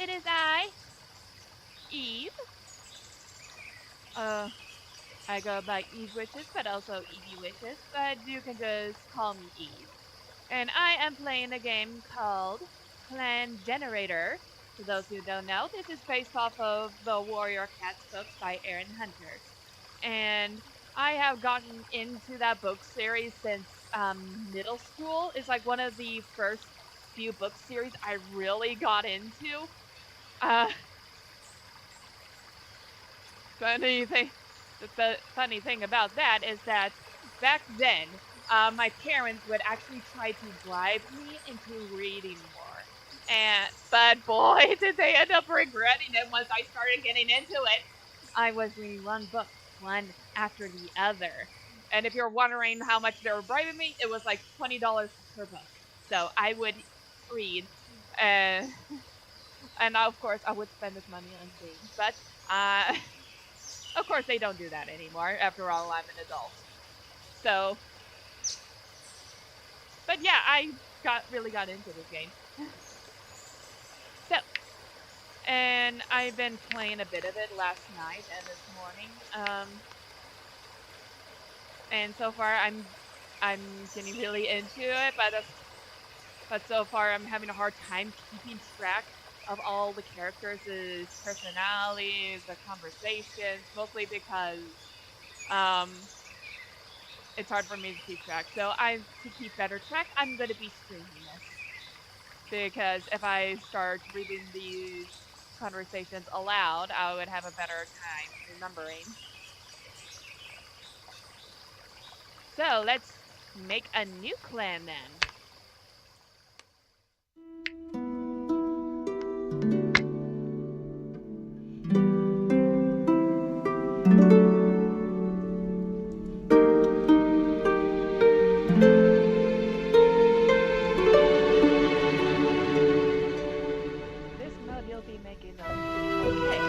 it is I, Eve. Uh, I go by Eve Wishes, but also Evie Wishes, but you can just call me Eve. And I am playing a game called Clan Generator. For those who don't know, this is based off of the Warrior Cats books by Aaron Hunter. And I have gotten into that book series since middle school. It's like one of the first few book series I really got into. Uh, funny thing, the funny thing about that is that back then, my parents would actually try to bribe me into reading more. But boy, did they end up regretting it once I started getting into it. I was reading one book, one after the other. And if you're wondering how much they were bribing me, it was like $20 per book. So I would read, uh, and of course I would spend this money on games. But uh, of course they don't do that anymore. After all, I'm an adult. So, but yeah, I really got into this game. So, and I've been playing a bit of it last night and this morning. And so far I'm getting really into it, but so far I'm having a hard time keeping track of all the characters' personalities, the conversations, mostly because um it's hard for me to keep track. So to keep better track, I'm gonna be streaming this. Because if I start reading these conversations aloud, I would have a better time remembering. So let's make a new clan then. This mode you'll be making them. Okay.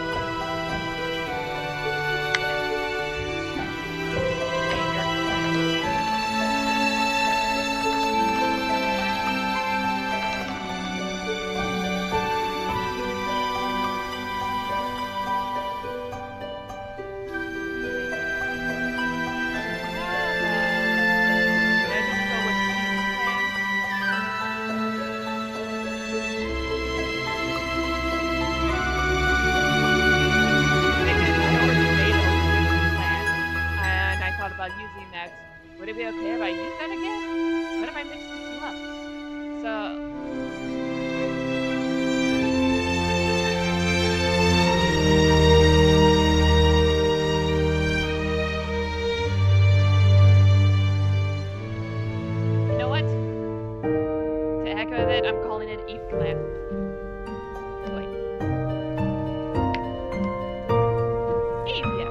About using that. Would it be okay if I use that again? What if I mix the two up? So you know what? To heck with it, I'm calling it Eve Clan. Wait. Eve, yeah.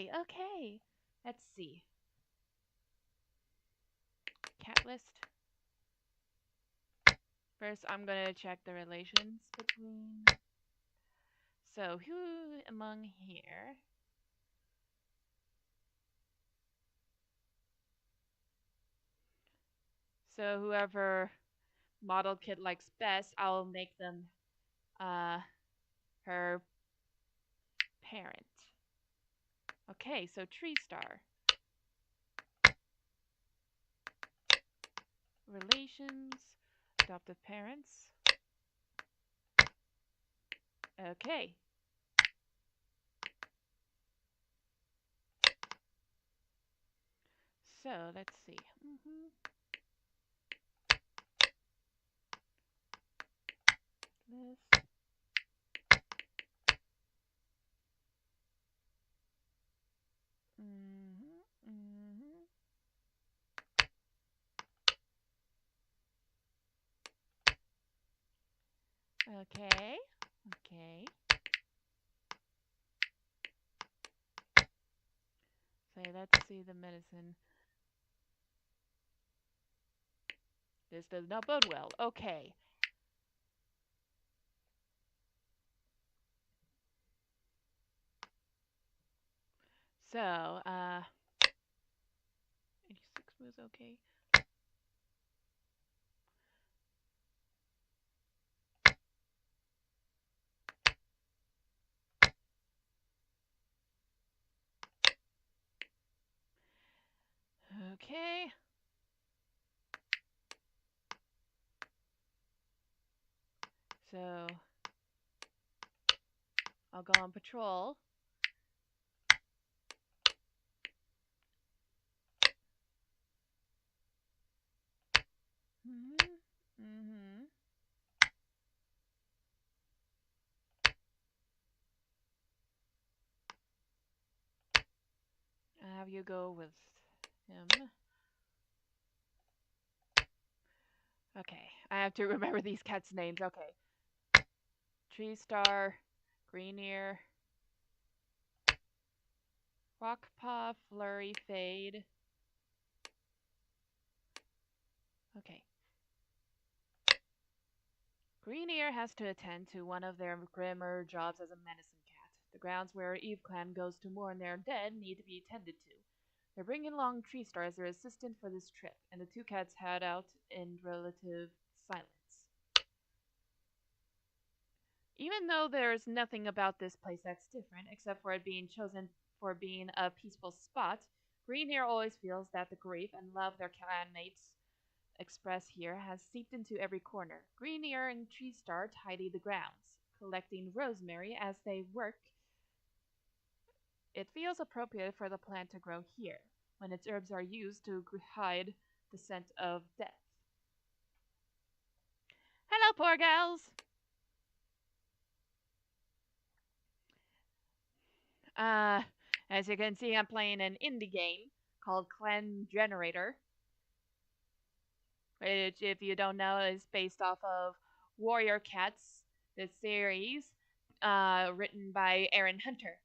Okay. Let's see. Cat list. First, I'm gonna check the relations between. So, who among here? So, whoever model kid likes best, I'll make them her parent. Okay, so Tree Star. Relations, adoptive parents. Okay. So let's see. List. Okay. Okay. So let's see the medicine. This does not bode well. Okay. So, 86 was okay. Okay. So, I'll go on patrol. I'll have you go with him. Okay, I have to remember these cats' names. Okay. Tree Star, Green Ear, Rockpaw, Flurry, Fade. Okay. Green Ear has to attend to one of their grimmer jobs as a medicine cat. The grounds where Eve Clan goes to mourn their dead need to be tended to. They're bringing along Tree Star as their assistant for this trip, and the two cats head out in relative silence. Even though there's nothing about this place that's different, except for it being chosen for being a peaceful spot, Green Ear always feels that the grief and love their clanmates express here has seeped into every corner. Green Ear and Tree Star tidy the grounds, collecting rosemary as they work. It feels appropriate for the plant to grow here, when its herbs are used to hide the scent of death. Hello, poor gals! Uh, as you can see, I'm playing an indie game called Clan Generator, which, if you don't know, is based off of Warrior Cats, the series, written by Aaron Hunter.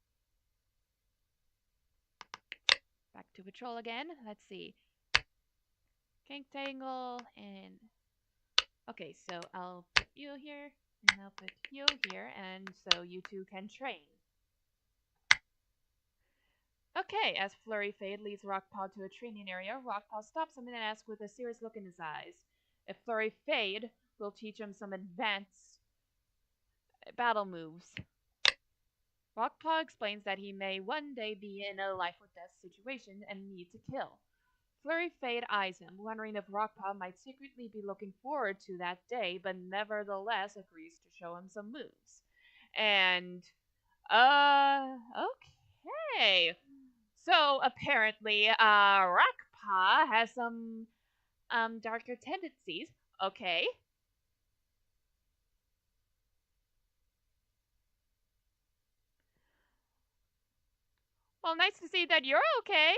Back to patrol again. Let's see. Kink Tangle and... Okay, so I'll put you here, and I'll put you here, and so you two can train. Okay, as Flurry Fade leads Rockpaw to a training area, Rockpaw stops him and asks with a serious look in his eyes if Flurry Fade will teach him some advanced battle moves. Rockpaw explains that he may one day be in a life or death situation and need to kill. Flurry Fade eyes him, wondering if Rockpaw might secretly be looking forward to that day, but nevertheless agrees to show him some moves. And, okay. So apparently, Rockpaw has some, darker tendencies. Okay. Well, nice to see that you're okay.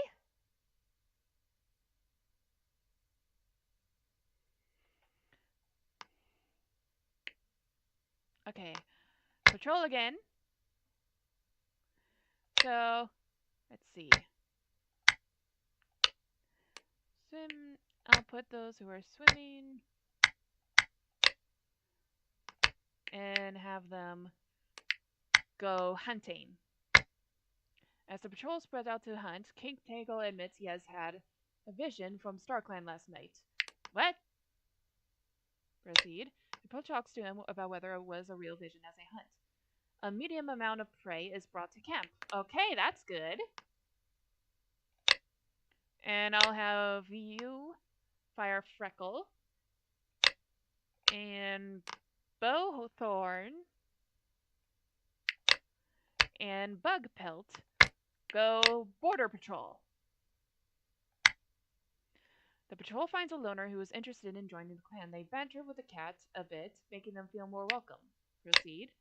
Okay. Patrol again. So, Let's see. Swim. I'll put those who are swimming and have them go hunting. As the patrol spreads out to hunt, King Tangle admits he has had a vision from StarClan last night. What? Proceed. The patrol talks to him about whether it was a real vision as they hunt. A medium amount of prey is brought to camp. Okay, that's good. And I'll have you fire Freckle and Bowthorn and Bug Pelt go border patrol. The patrol finds a loner who is interested in joining the clan. They banter with the cats a bit, making them feel more welcome. Proceed.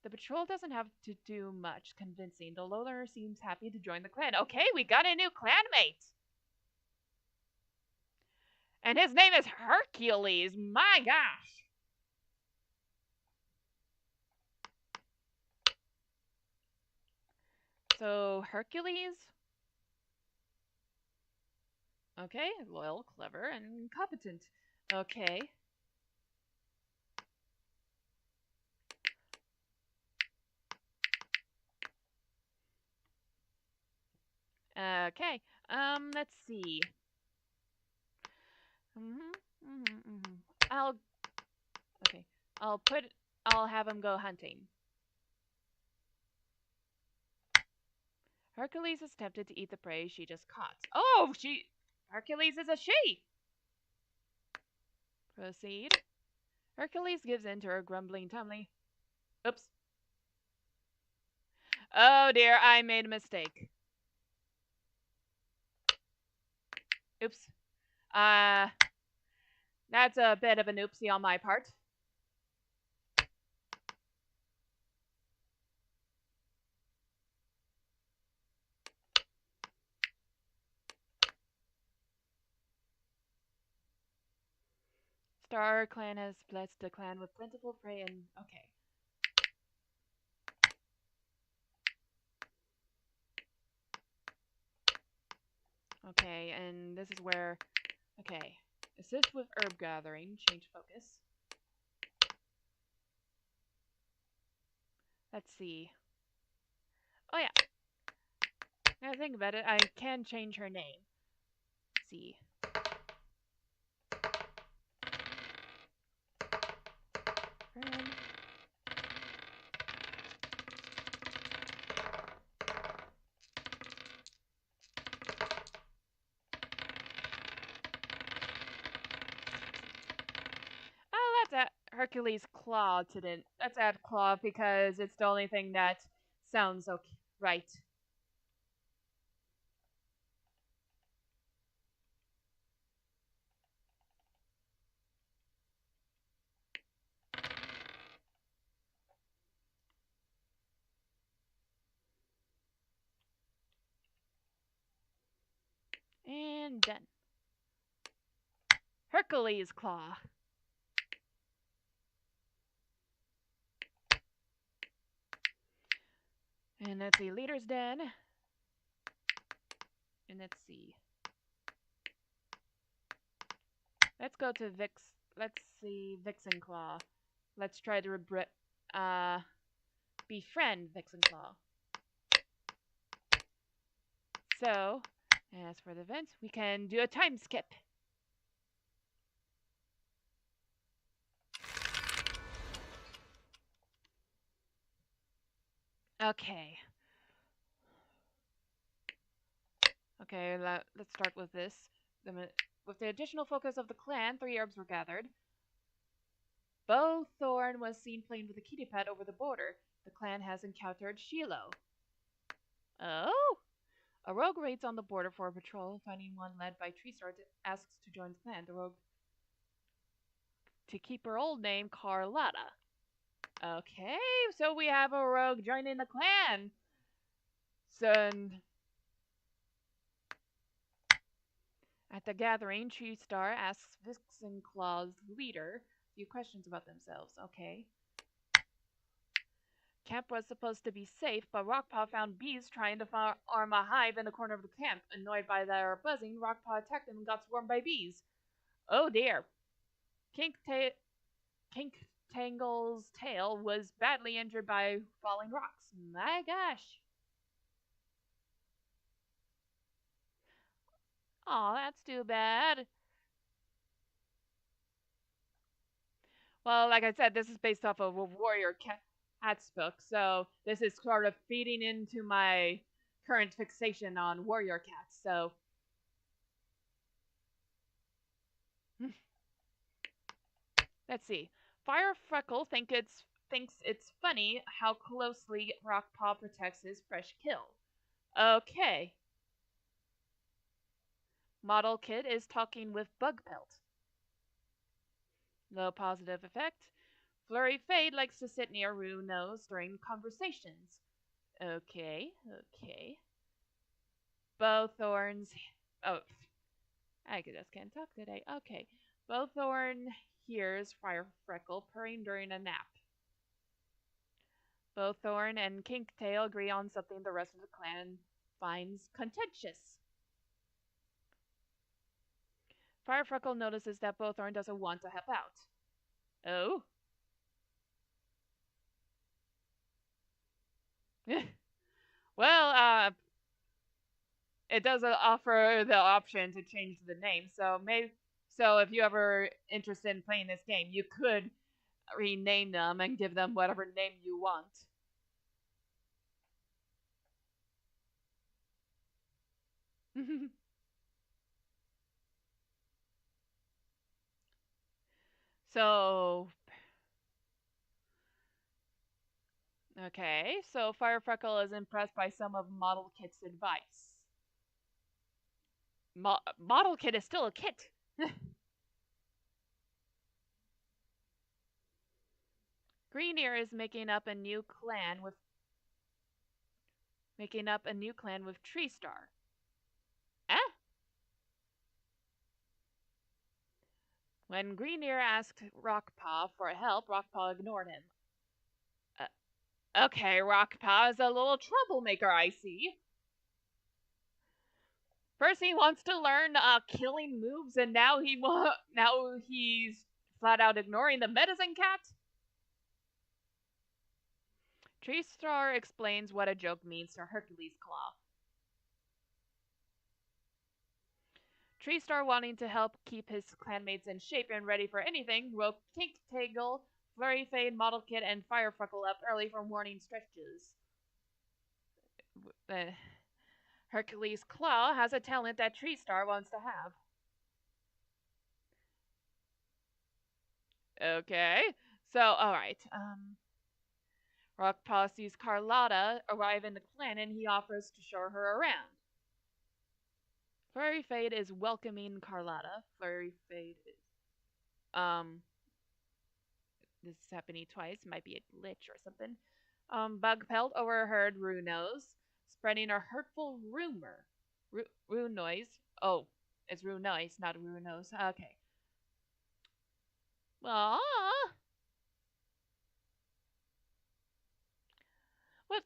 The patrol doesn't have to do much convincing. The loner seems happy to join the clan. Okay, we got a new clanmate! And his name is Hercules! My gosh! So, Hercules? Okay, loyal, clever, and competent. Okay. Okay. Let's see. I'll okay. I'll have him go hunting. Hercules is tempted to eat the prey she just caught. Oh, Hercules is a she! Proceed. Hercules gives in to her grumbling tummy. Oops. Oh dear, I made a mistake. Oops. That's a bit of an oopsie on my part. Star Clan has blessed the clan with plentiful prey and... Okay. Okay, and this is where... Okay. Assist with herb gathering. Change focus. Let's see. Oh yeah. Now think about it, I can change her name. Let's see. Oh, let's add Hercules Claw to the... Let's add Claw because it's the only thing that sounds okay. Right. And done. Hercules Claw. And let's see, Leader's Den. And let's see. Let's go to Vix. Let's see, Vixen Claw. Let's try to befriend Vixen Claw. So, as for the event, we can do a time skip. Okay. Okay, let's start with this. With the additional focus of the clan, 3 herbs were gathered. Bowthorn was seen playing with a kitty pet over the border. The clan has encountered Shiloh. Oh! A rogue raids on the border for a patrol, finding one led by Treestar asks to join the clan. The rogue to keep her old name, Carlotta. Okay, so we have a rogue joining the clan. So, at the gathering, Treestar asks Vixen Claw's leader a few questions about themselves. Okay. Camp was supposed to be safe, but Rockpaw found bees trying to form a hive in the corner of the camp. Annoyed by their buzzing, Rockpaw attacked them and got swarmed by bees. Oh dear. Kink Tangle's tail was badly injured by falling rocks. My gosh. Aw, that's too bad. Well, like I said, this is based off of a Warrior Cats book, so this is sort of feeding into my current fixation on Warrior Cats. So, let's see. Fire Freckle thinks it's funny how closely Rockpaw protects his fresh kill. Okay. Model Kid is talking with Bug Pelt. No positive effect. Flurry Fade likes to sit near Rue Nose during conversations. Okay, okay. Bowthorns. Oh, I just can't talk today. Okay. Bowthorn hears Fire Freckle purring during a nap. Bowthorn and Kinktail agree on something the rest of the clan finds contentious. Fire Freckle notices that Bowthorn doesn't want to help out. Oh? Well, it does offer the option to change the name. So if you ever interested in playing this game, you could rename them and give them whatever name you want. So okay, so Firefreckle is impressed by some of Model Kit's advice. Model Kit is still a kit. Green Ear is making up a new clan with Tree Star. Eh? When Green Ear asked Rockpaw for help, Rockpaw ignored him. Okay, Rockpaw is a little troublemaker, I see. First he wants to learn killing moves, and now he's flat out ignoring the medicine cat. Tree Star explains what a joke means to Hercules Claw. Tree Star, wanting to help keep his clanmates in shape and ready for anything, woke Kinktangle, Flurry Fade, Model Kit, and Firefreckle up early for morning stretches. Hercules Claw has a talent that Tree Star wants to have. Okay, so alright. Rockpaw sees Carlotta arrive in the clan and he offers to show her around. Flurry Fade is welcoming Carlotta. Flurry Fade is this is happening twice, might be a glitch or something. Bug Pelt overheard Rue Nose, spreading a hurtful rumor. Rue Noise. Oh, it's Rue Noise, not Rue Nose. Okay. Aww. What's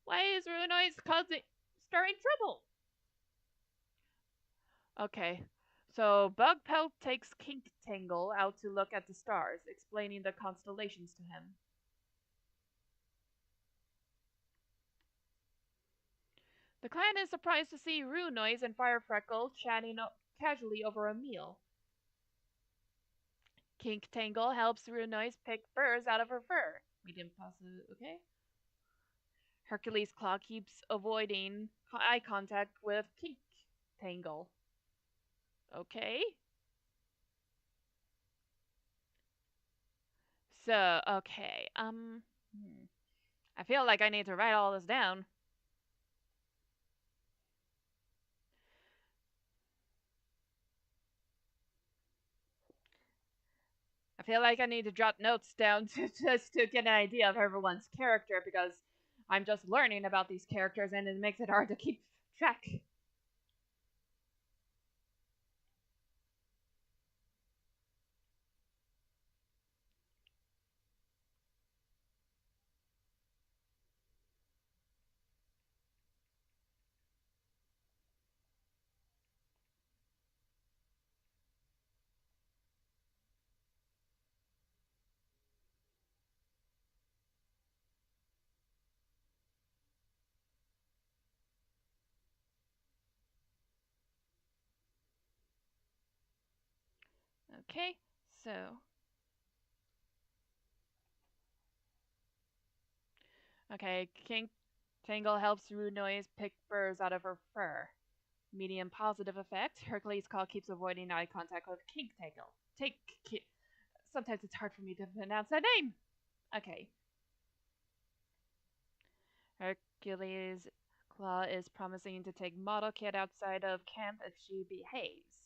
why is Rue Noise starting trouble? Okay. So Bug Pelt takes Kink Tangle out to look at the stars, explaining the constellations to him. The clan is surprised to see Rue Noise and Firefreckle chatting casually over a meal. Kink Tangle helps Rue Noise pick burrs out of her fur. Medium positive, okay? Hercules Claw keeps avoiding eye contact with Kink Tangle. Okay. So, okay. I feel like I need to write all this down. I feel like I need to jot notes down just to get an idea of everyone's character because I'm just learning about these characters and it makes it hard to keep track. Okay, so. Okay, King Tangle helps Rude Noise pick burrs out of her fur. Medium positive effect. Hercules' call keeps avoiding eye contact with King Tangle. Sometimes it's hard for me to pronounce that name. Okay. Hercules' claw is promising to take model kid outside of camp if she behaves.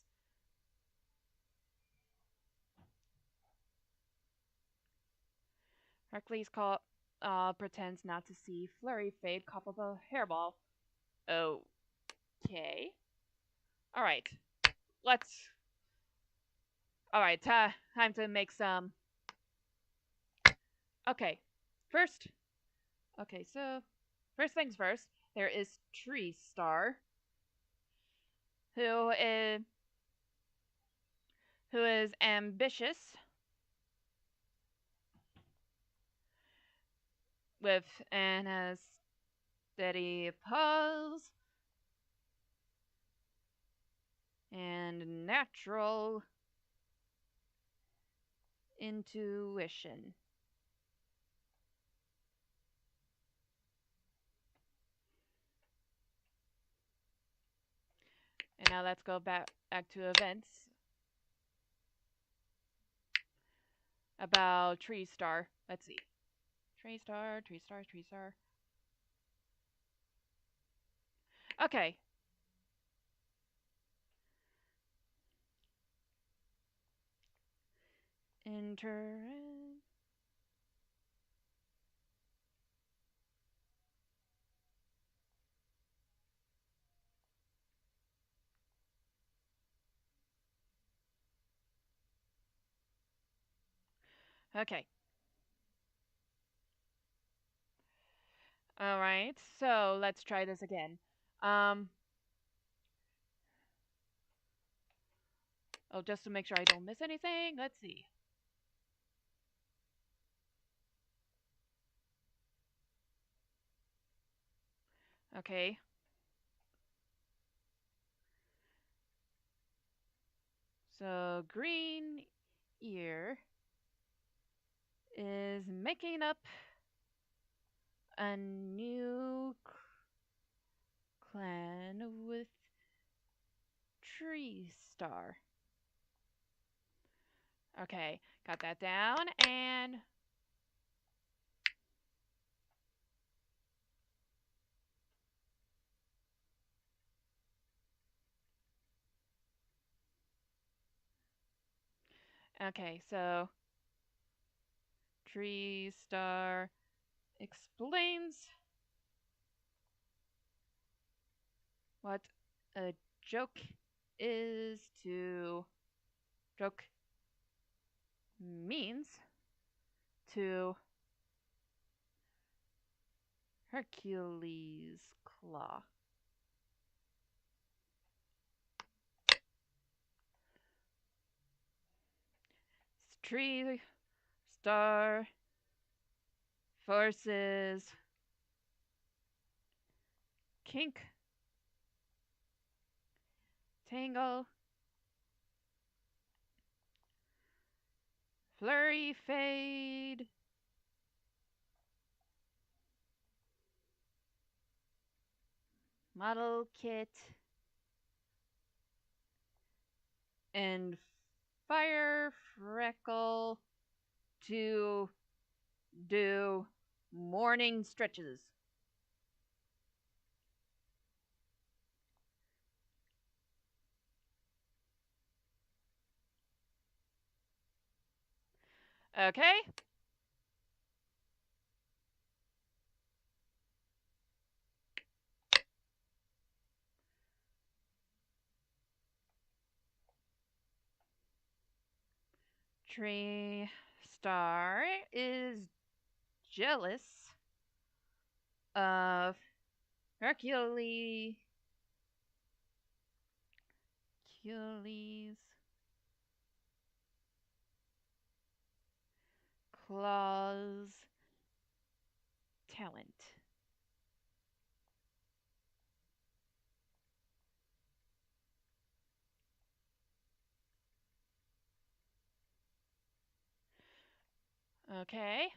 Hercules' call pretends not to see Flurry fade cup of a hairball. Okay. All right. Let's. All right. Time to make some. Okay. First. Okay. So, first things first. There is Tree Star, who is ambitious with and has steady pulse and natural intuition. And now let's go back to events about Tree Star. Let's see. Tree Star, Tree Star, Tree Star. Okay. Okay. All right. So let's try this again. Oh, just to make sure I don't miss anything. Let's see. Okay. So green ear is making up a new clan with Tree Star. Okay, got that down and okay, so Tree Star explains what a joke is to joke means to Hercules' claw. Tree Star forces Kink Tangle Flurry Fade Model Kit and Fire Freckle to do morning stretches. Okay? Tree Star is jealous of Hercules Claw's talent. Okay.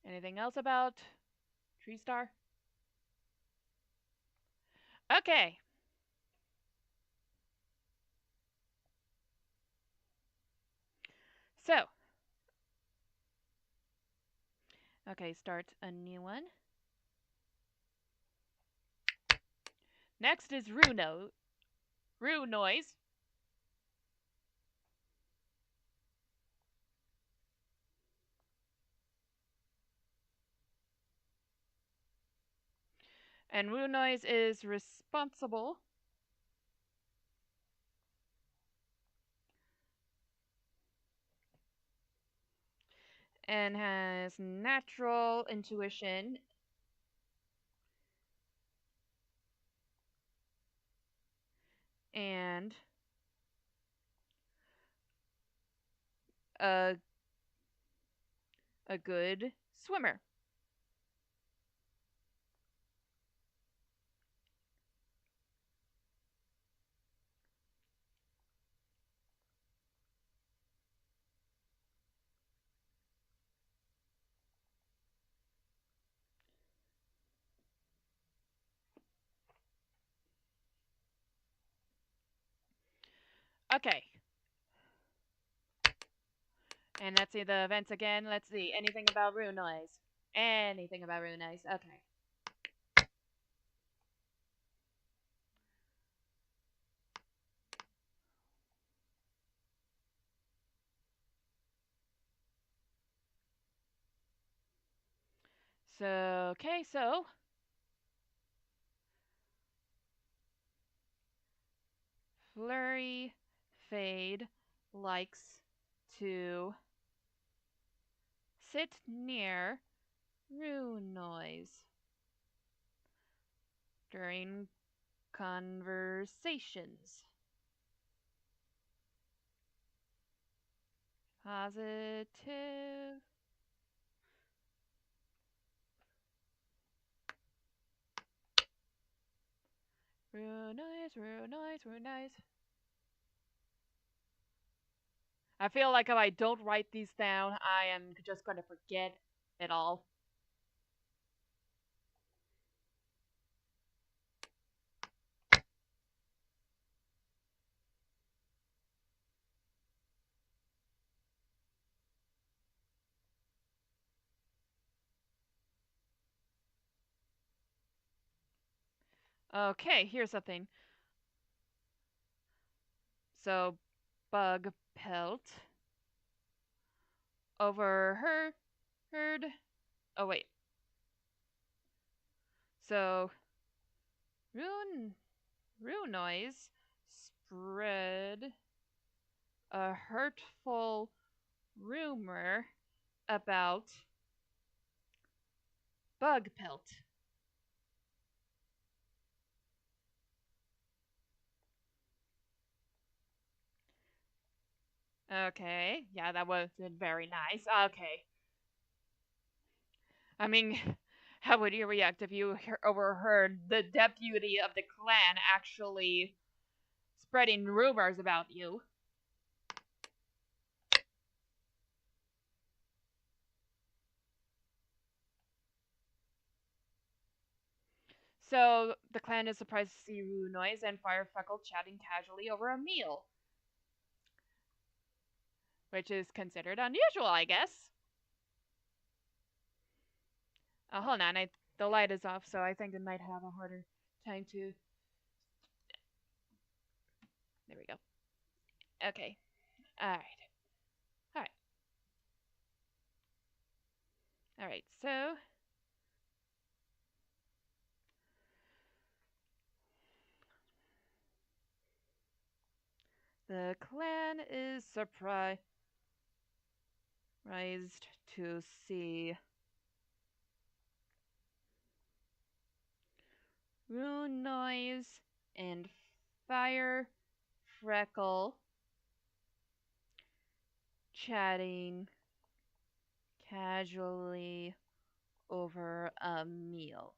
Anything else about Tree Star? Okay. So, okay, start a new one. Next is Rue Noise. And Rue Noise is responsible and has natural intuition and a good swimmer. Okay. And let's see the events again. Let's see. Anything about Rue Noise? Anything about Rue Noise? Okay. So Flurry Fade likes to sit near Rue Noise during conversations. Positive. Rue Noise, Rue Noise, Rue Noise. I feel like if I don't write these down, I am just going to forget it all. Okay, here's something. So, bug pelt overheard. Oh wait. So, rune noise spread a hurtful rumor about bug pelt. Okay, yeah, that was very nice. Okay. I mean, how would you react if you overheard the deputy of the clan actually spreading rumors about you? So the clan is surprised to see Rue Noise and Firefreckle chatting casually over a meal, which is considered unusual, I guess. Hold on, the light is off, so I think it might have a harder time to. There we go. Okay. All right. All right. All right. So the clan is surprised to see Rune Noise and Fire Freckle chatting casually over a meal.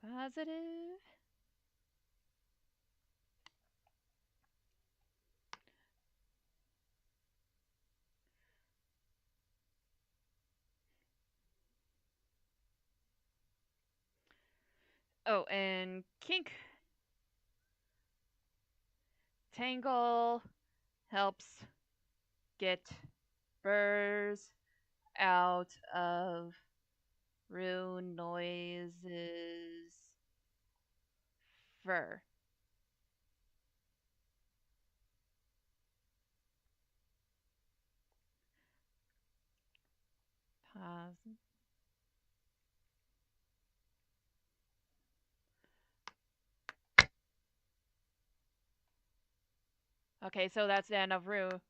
Positive. Oh, and kink tangle helps get burrs out of Rune noises fur. Pause. Okay, so that's the end of Rune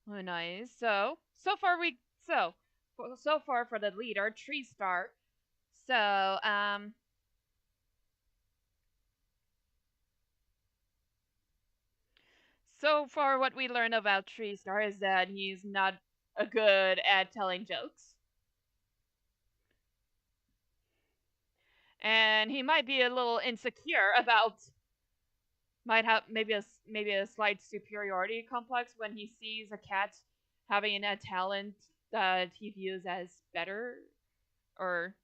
noise. So far for the leader, Tree Star. So so far what we learn about Tree Star is that he's not a good at telling jokes. And he might be a little insecure about might have maybe a slight superiority complex when he sees a cat having a talent that he views as better or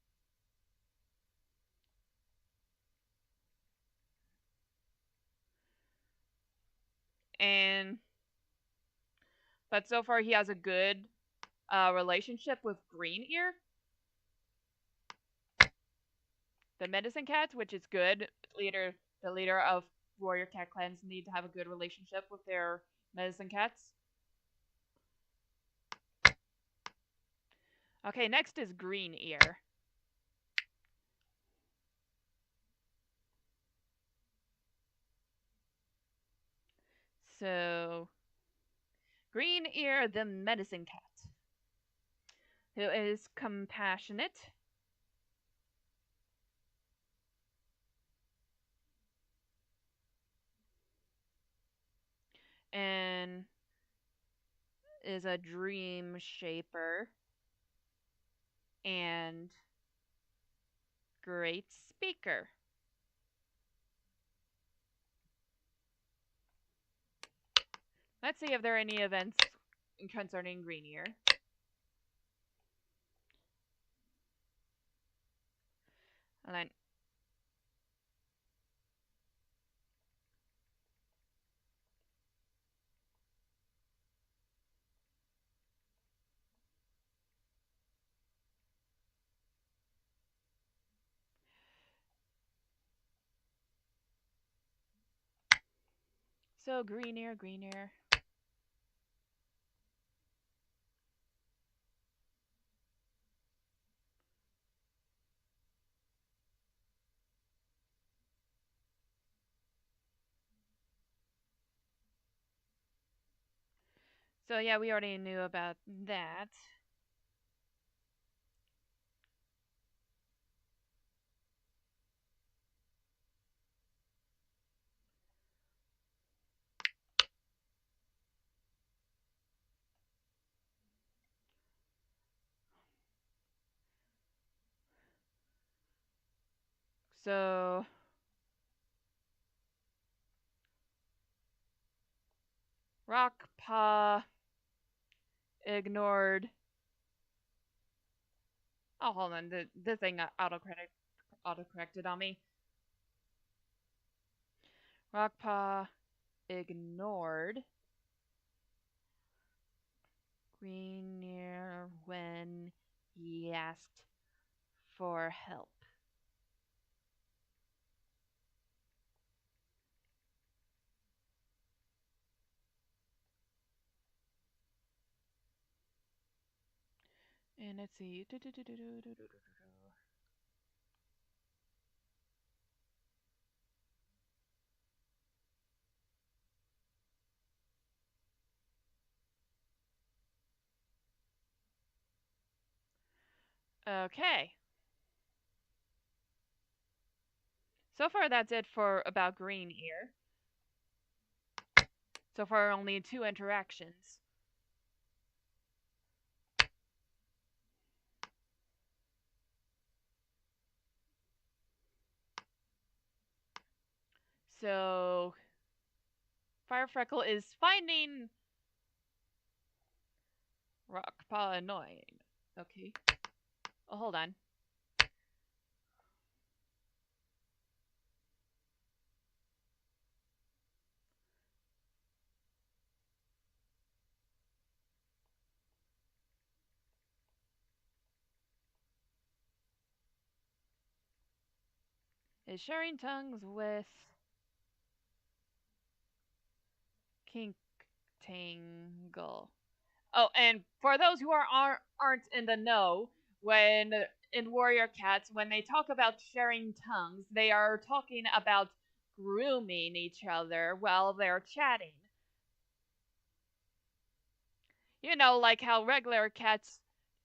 and but so far he has a good relationship with Green Ear, the medicine cat, which is good. The leader of warrior cat clans need to have a good relationship with their medicine cats. Okay, next is Green Ear. So, Green Ear, the medicine cat, who is compassionate and is a dream shaper and great speaker. Let's see if there are any events concerning Green Ear. And then so Green Ear, Green Ear. So yeah, we already knew about that. So Rockpaw ignored. Oh, hold on. The thing autocorrected on me. Rockpaw ignored Greenear when he asked for help. And let's see. Okay. So far, that's it for about Green Ear. So far, only 2 interactions. So, Firefreckle is finding Rockpaw annoying. Okay. Oh, hold on. is sharing tongues with King Tangle. Oh, and for those who aren't in the know, when in Warrior Cats, when they talk about sharing tongues, they are talking about grooming each other while they're chatting. You know, like how regular cats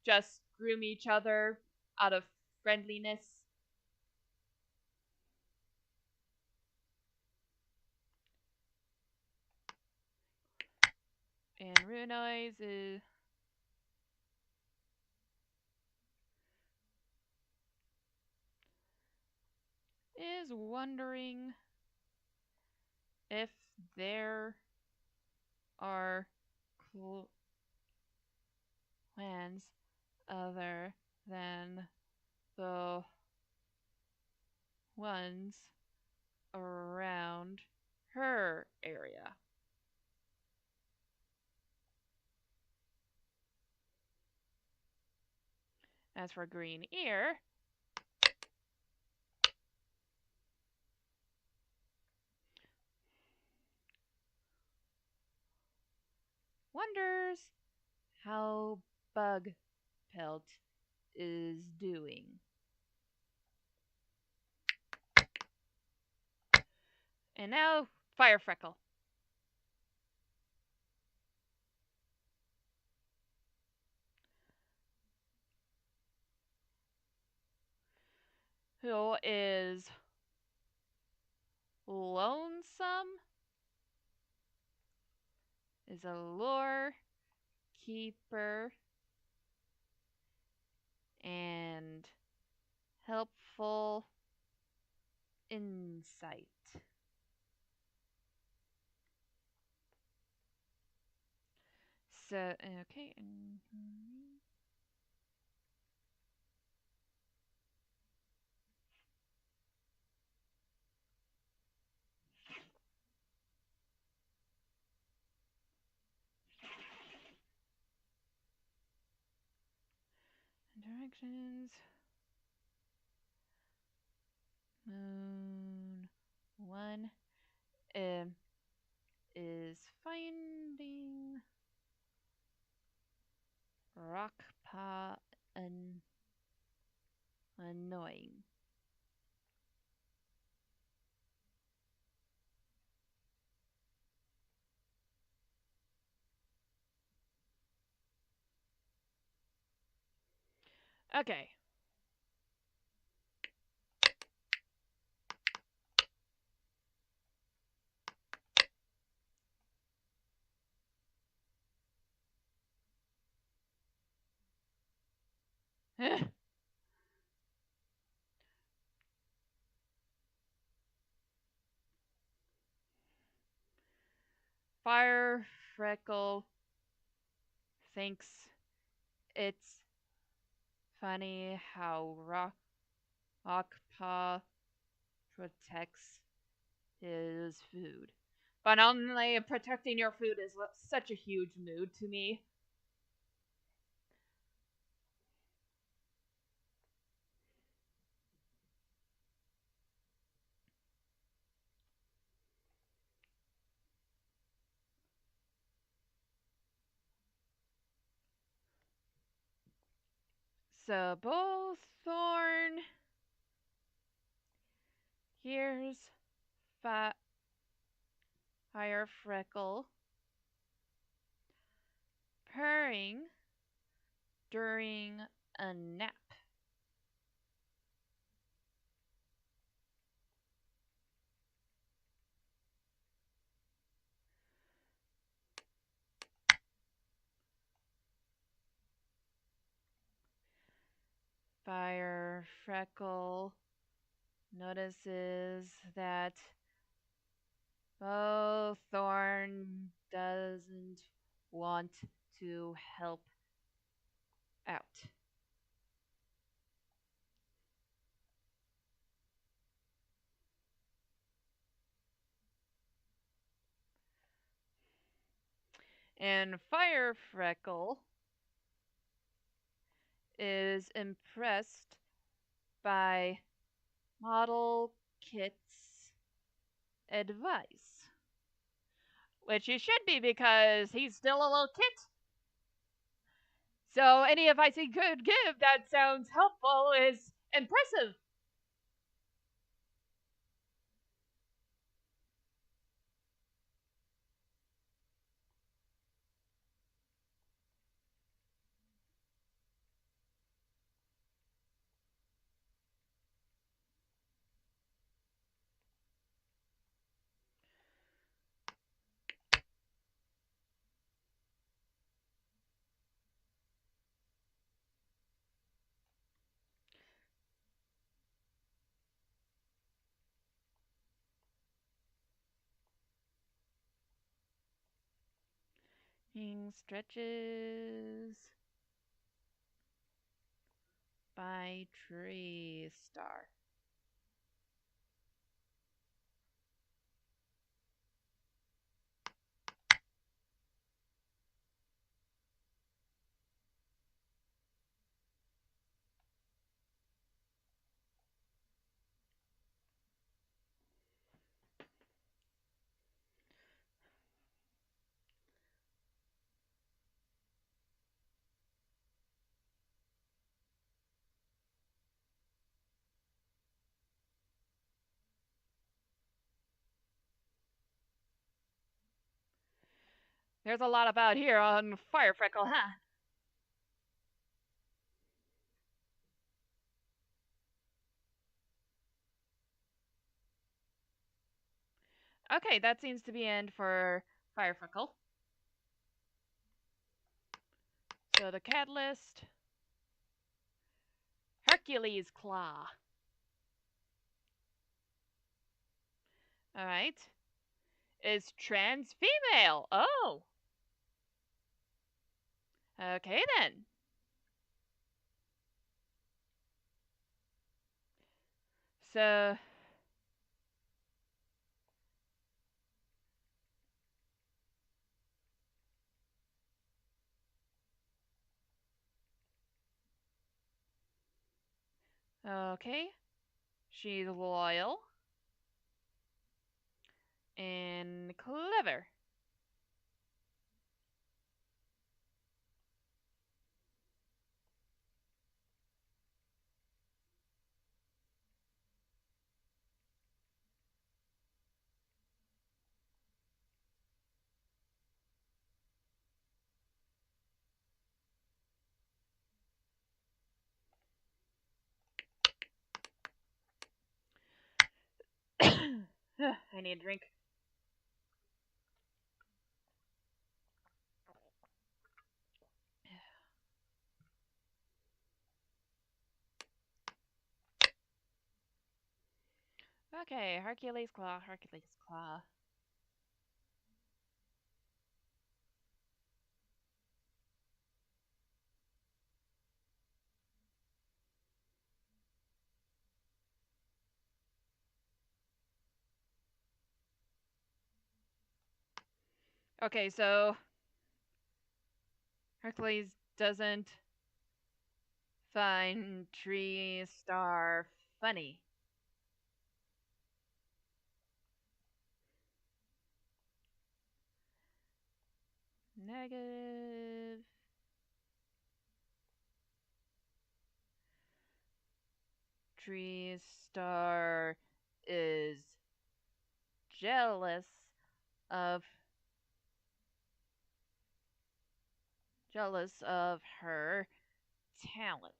just groom each other out of friendliness. And Runoise is wondering if there are plans other than the ones around her area. As for Green Ear, wonders how Bug Pelt is doing. And now, Fire Freckle. Who is lonesome, is a lore keeper, and helpful insight. So, okay. Directions. Moon 1 is finding Rockpaw annoying. Okay. Fire Freckle thinks it's funny how Rockpaw protects his food. But only protecting your food is such a huge mood to me. So both Thorn here's Fire Freckle purring during a nap. Fire Freckle notices that Thorn doesn't want to help out. And Fire Freckle is impressed by model Kit's advice. Which he should be because he's still a little kit. So any advice he could give that sounds helpful is impressive. He stretches by tree star. There's a lot about here on Firefreckle, huh? Okay, that seems to be end for Firefreckle. So the catalyst, Hercules Claw. All right, is trans female. Oh, okay then. So okay, she's loyal and clever. I need a drink. Okay, Hercules Claw, Hercules Claw. Okay, so Hercules doesn't find Tree Star funny. Negative. Tree Star is jealous of her talent.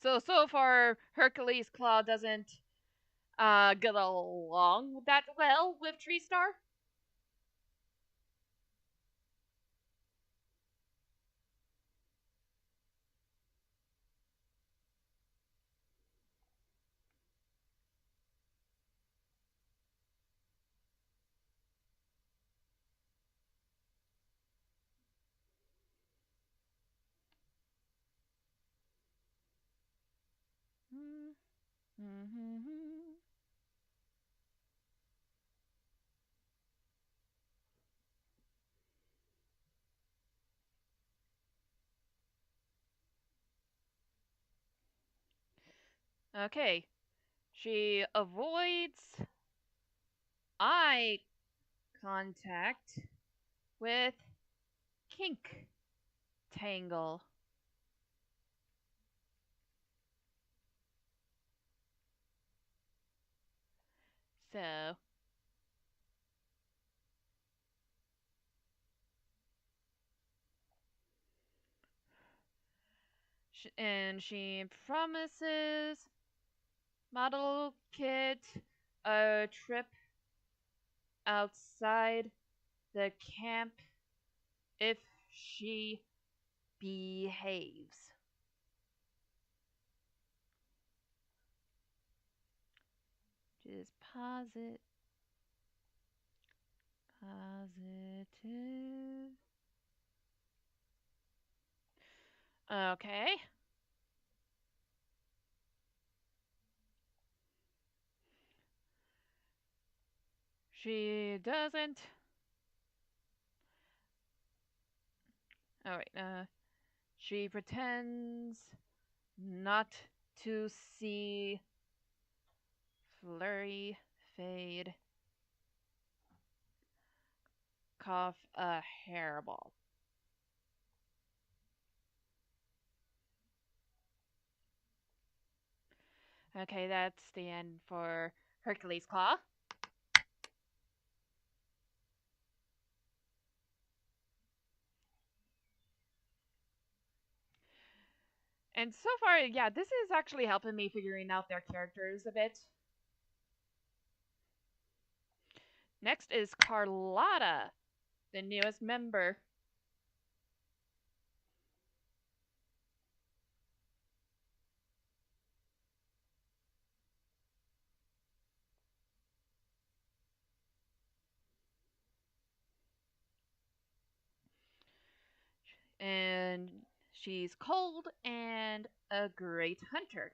So far Hercules Claw doesn't get along that well with Tree Star. Mm-hmm. Okay. She avoids eye contact with kink tangle. So, and she promises model kit a trip outside the camp if she behaves. Just positive. Okay. She doesn't. Oh wait. She pretends not to see flurry fade cough a hairball. Okay, that's the end for Hercules Claw. And so far, yeah, this is actually helping me figuring out their characters a bit. Next is Carlotta, the newest member. And she's cold and a great hunter.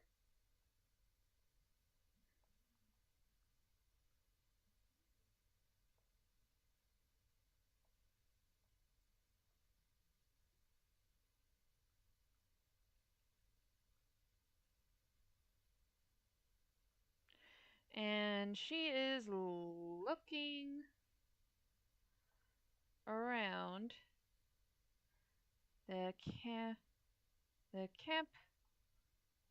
And she is looking around the camp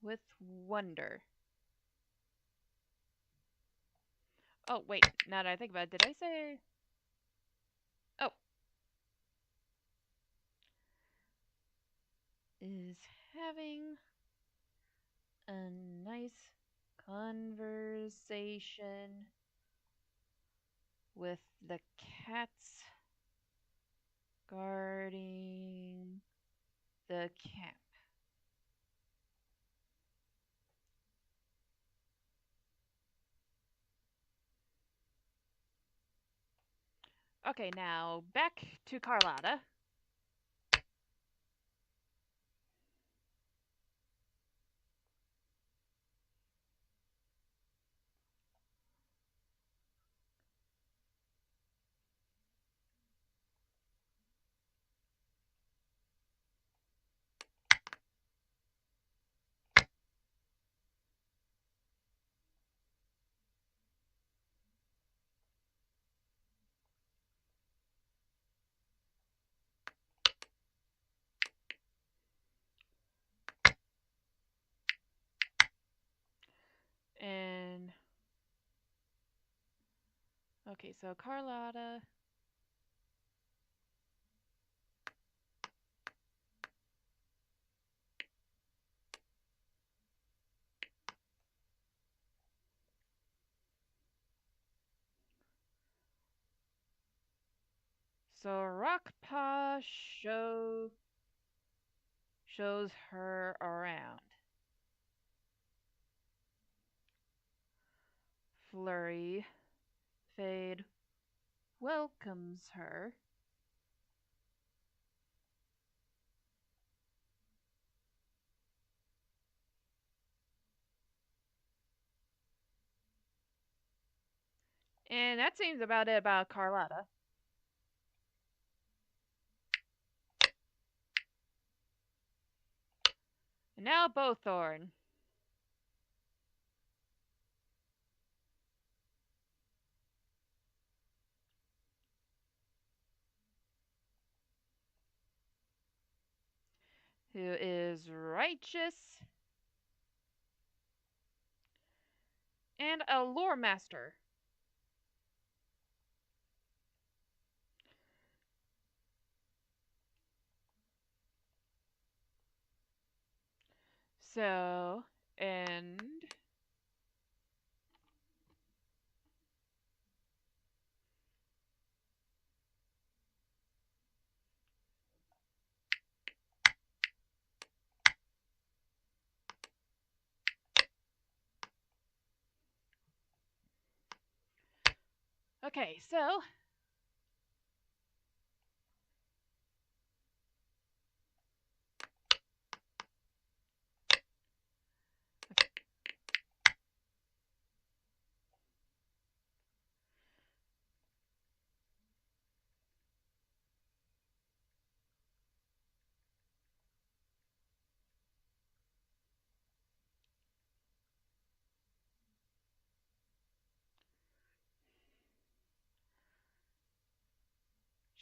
with wonder. Oh, wait, now that I think about it, did I say... Oh. Is having a nice conversation with the cats guarding the camp. Okay, now back to Carlotta. And okay, so Carlotta. So Rockpaw shows her around. Flurry Fade welcomes her. And that seems about it about Carlotta. And now Bowthorn. who is righteous, and a lore master. So, and okay, so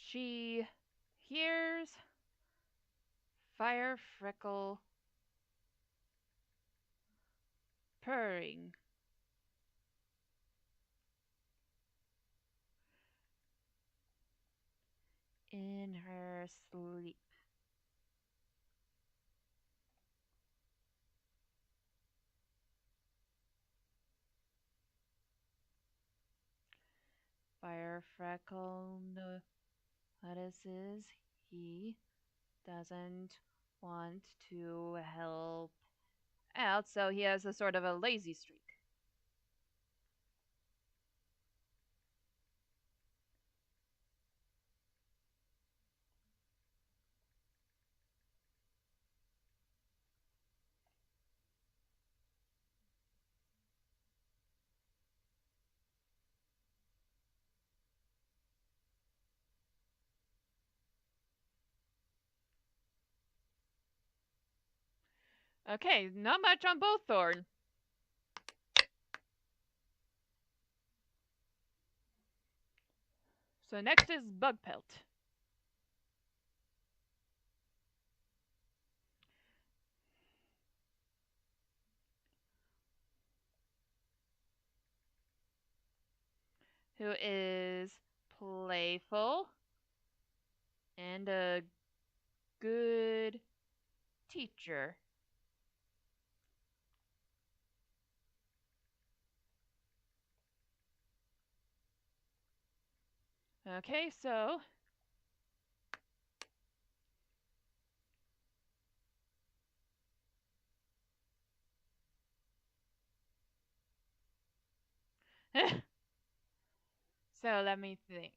she hears Fire Freckle purring in her sleep. Fire Freckle notices he doesn't want to help out, so he has a sort of a lazy streak. Okay, not much on both Thorn. So next is Bugpelt. Who is playful and a good teacher. Okay, so so let me think.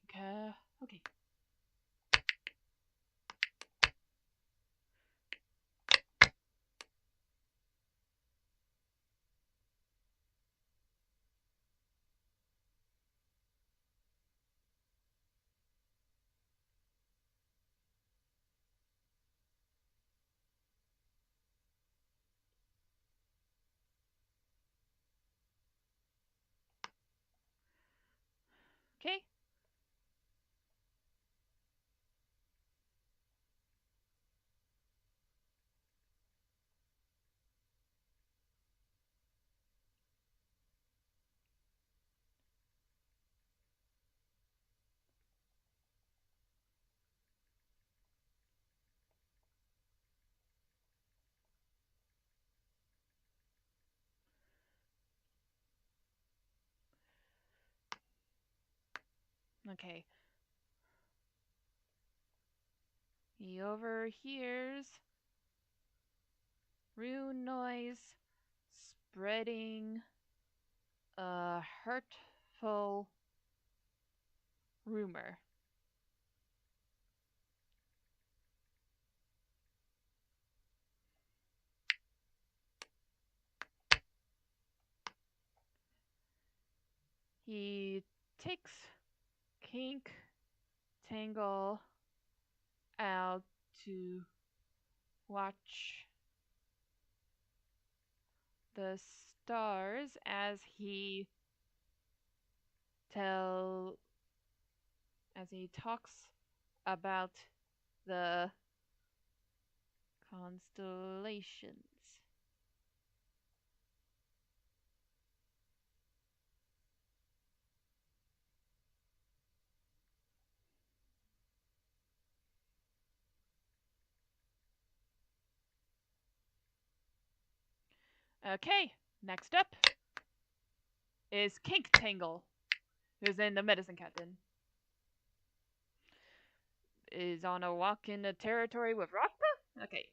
Okay. Okay. Okay. He overhears rune noise spreading a hurtful rumor. He takes Kink Tangle out to watch the stars tell as he talks about the Constellations. Okay, next up is Kink Tangle, who's in the Medicine Captain. Is on a walk in the territory with Rockpa? Okay.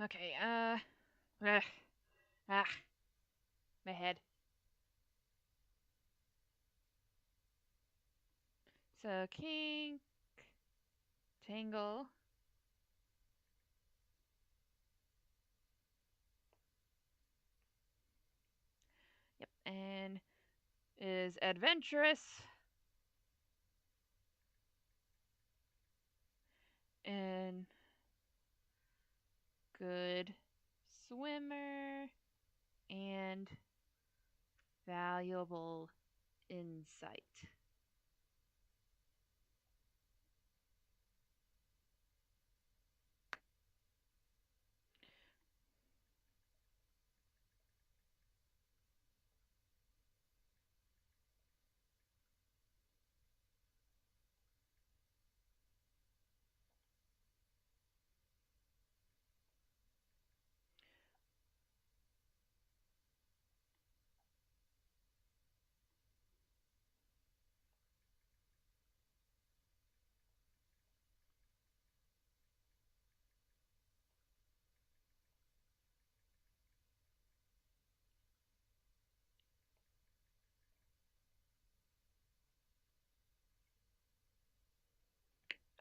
Okay, ugh, ah, my head. So, Kink Tangle. Yep, and is adventurous and good swimmer and valuable insight.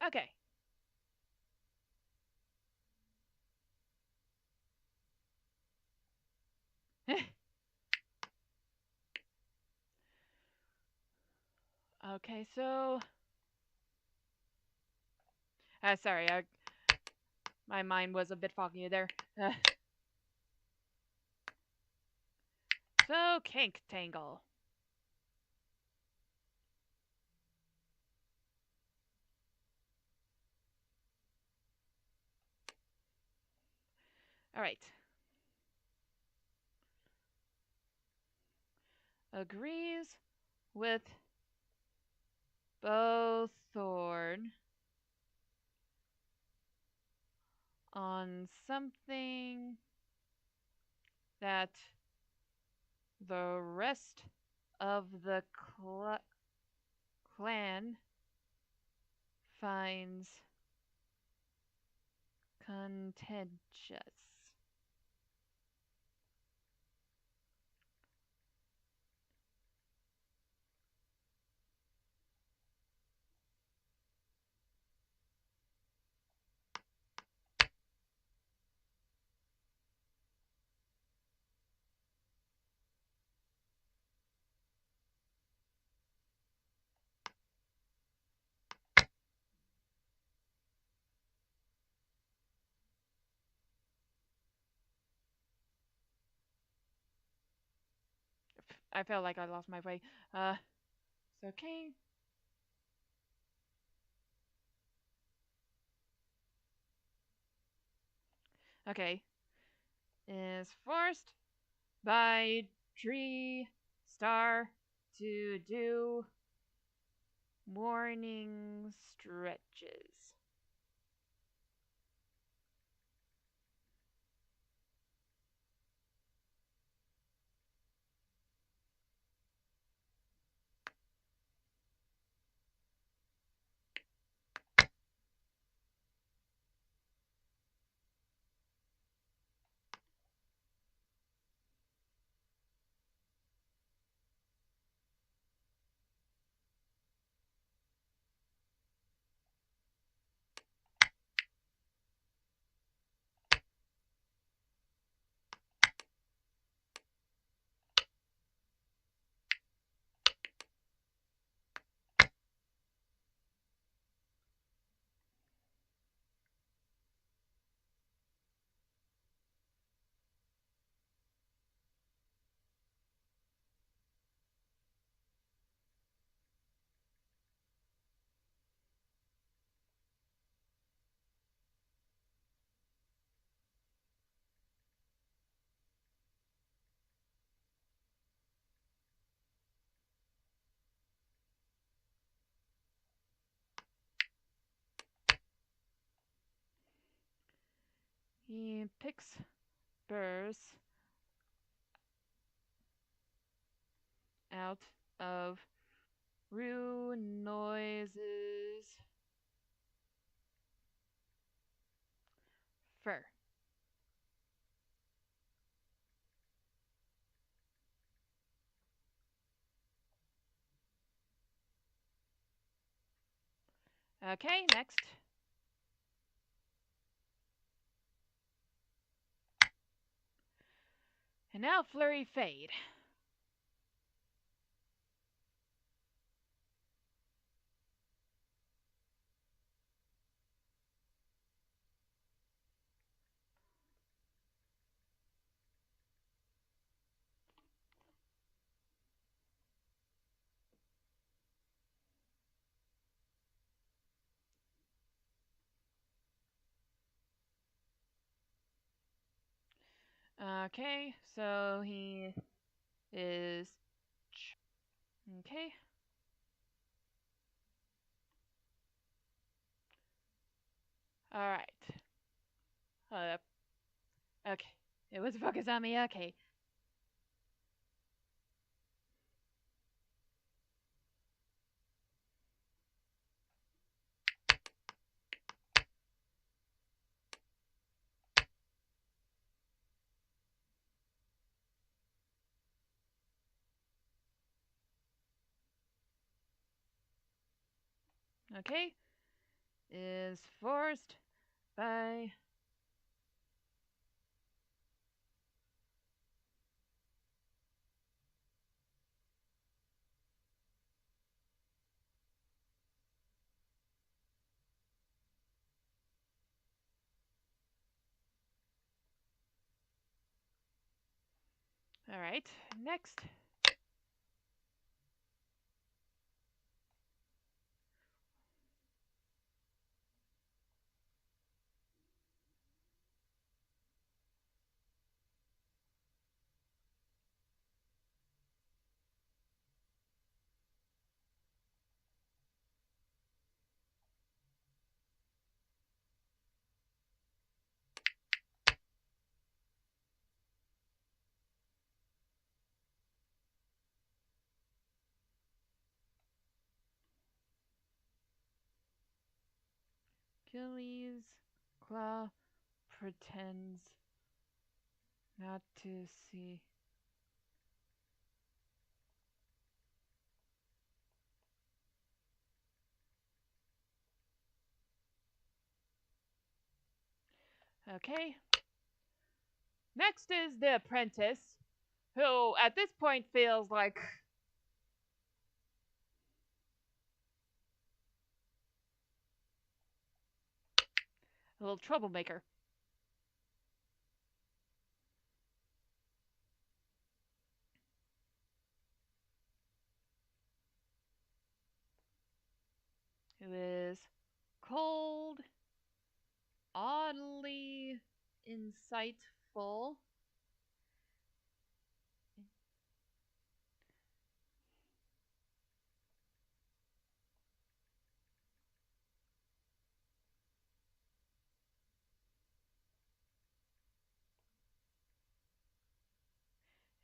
Okay. Okay, so sorry, my mind was a bit foggy there. So, Kink Tangle. Alright. Agrees with Bowthorn on something that the rest of the clan finds contentious. I felt like I lost my way. So King. Okay. Is forced by Tree Star to do morning stretches. He picks burrs out of Rue Noise's fur. Okay, next. And now Flurry Fade. Okay, so he is. Okay. Alright. Hold up. Okay. It was focused on me. Okay. Okay. Is forced by. Alright. Next. Achilles Claw pretends not to see. Okay. Next is the apprentice, who at this point feels like a little troublemaker. Who is cold, oddly insightful,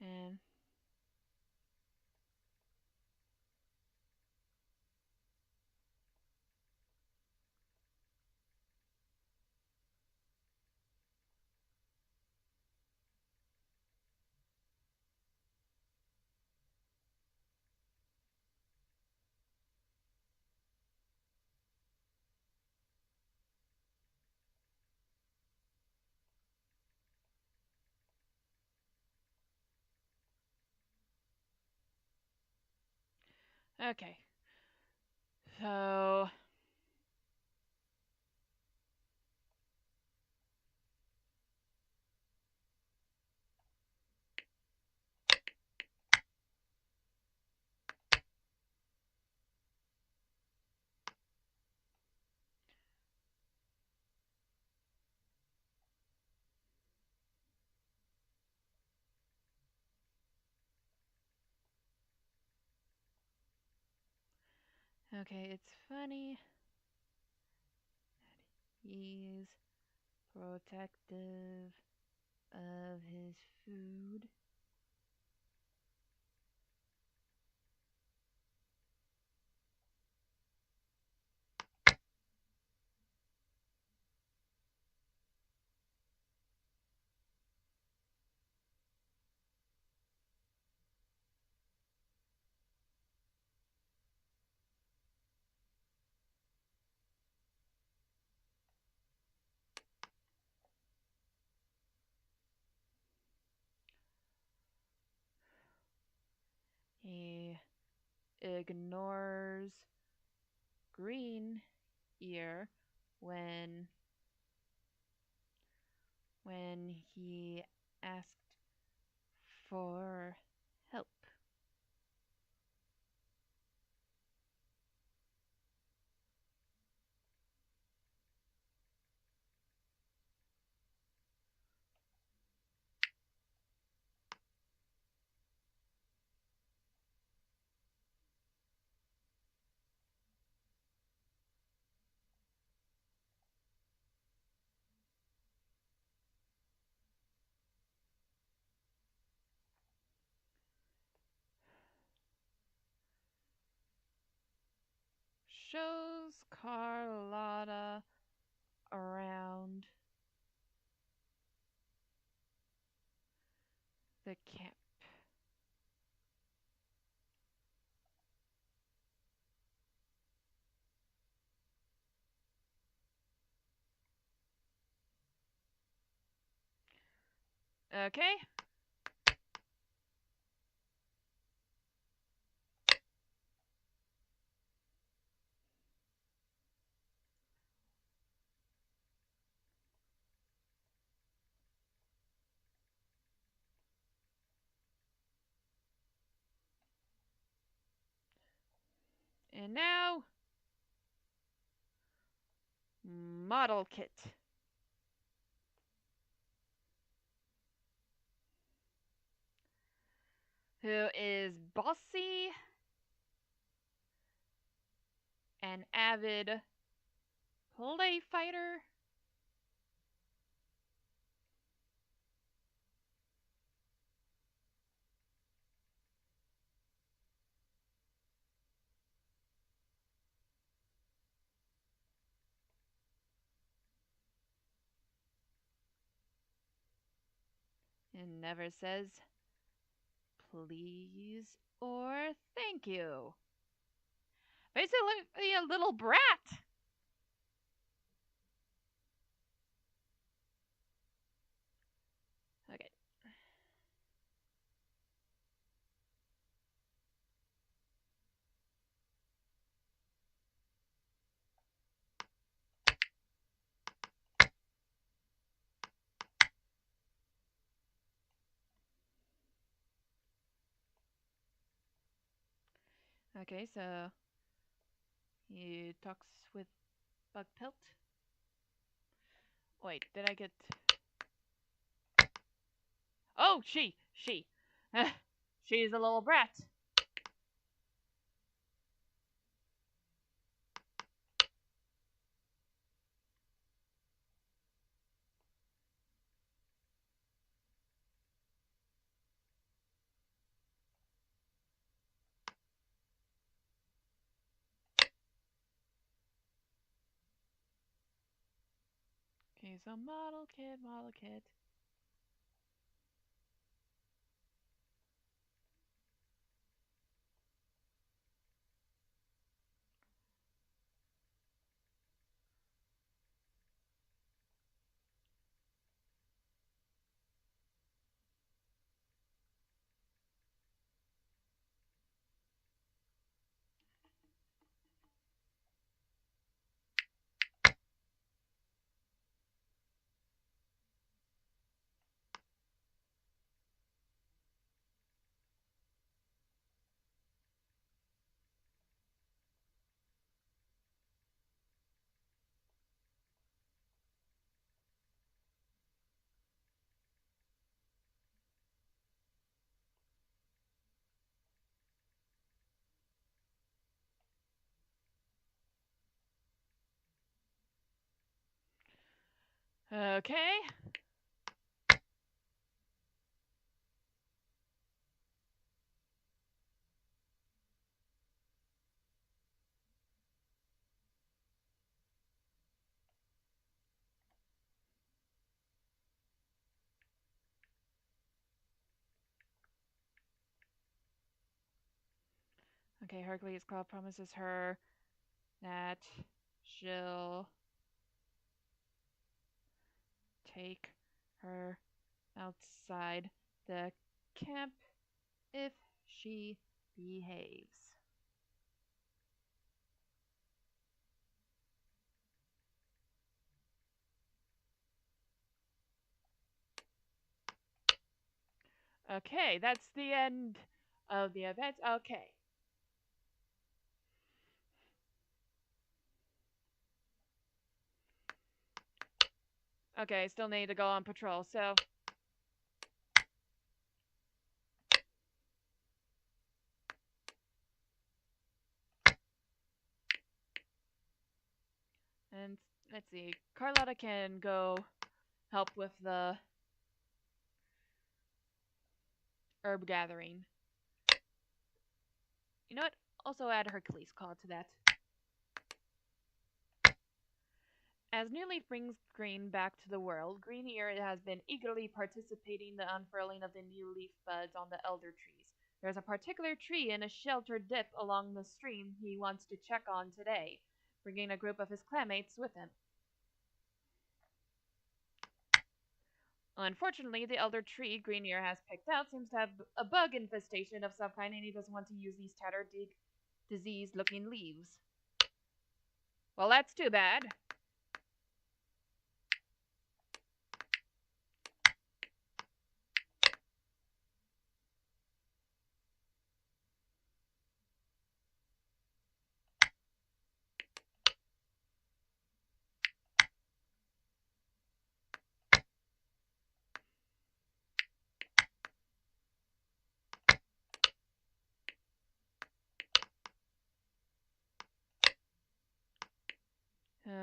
and okay. So okay, it's funny that he's protective of his food. He ignores Green Ear when he asked for help. Shows Carlotta around the camp. Okay. And now, Model Kit. Who is bossy, an avid play fighter, and never says please or thank you. Basically, a little brat. Okay. Okay, so he talks with Bug Pelt. Wait, did I get... Oh, she. She's a little brat. Okay, so Model Kit. Okay. Okay, Hercules Claw promises her that she'll take her outside the camp if she behaves. Okay, that's the end of the event. Okay. Okay, still need to go on patrol, so. And let's see, Carlotta can go help with the herb gathering. You know what? Also add Hercules Claw to that. As new leaf brings green back to the world, Green Ear has been eagerly participating in the unfurling of the new leaf buds on the elder trees. There's a particular tree in a sheltered dip along the stream he wants to check on today, bringing a group of his clanmates with him. Unfortunately, the elder tree Green Ear has picked out seems to have a bug infestation of some kind, and he doesn't want to use these tattered, diseased-looking leaves. Well, that's too bad.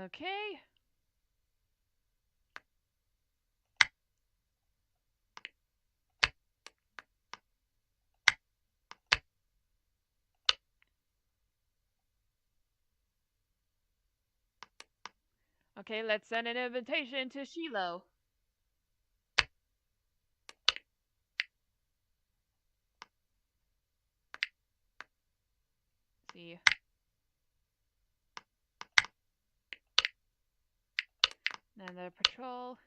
Okay. Okay, let's send an invitation to Shiloh. See. Another patrol.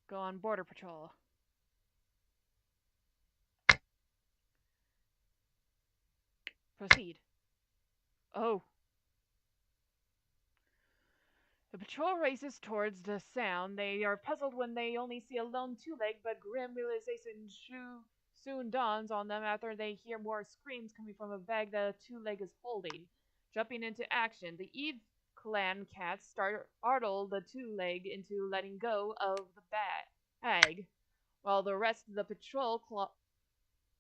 Go on border patrol. Proceed. Oh. The patrol races towards the sound. They are puzzled when they only see a lone two-leg, but grim realization soon dawns on them after they hear more screams coming from a bag that a two-leg is holding. Jumping into action, the Eve clan cats startle the two-leg into letting go of the bag, while the rest of the patrol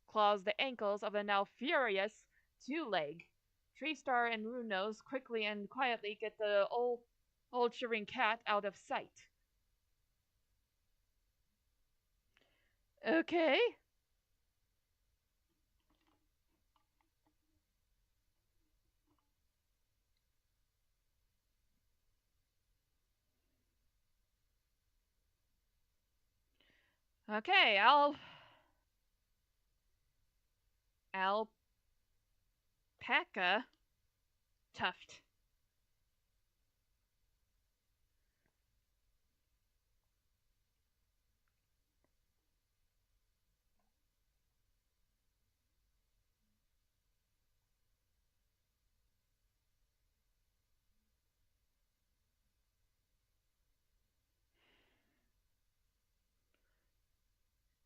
claws the ankles of a now furious two-leg. Treestar and Runos quickly and quietly get the old shivering cat out of sight. Okay. Okay, alpaca tuft.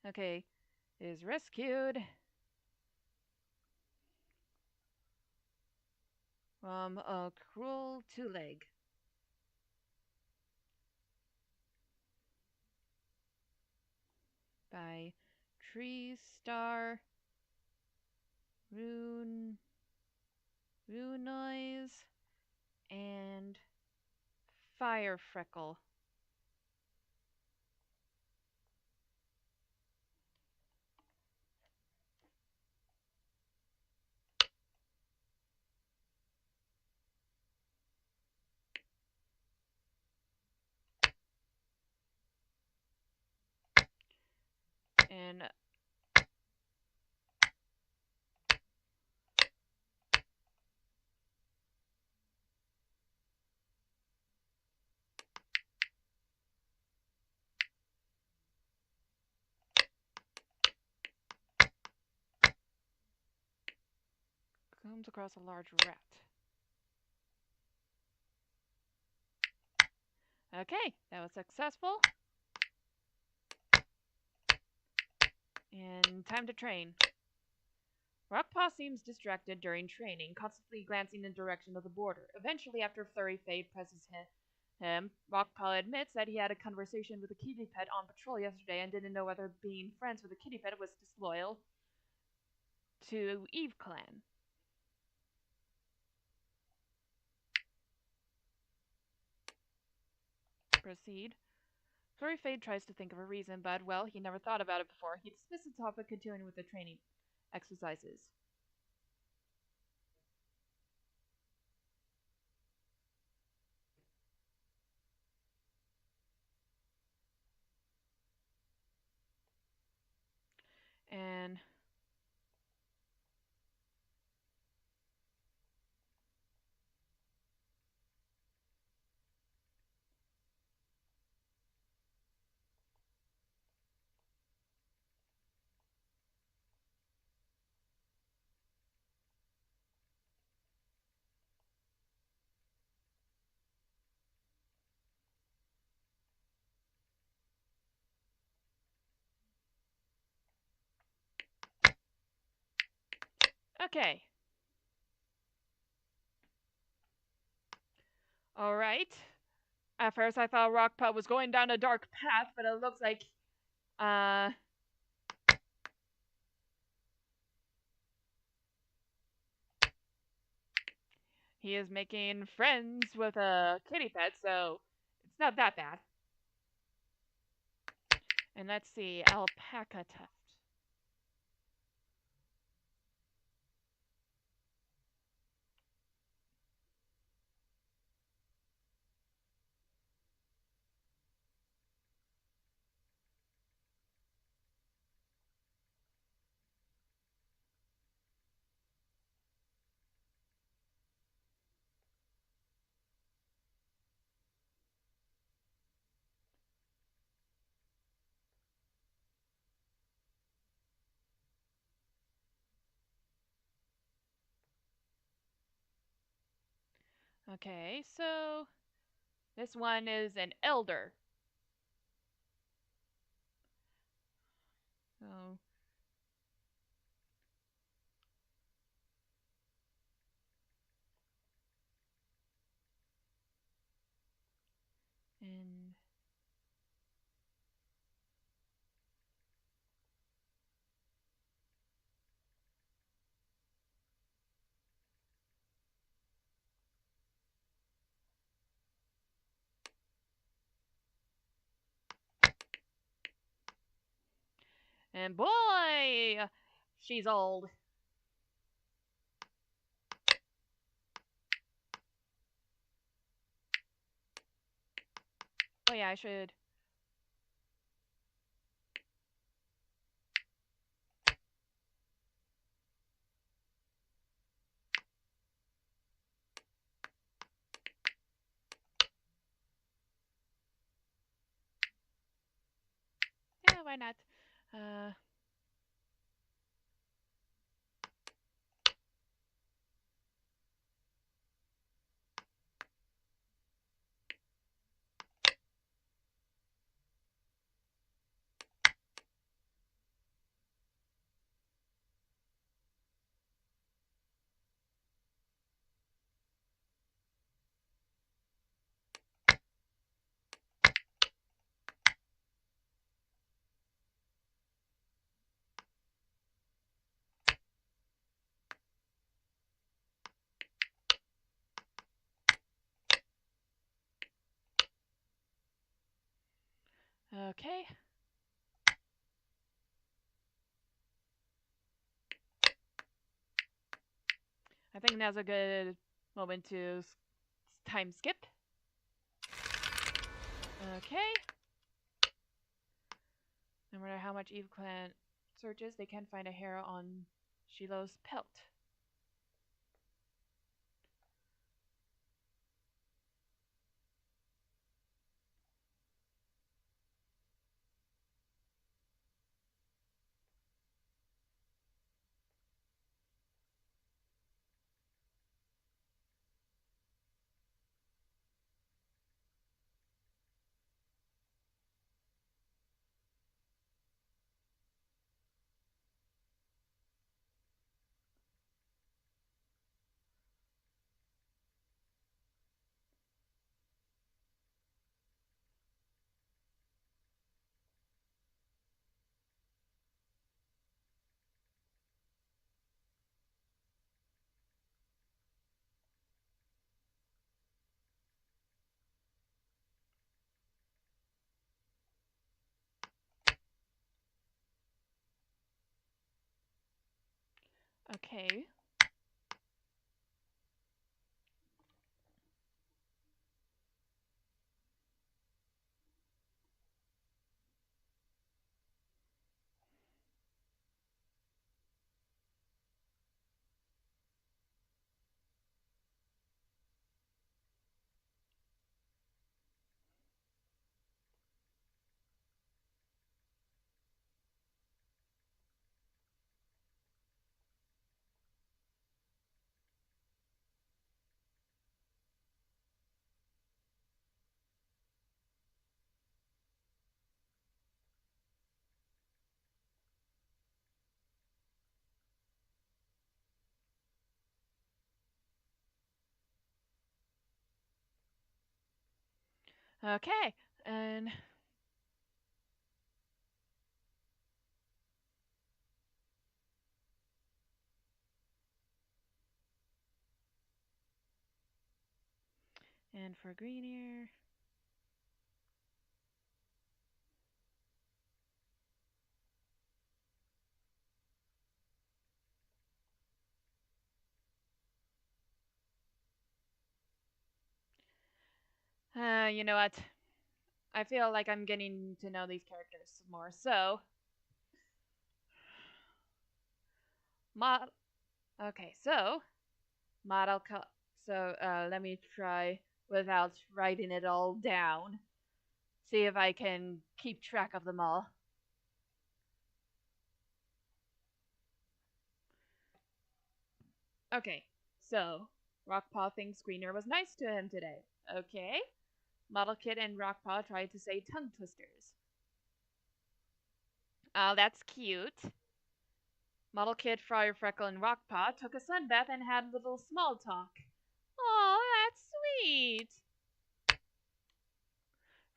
Okay, is rescued. From a cruel two-leg. By Tree Star Rune Noise and Fire Freckle. And comes across a large rat. Okay, that was successful. And time to train. Rockpaw seems distracted during training, constantly glancing in the direction of the border. Eventually, after Flurry Fade presses him, Rockpaw admits that he had a conversation with a kitty pet on patrol yesterday and didn't know whether being friends with a kitty pet was disloyal to Eve Clan. Proceed. Flurry Fade tries to think of a reason, but, well, he never thought about it before. He dismissed the topic, continuing with the training exercises. And okay. All right. At first, I thought Rockpaw was going down a dark path, but it looks like uh he is making friends with a kitty pet, so it's not that bad. And let's see, alpaca tuft. Okay, so this one is an elder. So and boy, she's old. Oh yeah, I should. Yeah, why not? Uh, Okay. I think now's a good moment to time skip. Okay. No matter how much Eve Clan searches, they can't find a hair on Shiloh's pelt. Okay. Okay. And for green ear. You know what? I feel like I'm getting to know these characters more. So, mod. Okay, so model. So let me try without writing it all down. See if I can keep track of them all. Okay, so Rockpaw thinks Greener was nice to him today. Okay. Model Kit and Rockpaw tried to say tongue twisters. Oh, that's cute. Model Kid, Friar Freckle, and Rockpaw took a sunbath and had a little small talk. Oh, that's sweet.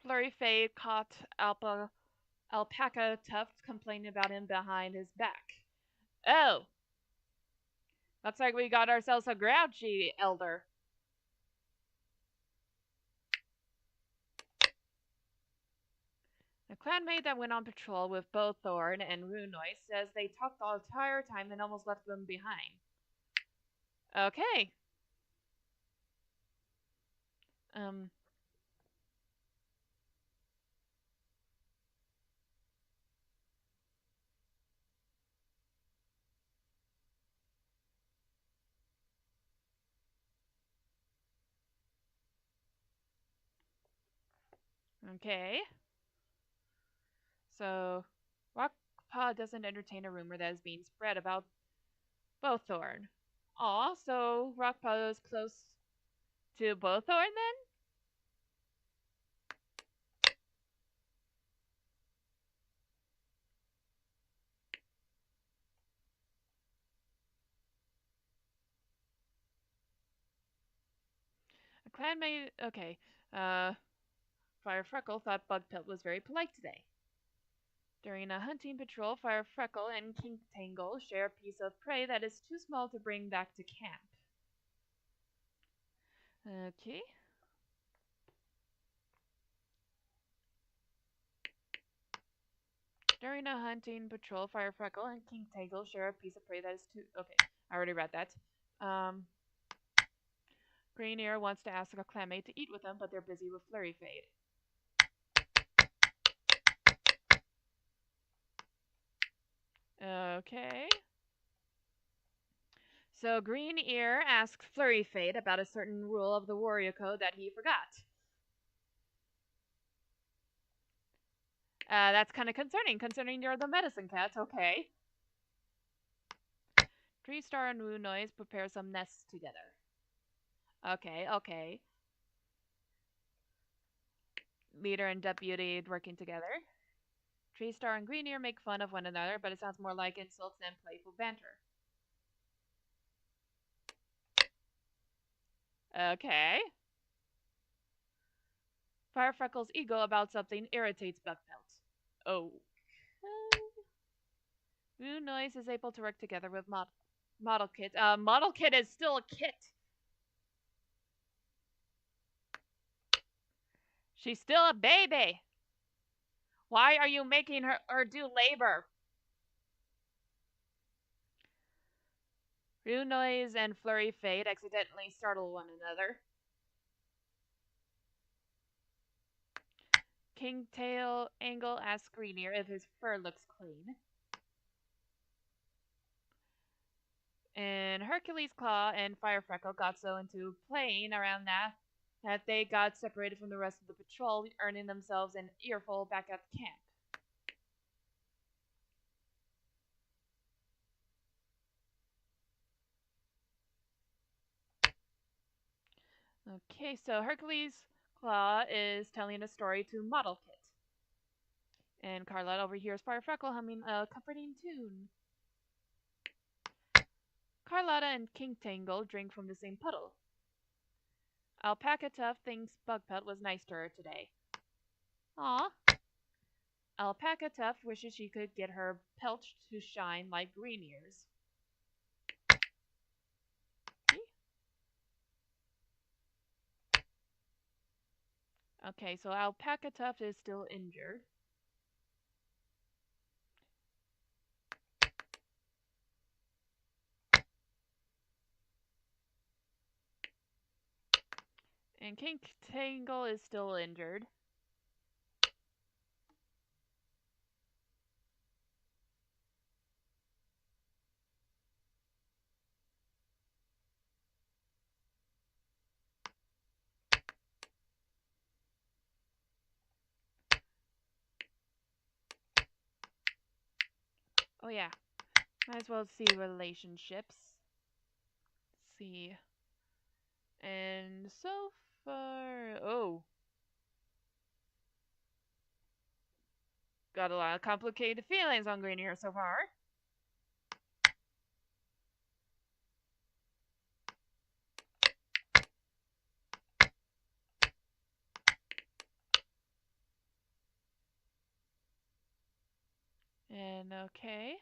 Flurry Fade caught Alpaca Tuft complaining about him behind his back. Oh, looks like we got ourselves a grouchy elder. The clanmate that went on patrol with both Thorn and Runoise says they talked the entire time and almost left them behind. Okay. Um, okay. So, Rockpaw doesn't entertain a rumor that is being spread about Bowthorn. Aw, so Rockpaw is close to Bowthorn then? A clanmate. Okay. Fire Freckle thought Bugpelt was very polite today. During a hunting patrol, Fire Freckle and King Tangle share a piece of prey that is too small to bring back to camp. Okay. During a hunting patrol, Firefreckle and King Tangle share a piece of prey that is too. Okay, I already read that. Um, Green Ear wants to ask a clanmate to eat with them, but they're busy with Flurry Fade. Okay. So Green Ear asks Flurry Fade about a certain rule of the warrior code that he forgot. That's kind of concerning you're the medicine cat. Okay. Tree Star and Woo Noise prepare some nests together. Okay, okay. Leader and deputy working together. Tree Star and Green Ear make fun of one another, but it sounds more like insults than playful banter. Okay. Firefreckle's ego about something irritates Buckpelt. Oh. Woo Noise is able to work together with Model Kit. Model Kit is still a kit. She's still a baby. Why are you making her do labor? Woo Noise and Flurry Fade accidentally startle one another. Kingtail Angle asks Greenier if his fur looks clean. And Hercules Claw and Firefreckle got so into playing around that they got separated from the rest of the patrol, earning themselves an earful back at the camp. Okay, so Hercules Claw is telling a story to Model Kit. And Carlotta overhears Firefreckle humming a comforting tune. Carlotta and King Tangle drink from the same puddle. Alpaca Tuff thinks Bugpelt was nice to her today. Aw. Alpaca Tuff wishes she could get her pelt to shine like Green Ears. Okay, so Alpaca Tuff is still injured. And King Tangle is still injured. Oh yeah, might as well see relationships. Let's see. And so far, oh, got a lot of complicated feelings on Green here so far. And okay.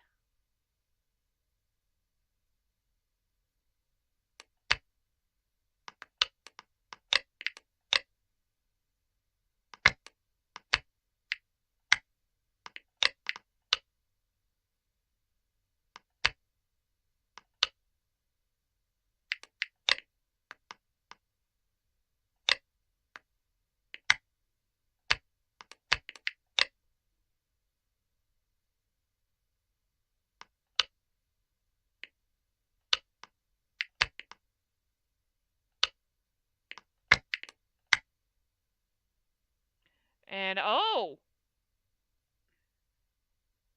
And oh!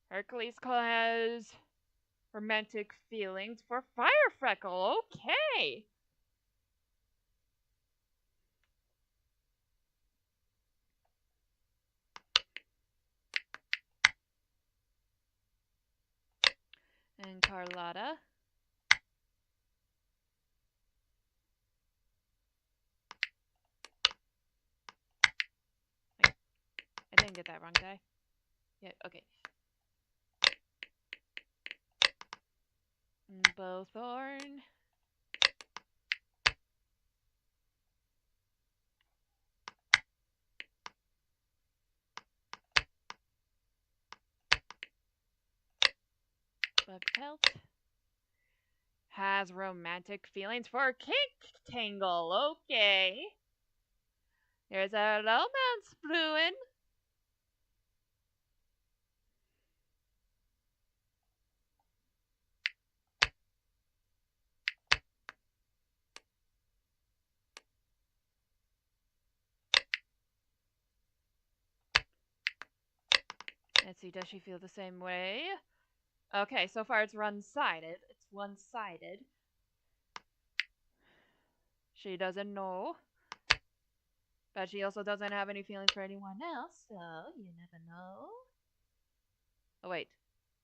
Hercules has romantic feelings for Firefreckle. Okay. And Carlotta. Wait, I didn't get that wrong, did I? Yeah, okay. Bowthorn. Bug pelt. Has romantic feelings for Kick Tangle. Okay. There's a romance brewing. Let's see, does she feel the same way? Okay, so far it's one-sided. It's one-sided. She doesn't know. But she also doesn't have any feelings for anyone else, so you never know. Oh, wait.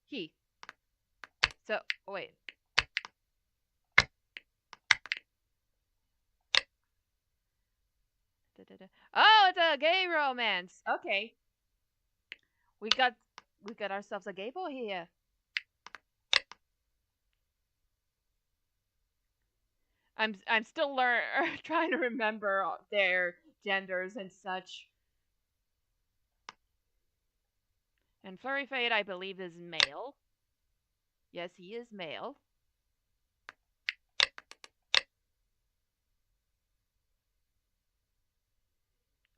He. So, oh, wait. Oh, it's a gay romance. Okay. We got ourselves a gay boy here. I'm still trying to remember their genders and such. And Flurry Fade, I believe, is male. Yes, he is male.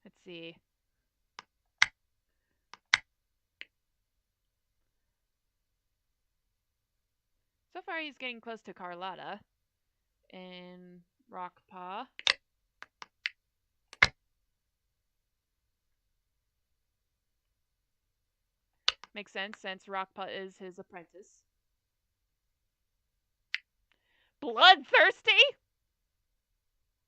Let's see. So far, he's getting close to Carlotta in Rockpaw. Makes sense since Rockpaw is his apprentice. Bloodthirsty?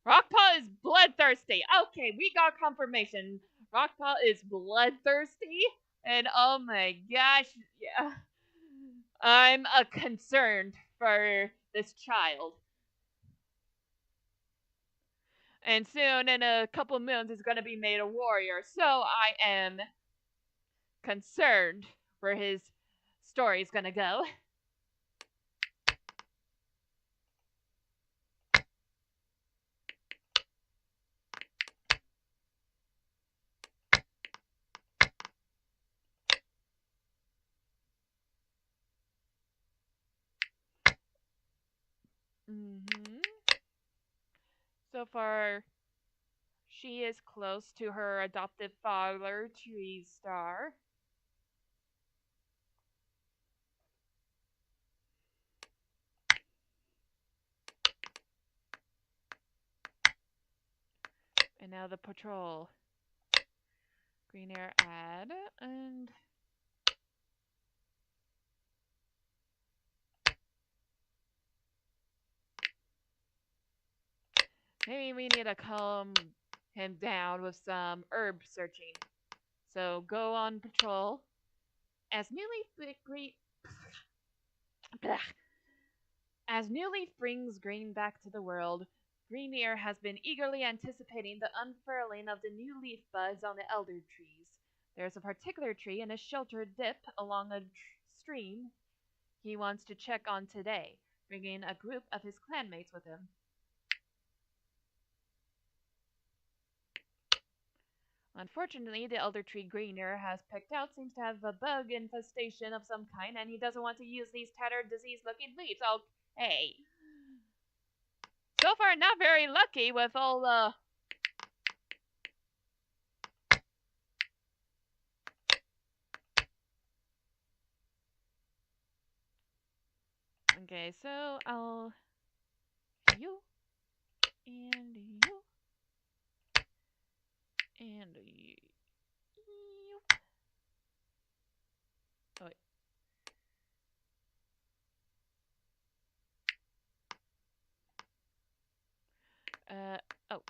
Rockpaw is bloodthirsty. Okay, we got confirmation. Rockpaw is bloodthirsty. And oh my gosh, yeah. I'm concerned for this child. And soon, in a couple moons, he's going to be made a warrior. So I am concerned where his story is going to go. So far, she is close to her adoptive father, Tree Star. And now the patrol. Green Air ad, and maybe we need to calm him down with some herb searching. So go on patrol. As New Leaf brings green back to the world, Green Ear has been eagerly anticipating the unfurling of the new leaf buds on the elder trees. There's a particular tree in a sheltered dip along a stream he wants to check on today, bringing a group of his clanmates with him. Unfortunately, the elder tree Greener has picked out seems to have a bug infestation of some kind, and he doesn't want to use these tattered, disease-looking leaves. Okay. So far, not very lucky with all the... Okay, so I'll... You. And you. And you. Oh, wait. Oh.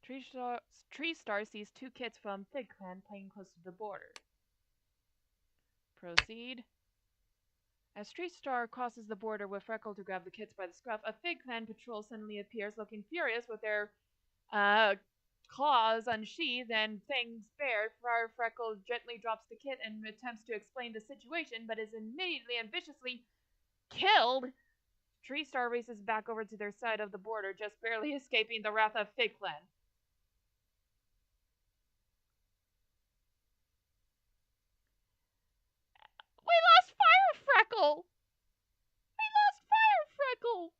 Tree Star sees two kids from Fig Clan playing close to the border. Proceed. As Tree Star crosses the border with Freckle to grab the kids by the scruff, a Fig Clan patrol suddenly appears looking furious with their claws unsheathed and fangs bared. Friar Freckle gently drops the kid and attempts to explain the situation, but is immediately and viciously killed. Tree Star races back over to their side of the border, just barely escaping the wrath of Fig Clan. Freckle! We lost Fire Freckle!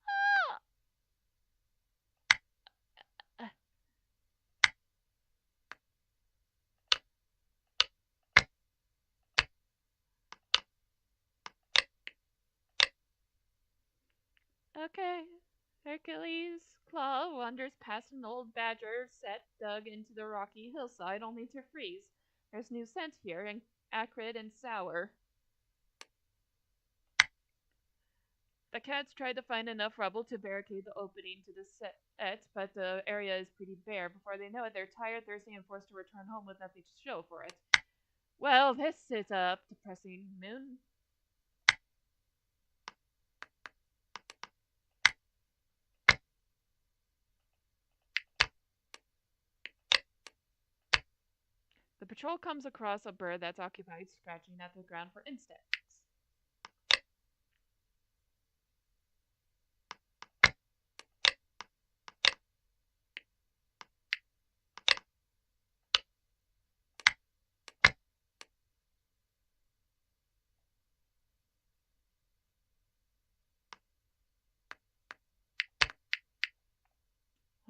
Ah! Okay. Hercules' claw wanders past an old badger set dug into the rocky hillside only to freeze. There's new scent here, and acrid and sour. The cats tried to find enough rubble to barricade the opening to the set, but the area is pretty bare. Before they know it, they're tired, thirsty, and forced to return home with nothing to show for it. Well, this is a depressing moon. The patrol comes across a bird that's occupied scratching at the ground for insects.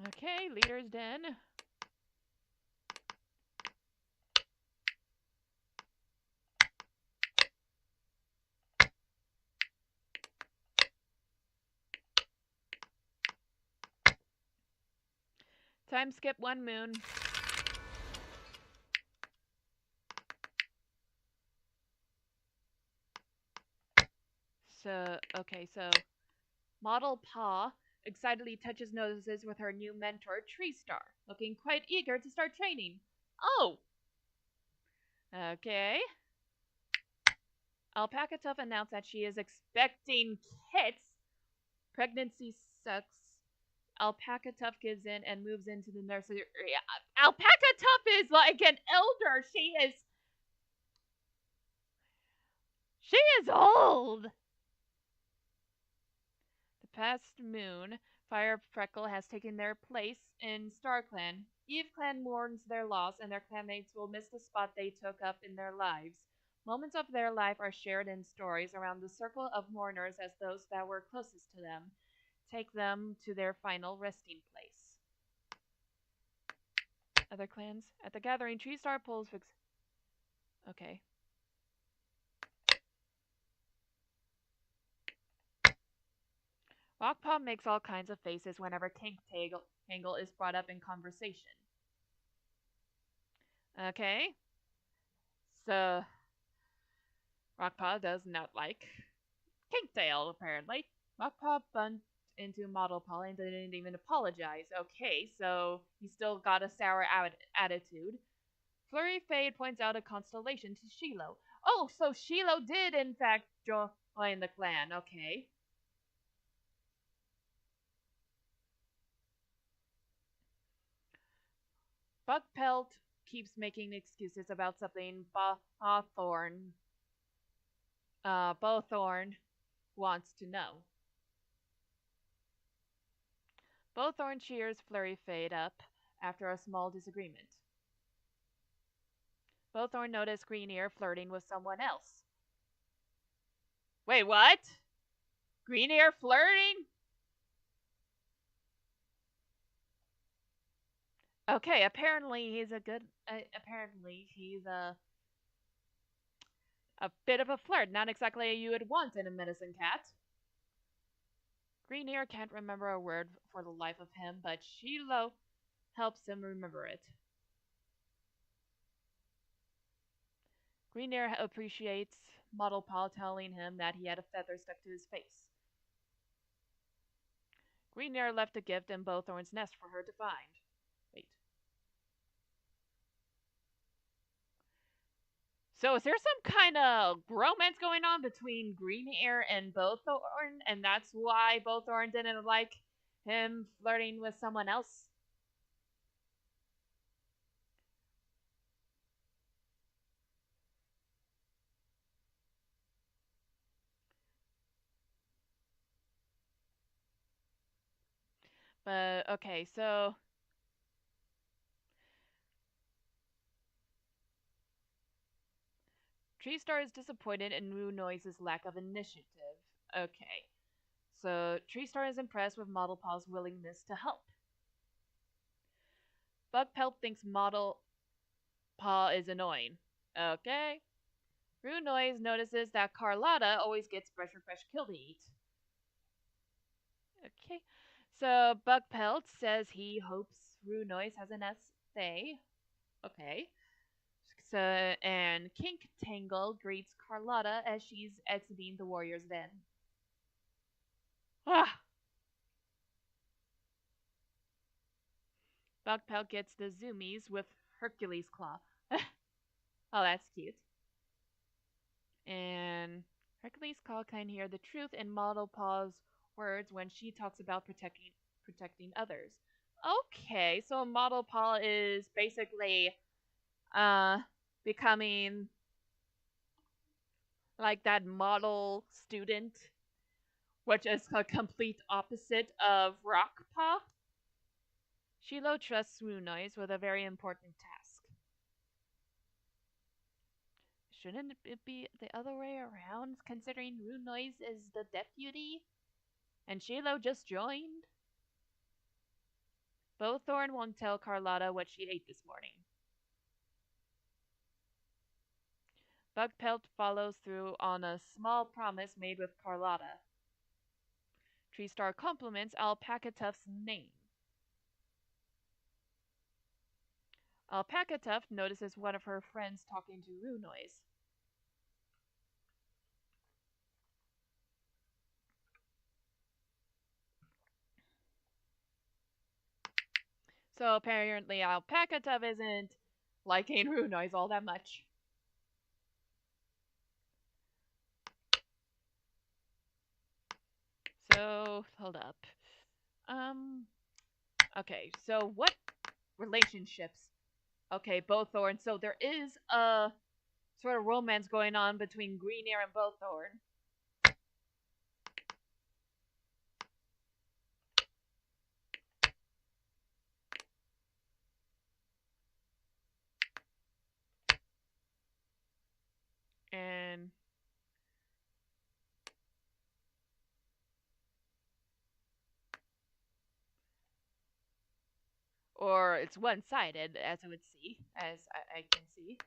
Okay, leader's den. Time skip 1 moon. So Model Paw excitedly touches noses with her new mentor, Tree Star, looking quite eager to start training. Oh! Okay. Alpaca Tuff announced that she is expecting kits. Pregnancy sucks. Alpaca Tuff gives in and moves into the nursery. Alpaca Tuff is like an elder. She is old. The past moon, Fire Freckle has taken their place in Star Clan. Eve Clan mourns their loss, and their clanmates will miss the spot they took up in their lives. Moments of their life are shared in stories around the circle of mourners as those that were closest to them take them to their final resting place. Other clans at the gathering, Tree Star pulls. Okay. Rockpaw makes all kinds of faces whenever Kink Tangle is brought up in conversation. Okay. So, Rockpaw does not like Kinktail, apparently. Rockpaw bumped into Model Paw and didn't even apologize. Okay, so he still got a sour attitude. Flurry Fade points out a constellation to Shiloh. Oh, so Shiloh did, in fact, join the clan. Okay. Buckpelt keeps making excuses about something Bowthorn wants to know. Bowthorn cheers Flurry Fade up after a small disagreement. Bowthorn noticed Greenear flirting with someone else. Wait, what? Greenear flirting? Okay, apparently he's a bit of a flirt. Not exactly you would want in a medicine cat. Greenear can't remember a word for the life of him, but Shiloh helps him remember it. Greenear appreciates Model Paw telling him that he had a feather stuck to his face. Greenear left a gift in Bowthorn's nest for her to find. Wait. So is there some kind of romance going on between Greenear and Bowthorn, and that's why Bowthorn didn't like him flirting with someone else? But okay, so Tree Star is disappointed in Rue Noise's lack of initiative. Okay. So Tree Star is impressed with Model Paw's willingness to help. Bugpelt thinks Model Paw is annoying. Okay. Rue Noise notices that Carlotta always gets fresh kill to eat. Okay. So Bugpelt says he hopes Rue Noise has an essay. Okay. So and Kink Tangle greets Carlotta as she's exiting the Warriors' Den. Ah! Bugpelt gets the zoomies with Hercules Claw. Oh, that's cute. And Hercules Claw can hear the truth in Model Paw's words when she talks about protecting others. Okay, so Model Paw is basically uh becoming like that model student, which is a complete opposite of Rock Paw. Shiloh trusts Rue Noise with a very important task. Shouldn't it be the other way around, considering Rue Noise is the deputy? And Shiloh just joined? Bowthorn won't tell Carlotta what she ate this morning. Bugpelt follows through on a small promise made with Carlotta. Treestar compliments Alpaca Tuft's name. Alpaca Tuft notices one of her friends talking to Rue Noise. So apparently Alpaca Tuft isn't liking Rue Noise all that much. So, hold up. Okay, so what relationships? Okay, Bowthorn. So there is a sort of romance going on between Greenear and Bowthorn. And or it's one-sided, as I would see, as I can see.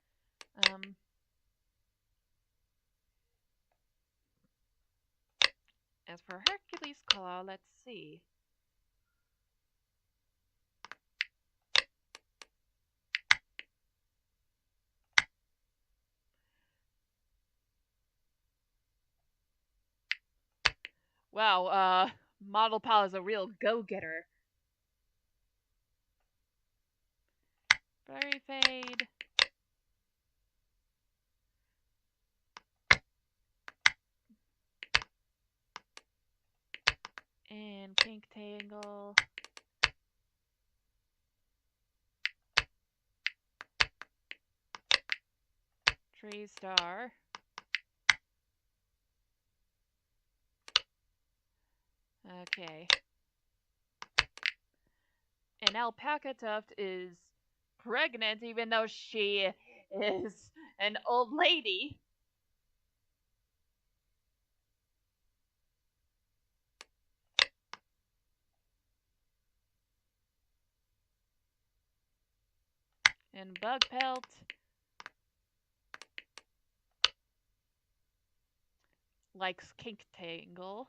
As for Hercules' Claw, let's see. Wow, Model Pal is a real go-getter. Fairy Fade. And Kink Tangle. Tree Star. Okay. And Alpaca Tuft is pregnant even though she is an old lady. And Bugpelt likes Kink Tangle,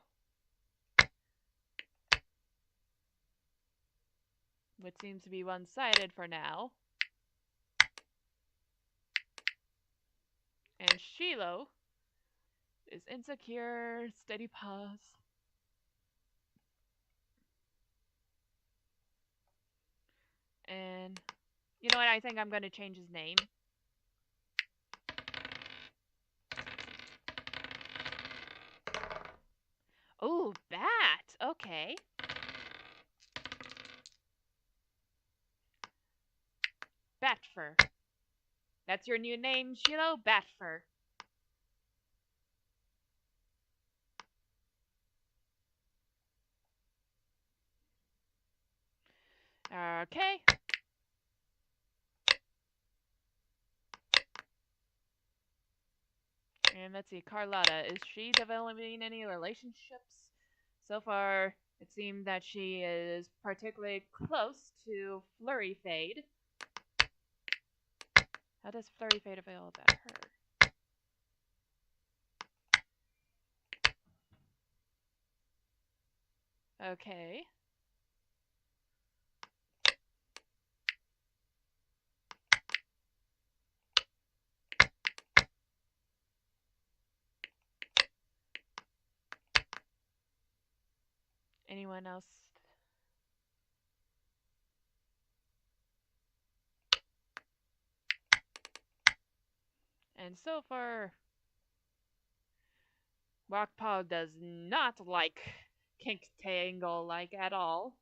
which seems to be one-sided for now. And Shiloh is insecure, steady pause. And you know what? I think I'm going to change his name. Oh, Bat. Okay. Batfur. That's your new name, Shiloh? Batfur. Okay. Let's see, Carlotta, is she developing any relationships? So far, it seems that she is particularly close to Flurry Fade. How does Flurry Fade feel about her? Okay. Anyone else? And so far, Rockpaw does not like Kink Tangle like at all.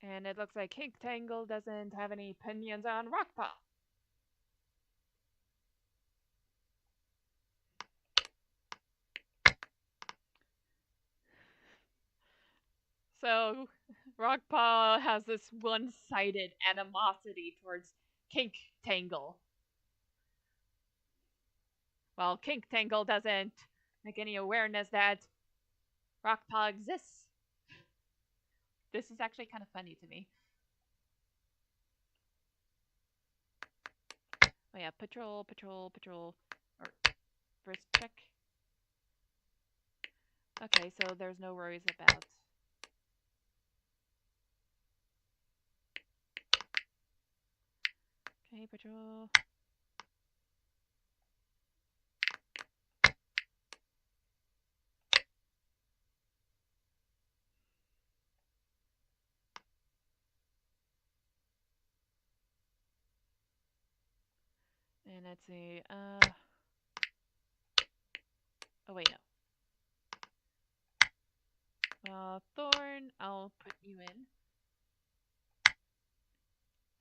And it looks like Kink Tangle doesn't have any opinions on Rockpaw. So Rockpaw has this one-sided animosity towards Kink Tangle, while Kink Tangle doesn't make any awareness that Rockpaw exists. This is actually kind of funny to me. Oh yeah, patrol. Or first check. Okay, so there's no worries about. Okay, patrol. And let's see. Oh wait, no. Thorn, I'll put you in.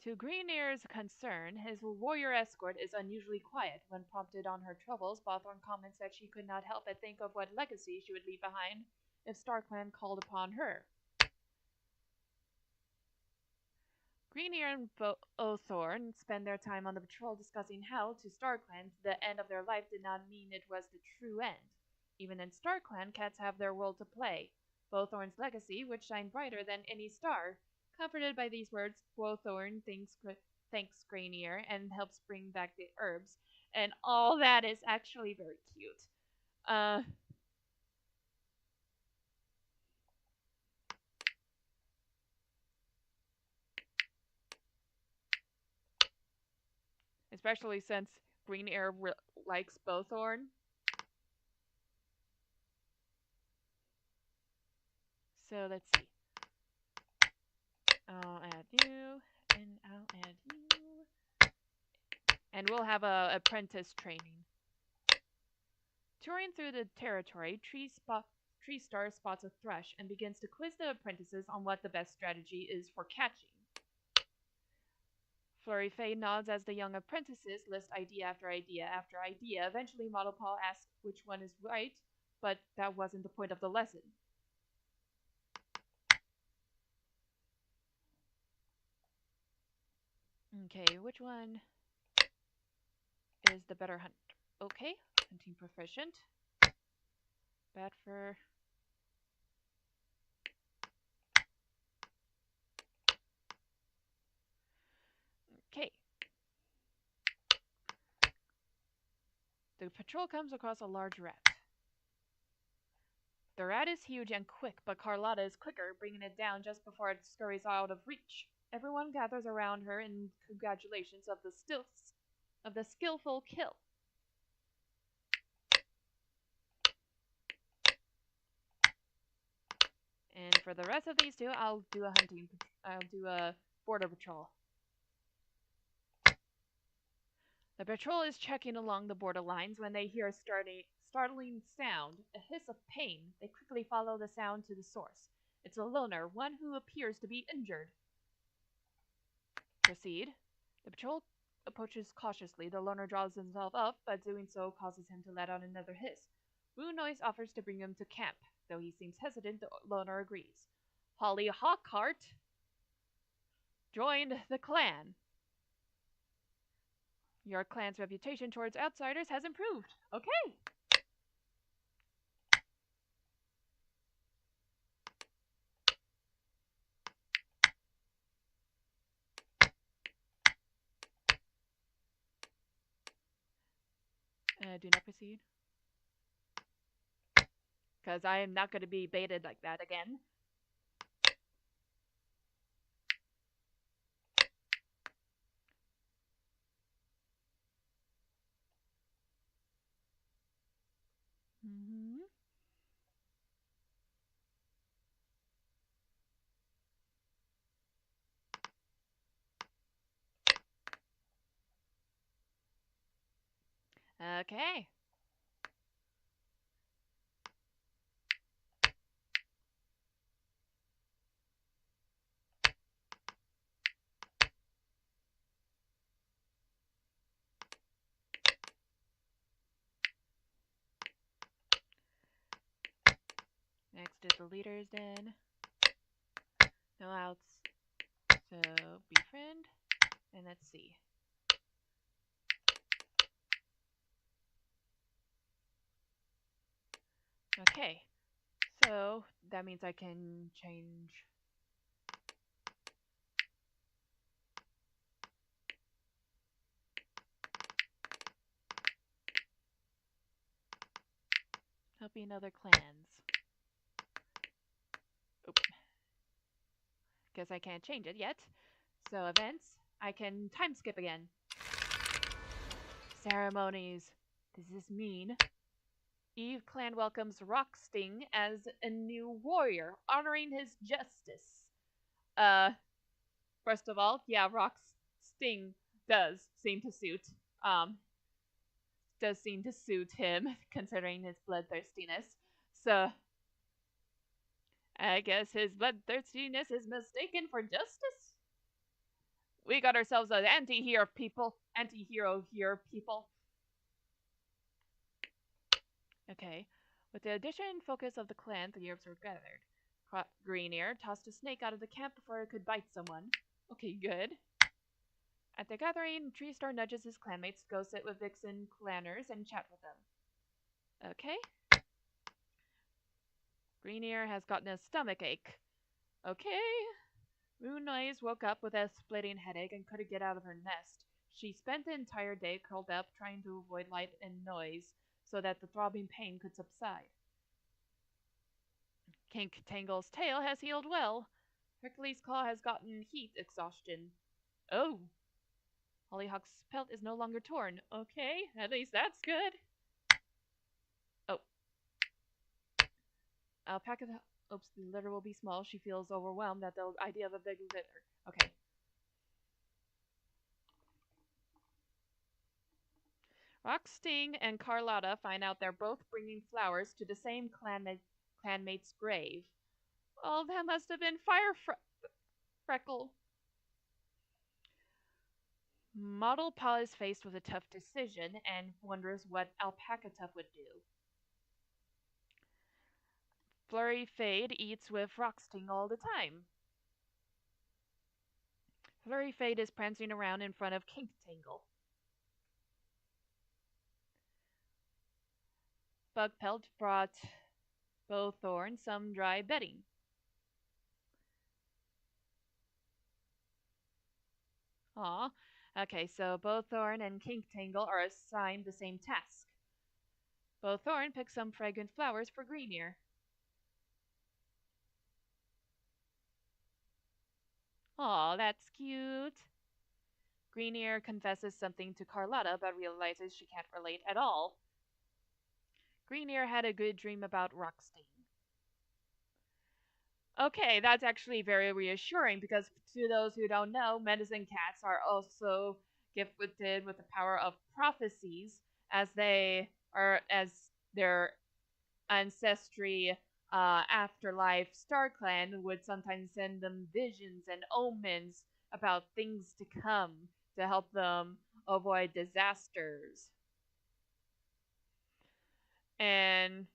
To Greenear's concern, his warrior escort is unusually quiet. When prompted on her troubles, Bawthorn comments that she could not help but think of what legacy she would leave behind if StarClan called upon her. Greenear and Othorn spend their time on the patrol discussing how, to StarClan, the end of their life did not mean it was the true end. Even in StarClan, cats have their role to play. Bowthorn's legacy would shine brighter than any star. Comforted by these words, Bowthorn thanks Granier and helps bring back the herbs. And all that is actually very cute. Uh, Especially since Greenear likes Bowthorn. So let's see. I'll add you, and I'll add you. And we'll have a apprentice training. Touring through the territory, Tree Star spots a thrush and begins to quiz the apprentices on what the best strategy is for catching. Flurry Fay nods as the young apprentices list idea after idea after idea. Eventually, Model Paul asks which one is right, but that wasn't the point of the lesson. Okay, which one is the better hunter? Okay, hunting proficient. Bad for. Okay. The patrol comes across a large rat. The rat is huge and quick, but Carlotta is quicker, bringing it down just before it scurries out of reach. Everyone gathers around her in congratulations of the skillful kill. And for the rest of these two, I'll do a border patrol. The patrol is checking along the border lines when they hear a startling sound, a hiss of pain. They quickly follow the sound to the source. It's a loner, one who appears to be injured. Proceed. The patrol approaches cautiously. The loner draws himself up, but doing so causes him to let out another hiss. Moon Noise offers to bring him to camp. Though he seems hesitant, the loner agrees. Holly Hawkheart joined the clan. Your clan's reputation towards outsiders has improved. Okay. Do not proceed. Because I am not going to be baited like that again. Mm-hmm. Okay. Next is the leader's den. No outs. So, befriend. And let's see. Okay. So, that means I can change. Helping other clans. Oop. Guess I can't change it yet. So, events. I can time skip again. Ceremonies. Does this mean Eve clan welcomes Rocksting as a new warrior, honoring his justice? Uh, First of all, yeah, Rocksting does seem to suit um does seem to suit him considering his bloodthirstiness. So I guess his bloodthirstiness is mistaken for justice. We got ourselves an anti-hero people. Anti-hero here, people. Okay. With the addition and focus of the clan, the herbs were gathered. Greenear tossed a snake out of the camp before it could bite someone. Okay, good. At the gathering, Tree Star nudges his clanmates to go sit with Vixen clanners and chat with them. Okay. Greenear has gotten a stomach ache. Okay. Moon Noise woke up with a splitting headache and couldn't get out of her nest. She spent the entire day curled up trying to avoid light and noise so that the throbbing pain could subside. Kink Tangle's tail has healed well. Hercules' claw has gotten heat exhaustion. Oh. Hollyhock's pelt is no longer torn. Okay, at least that's good. Oh. Alpaca. Oops, the litter will be small. She feels overwhelmed at the idea of a big litter. Okay. Rocksting and Carlotta find out they're both bringing flowers to the same clanmate's grave. Oh, that must have been Freckle. Model Paw is faced with a tough decision and wonders what Alpaca Tough would do. Flurry Fade eats with Rocksting all the time. Flurry Fade is prancing around in front of Kink Tangle. Bugpelt brought Bowthorn some dry bedding. Aw. Okay, so Bowthorn and Kink Tangle are assigned the same task. Bowthorn picks some fragrant flowers for Greenear. Aw, that's cute. Greenear confesses something to Carlotta but realizes she can't relate at all. Greenear had a good dream about Rocksting. Okay, that's actually very reassuring because to those who don't know, medicine cats are also gifted with the power of prophecies as they are as their ancestry afterlife Star Clan would sometimes send them visions and omens about things to come to help them avoid disasters, and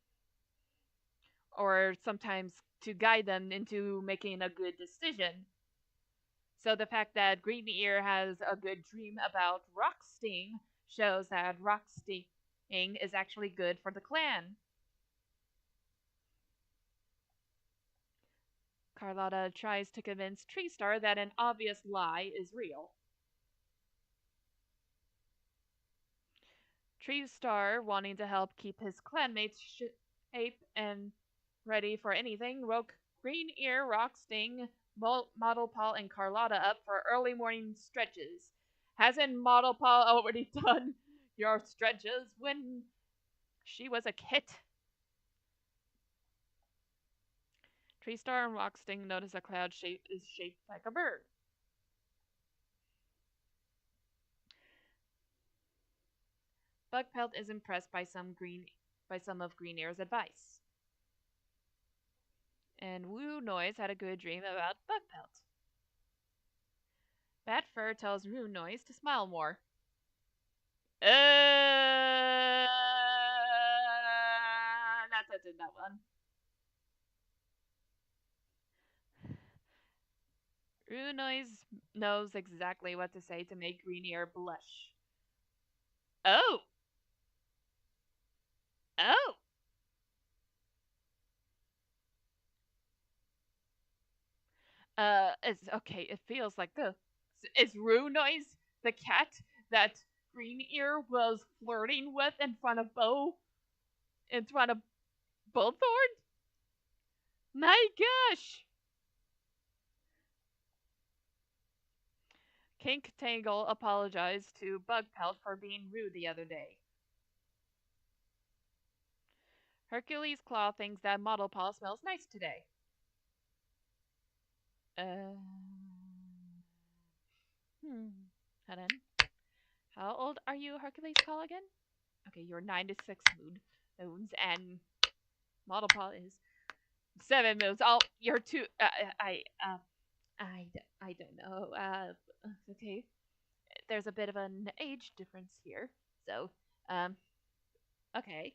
or sometimes to guide them into making a good decision. So the fact that Green Ear has a good dream about Rocksting shows that Rocksting is actually good for the clan. Carlotta tries to convince Treestar that an obvious lie is real. Treestar, wanting to help keep his clanmates shape and ready for anything, woke Green Ear, Rocksting, Model Paul, and Carlotta up for early morning stretches. Hasn't Model Paul already done your stretches when she was a kid? Treestar and Rocksting notice a cloud shape is shaped like a bird. Bugpelt is impressed by some of Green Ear's advice. And Woo Noise had a good dream about Bugpelt. Batfur tells Rune Noise to smile more. Not touching that one. Rune Noise knows exactly what to say to make Green Ear blush. Oh! Oh! It's okay. It feels like the is Rune Noise the cat that Green Ear was flirting with in front of Bullthorn? My gosh! Kink Tangle apologized to Bugpelt for being rude the other day. Hercules Claw thinks that Model Paw smells nice today. Uh, Hold on. How old are you, Hercules Claw, again? Okay, you're 96 moons, and Model Paw is 7 moons. Oh, you're two. I don't know. Okay. There's a bit of an age difference here. So, um, okay.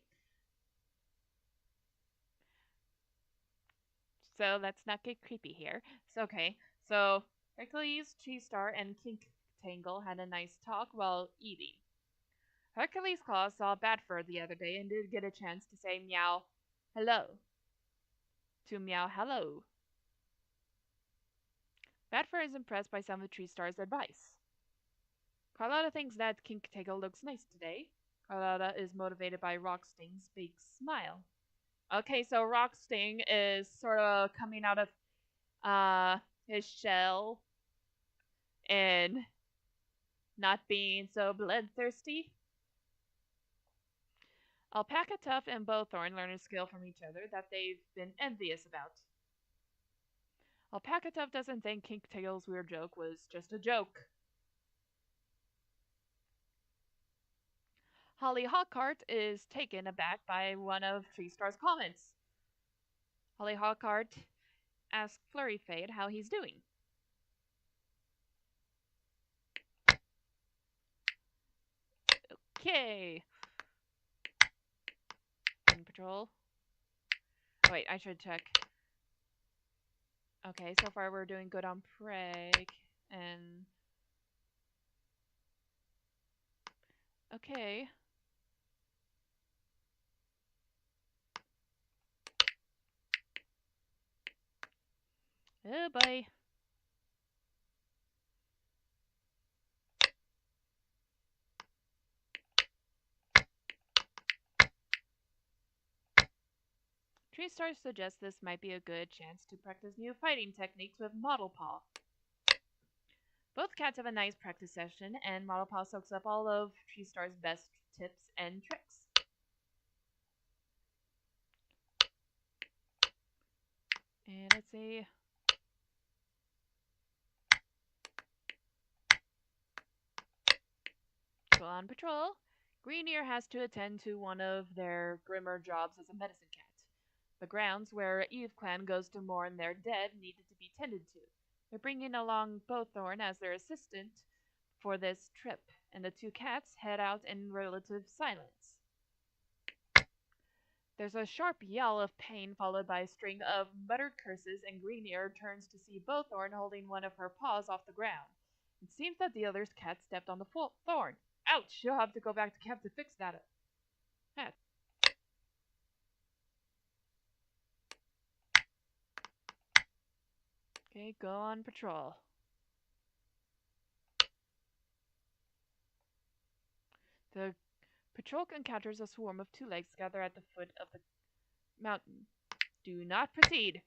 So let's not get creepy here. So, okay. So, Hercules, Cheese Star, and Kink Tangle had a nice talk while eating. Hercules Claw saw Badfur the other day and did get a chance to say meow hello to meow hello. Badfur is impressed by some of Tree Star's advice. Carlotta thinks that Kink Tangle looks nice today. Carlotta is motivated by Rocksting's big smile. Okay, so Rocksting is sort of coming out of his shell and not being so bloodthirsty. Alpaca Tuff and Bowthorn learn a skill from each other that they've been envious about. Alpaca Tuff doesn't think Kink Tail's weird joke was just a joke. Holly Hawkheart is taken aback by one of Tree Star's comments. Holly Hawkheart asks Flurry Fade how he's doing. Okay. In patrol. Oh, wait, I should check. Okay, so far we're doing good on Preg. And. Okay. Oh boy. Tree Star suggests this might be a good chance to practice new fighting techniques with Model Paw. Both cats have a nice practice session, and Model Paw soaks up all of Tree Star's best tips and tricks. And let's see. While on patrol, Green Ear has to attend to one of their grimmer jobs as a medicine cat. The grounds where Eve Clan goes to mourn their dead needed to be tended to. They're bringing along Bowthorn as their assistant for this trip. and the two cats head out in relative silence. There's a sharp yell of pain followed by a string of muttered curses, and Greenear turns to see Bowthorn holding one of her paws off the ground. It seems that the other's cat stepped on the thorn. Ouch! She'll have to go back to camp to fix that. Hat. Okay, go on patrol. The patrol encounters a swarm of two legs gathered at the foot of the mountain. Do not proceed.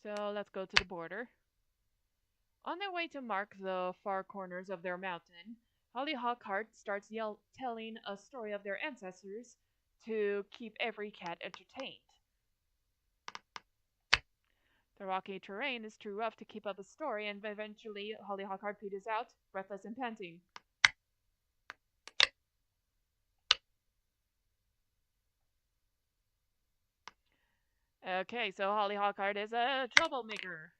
So let's go to the border. On their way to mark the far corners of their mountain, Hollyhockhart starts telling a story of their ancestors to keep every cat entertained. The rocky terrain is too rough to keep up the story, and eventually Hollyhockhart peters out, breathless and panting. Okay, so Hollyhockhart is a troublemaker.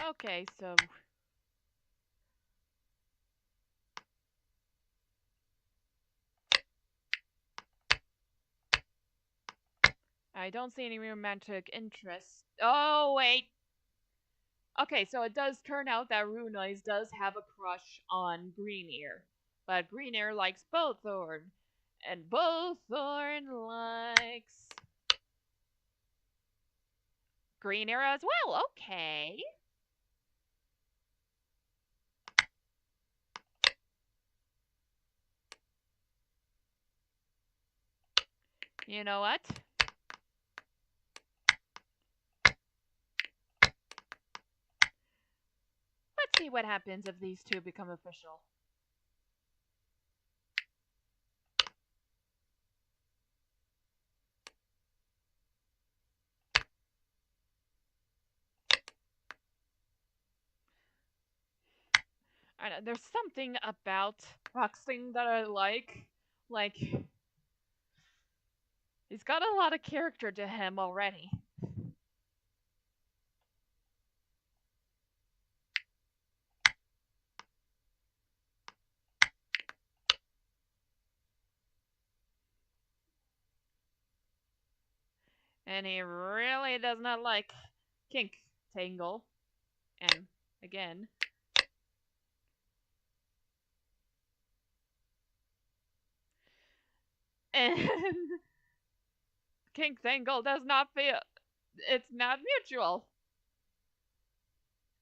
Okay, so I don't see any romantic interest. Oh, wait. Okay, so it does turn out that Runoise does have a crush on Greenear. But Greenear likes Bowthorn. And Bowthorn likes Greenear as well. Okay. You know what? Let's see what happens if these two become official. I know, there's something about Roxing that I like. Like, he's got a lot of character to him already. And he really does not like Kink Tangle. And again, and Kink Tangle does not feel it's not mutual.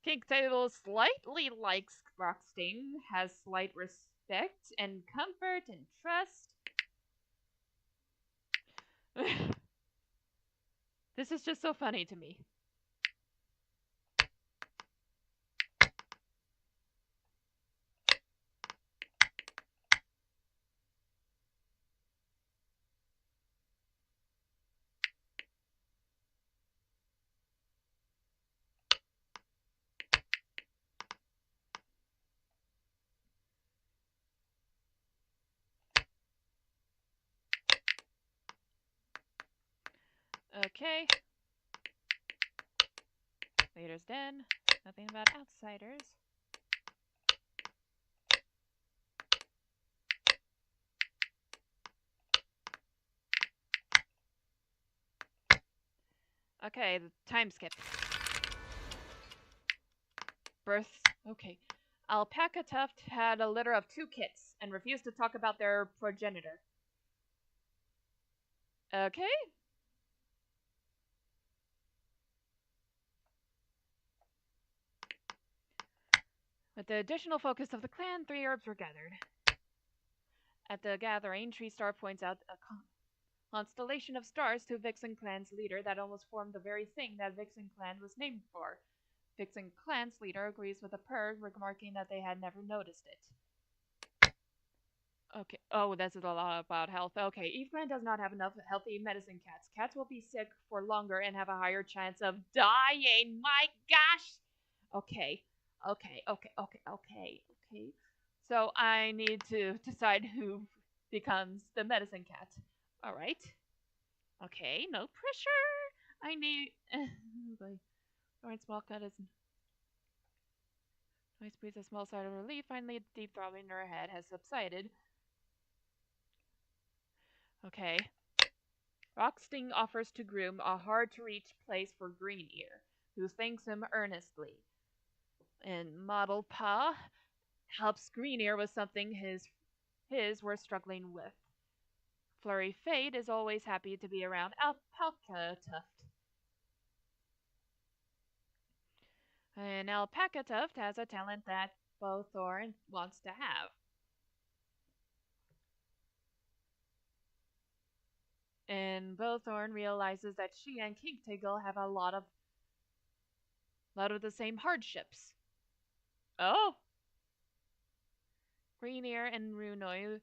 Kink Tangle slightly likes Roxting, has slight respect and comfort and trust. This is just so funny to me. Okay. Leader's den. Nothing about outsiders. Okay, the time skip. Births. Okay. Alpaca Tuft had a litter of 2 kits and refused to talk about their progenitor. Okay. With the additional focus of the clan, 3 herbs were gathered. At the gathering, Tree Star points out a constellation of stars to Vixen Clan's leader that almost formed the very thing that Vixen Clan was named for. Vixen Clan's leader agrees with the Purr, remarking that they had never noticed it. Okay. Oh, that's a lot about health. Okay. Eve Clan does not have enough healthy medicine cats. Cats will be sick for longer and have a higher chance of dying. My gosh. Okay. Okay. So I need to decide who becomes the medicine cat. All right. Okay. No pressure. I need. Alright, small cat is. Noise breathes a small sigh of relief. Finally, the deep throbbing in her head has subsided. Okay. Rocksting offers to groom a hard-to-reach place for Green Ear, who thanks him earnestly. And Model Pa helps Green Ear with something his were struggling with. Flurry Fade is always happy to be around Alpaca Tuft. And Alpaca Tuft has a talent that Bowthorn wants to have. And Bowthorn realizes that she and Kinktiggle have a lot of the same hardships. Oh! Green Ear and Runoise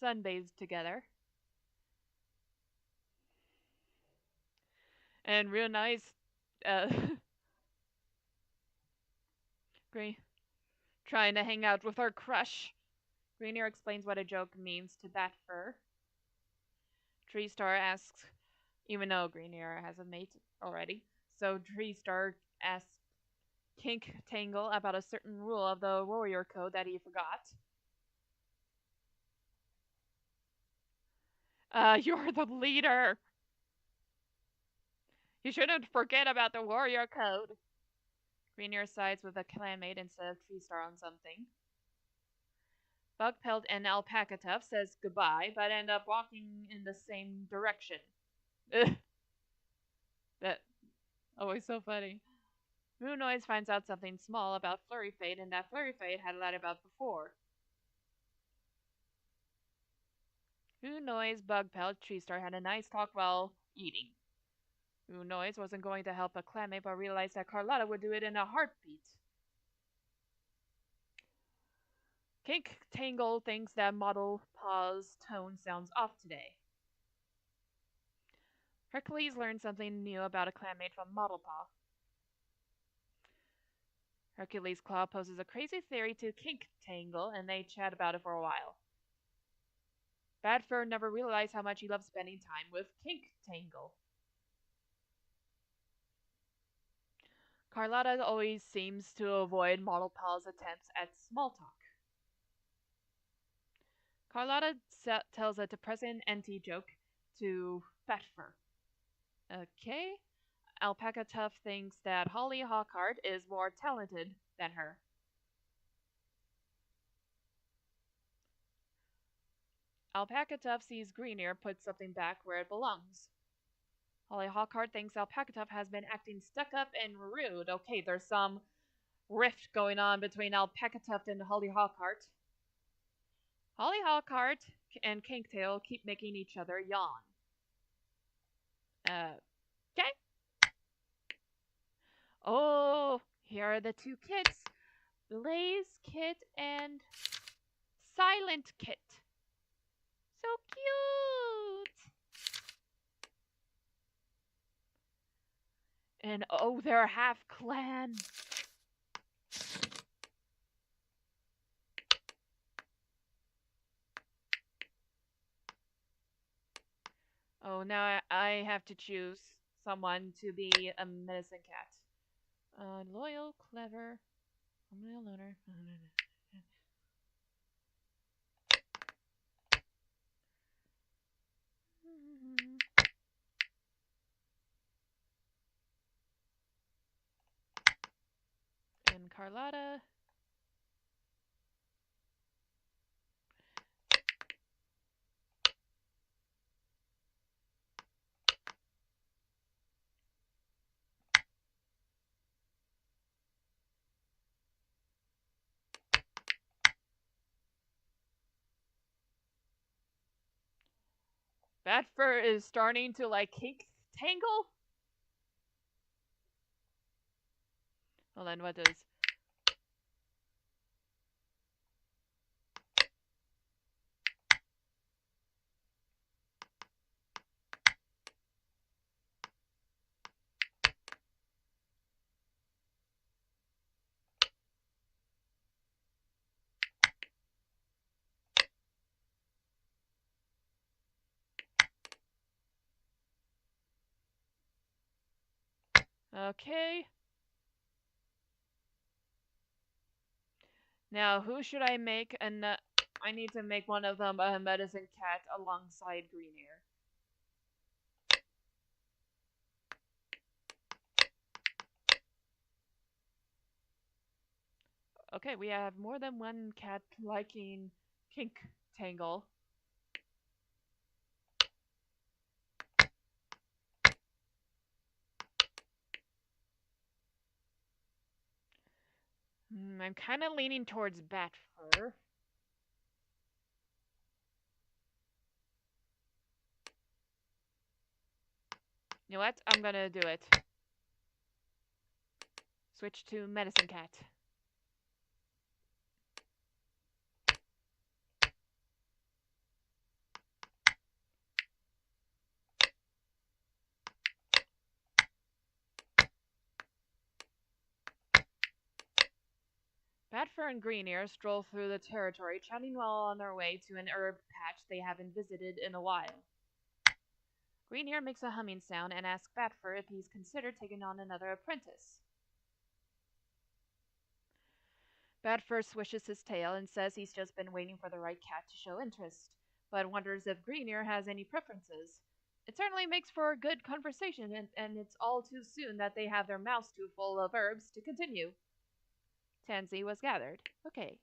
sunbathed together. And Runoise uh, Green, trying to hang out with her crush. Green Ear explains what a joke means to Batfur. Tree Star asks, even though Green Ear has a mate already, so Tree Star asks Kink Tangle about a certain rule of the warrior code that he forgot. You're the leader. You shouldn't forget about the warrior code. Green Ear sides with a clanmate instead of Tree Star on something. Bugpelt and Alpaca Tuft says goodbye, but end up walking in the same direction. That always so funny. Moonnoise finds out something small about Flurry Fade, and that Flurry Fade had lied about before. Moonnoise, Bugpelt, Treestar had a nice talk while eating. Moonnoise wasn't going to help a clanmate, but realized that Carlotta would do it in a heartbeat. Kink Tangle thinks that Model Pa's tone sounds off today. Hercules learned something new about a clanmate from Model Pa. Hercules' Claw poses a crazy theory to Kink Tangle, and they chat about it for a while. Badfur never realized how much he loved spending time with Kink Tangle. Carlotta always seems to avoid Model Pa's attempts at small talk. Carlotta tells a depressing anti joke to Badfur. Okay. Alpaca Tuft thinks that Holly Hawkheart is more talented than her. Alpaca Tuft sees Green Ear put something back where it belongs. Holly Hawkheart thinks Alpaca Tuft has been acting stuck up and rude. Okay, there's some rift going on between Alpaca Tuft and Holly Hawkheart. Holly Hawkheart and Kinktail keep making each other yawn. Okay. Oh, here are the 2 kids. Blaze Kit and Silent Kit. So cute! And oh, they're half clan. Oh, now I have to choose someone to be a medicine cat. Loyal, clever, real loner. And Carlotta. Bat fur is starting to like kink tangle. Well then, what does? Okay. Now, who should I make? And I need to make one of them a medicine cat alongside Green Ear. Okay, we have more than one cat liking kink tangle. I'm kind of leaning towards bat fur. You know what? I'm gonna do it. Switch to medicine cat. Batfur and Greenear stroll through the territory, chatting while on their way to an herb patch they haven't visited in a while. Greenear makes a humming sound and asks Batfur if he's considered taking on another apprentice. Batfur swishes his tail and says he's just been waiting for the right cat to show interest, but wonders if Greenear has any preferences. It certainly makes for a good conversation, and it's all too soon that they have their mouths too full of herbs to continue. Tansy was gathered. Okay.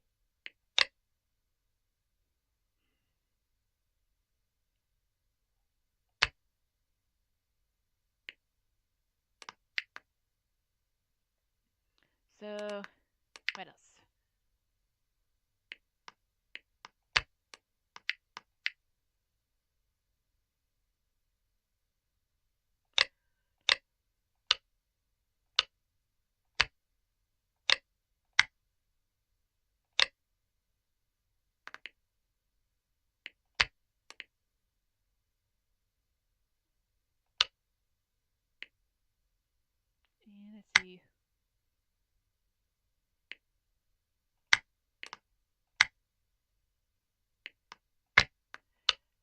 So, what else? And let's see.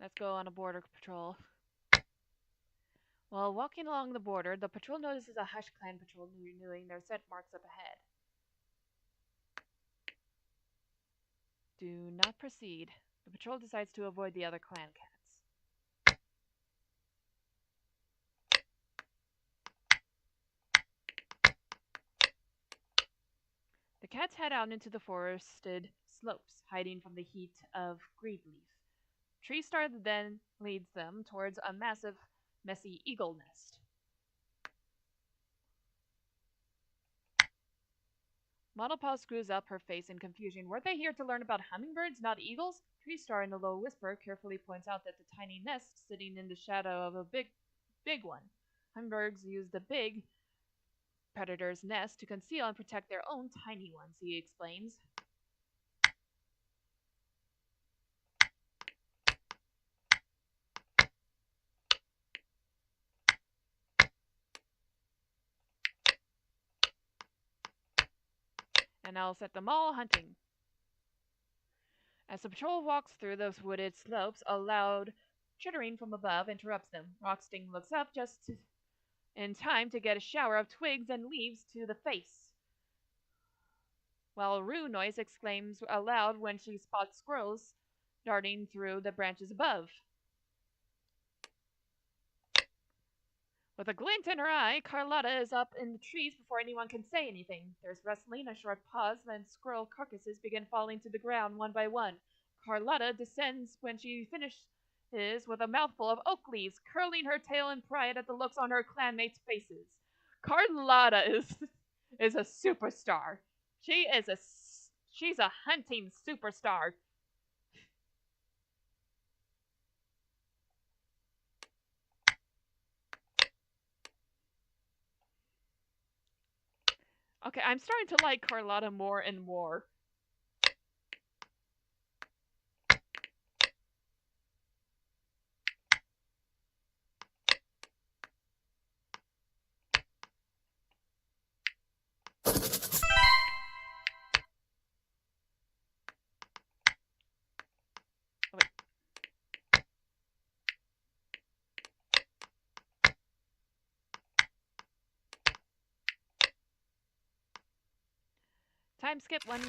Let's go on a border patrol. While walking along the border, the patrol notices a Hush Clan patrol renewing their scent marks up ahead. Do not proceed. The patrol decides to avoid the other clan cats. The cats head out into the forested slopes, hiding from the heat of Greedleaf. Tree Star then leads them towards a massive, messy eagle nest. Model Paw screws up her face in confusion. Weren't they here to learn about hummingbirds, not eagles? Tree Star, in a low whisper, carefully points out that the tiny nest sitting in the shadow of a big one. Hummingbirds use the big predator's nest to conceal and protect their own tiny ones, he explains. And I'll set them all hunting. As the patrol walks through those wooded slopes, a loud chittering from above interrupts them. Rocksting looks up just in time to get a shower of twigs and leaves to the face, while Rue Noise exclaims aloud when she spots squirrels darting through the branches above. With a glint in her eye, Carlotta is up in the trees before anyone can say anything. There's wrestling, a short pause, then squirrel carcasses begin falling to the ground one by one. Carlotta descends when she finishes with a mouthful of oak leaves, curling her tail in pride at the looks on her clanmates' faces. Carlotta is a superstar. She's a hunting superstar. Okay, I'm starting to like Carlotta more and more. Oh, wait. Time skip 1 moon.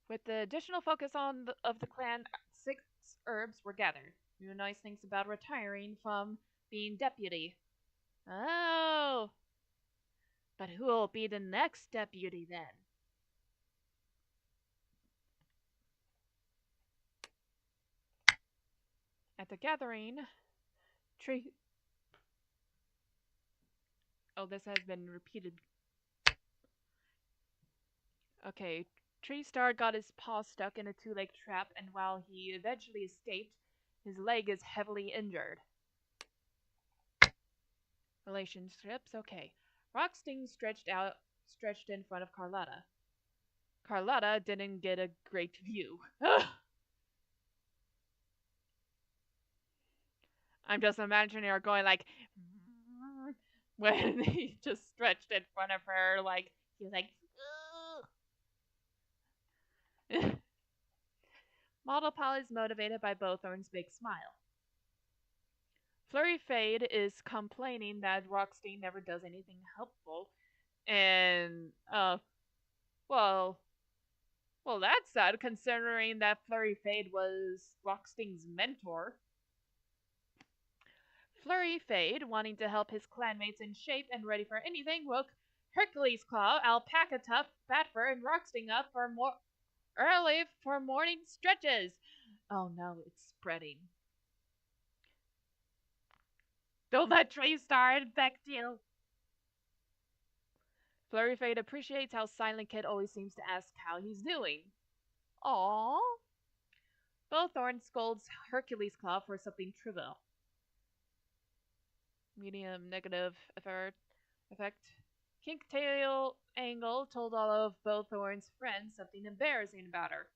With the additional focus of the clan, 6 herbs were gathered. Nice thinks about retiring from being deputy. Oh, but who will be the next deputy then? At the gathering, Tree. Oh, this has been repeated. Okay, Tree Star got his paw stuck in a 2-leg trap, and while he eventually escaped, his leg is heavily injured. Relationships, okay. Rocksting stretched in front of Carlotta. Carlotta didn't get a great view. I'm just imagining her going like when he just stretched in front of her, like he was like. Model Pal is motivated by Bowthorn's big smile. Flurry Fade is complaining that Rockstein never does anything helpful, and well, well, that's sad considering that Flurry Fade was Rockstein's mentor. Flurry Fade, wanting to help his clanmates in shape and ready for anything, woke Hercules Claw, Alpaca Tuft, Batfur, and Rocksting up for more early for morning stretches. Oh no, it's spreading. Don't let Tree Star infect you. Flurry Fade appreciates how Silent Kid always seems to ask how he's doing. Aww. Bowthorn scolds Hercules Claw for something trivial. Medium negative effect. Kinktail Angle told all of Bowthorn's friends something embarrassing about her.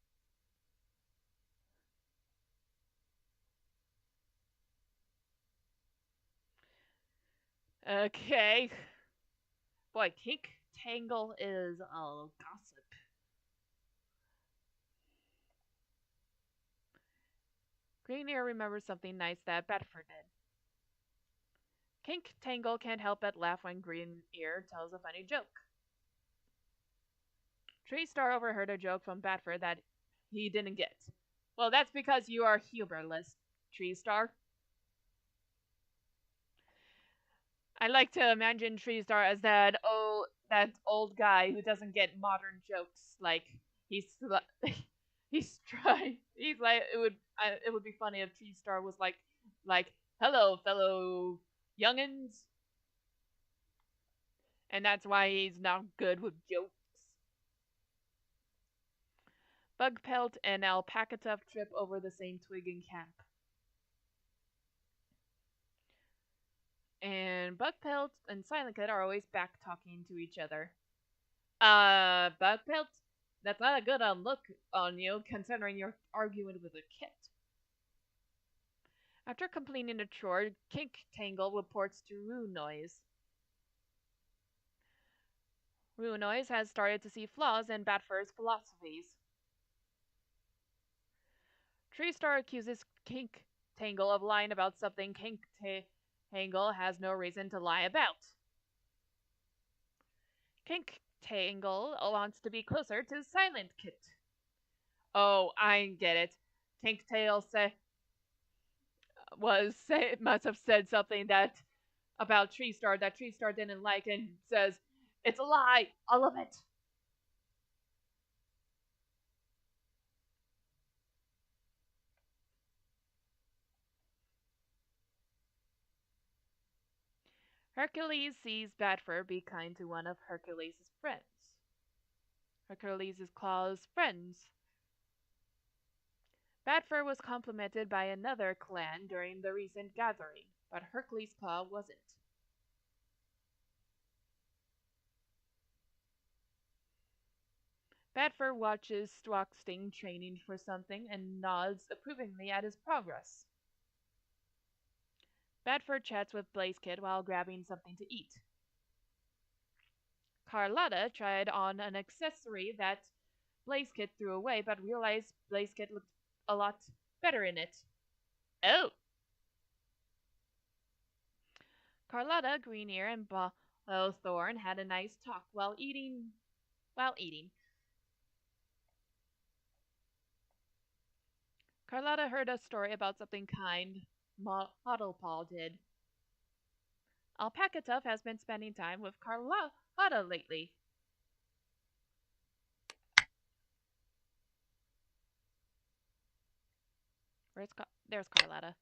Okay. Boy, Kink Tangle is all gossip. Green Ear remembers something nice that Bedford did. Kink Tangle can't help but laugh when Green Ear tells a funny joke. Tree Star overheard a joke from Batford that he didn't get. Well, that's because you are humorless, Tree Star. I like to imagine Tree Star as that old guy who doesn't get modern jokes. Like he's he's trying. He's like it would be funny if Tree Star was like hello fellow youngins, and that's why he's not good with jokes. Bugpelt and Alpaca Tuft trip over the same twig in camp. And Bugpelt and Silent Kid are always back talking to each other. Bugpelt, that's not a good look on you, considering you're arguing with a kit. After completing a chore, Kink Tangle reports to Rue Noise. Rue Noise has started to see flaws in Batfur's philosophies. Tree Star accuses Kink Tangle of lying about something Tangle has no reason to lie about. Kink Tangle wants to be closer to Silent Kit. Oh, I get it. Kinktail must have said something that about Tree Star that Tree Star didn't like and says, "It's a lie, all of it." Hercules sees Batfur be kind to one of Hercules' friends. Hercules' Claw's friends. Batfur was complimented by another clan during the recent gathering, but Hercules' Claw wasn't. Badfur watches Strocksting training for something and nods approvingly at his progress. Badfur chats with Blazekid while grabbing something to eat. Carlotta tried on an accessory that Blazekid threw away, but realized Blazekid looked a lot better in it. Oh! Carlotta, Greenear, and Bowthorn had a nice talk while eating. Carlotta heard a story about something kind Huddlepaw did. Alpaca Tuff has been spending time with Carlotta lately. There's Carlotta.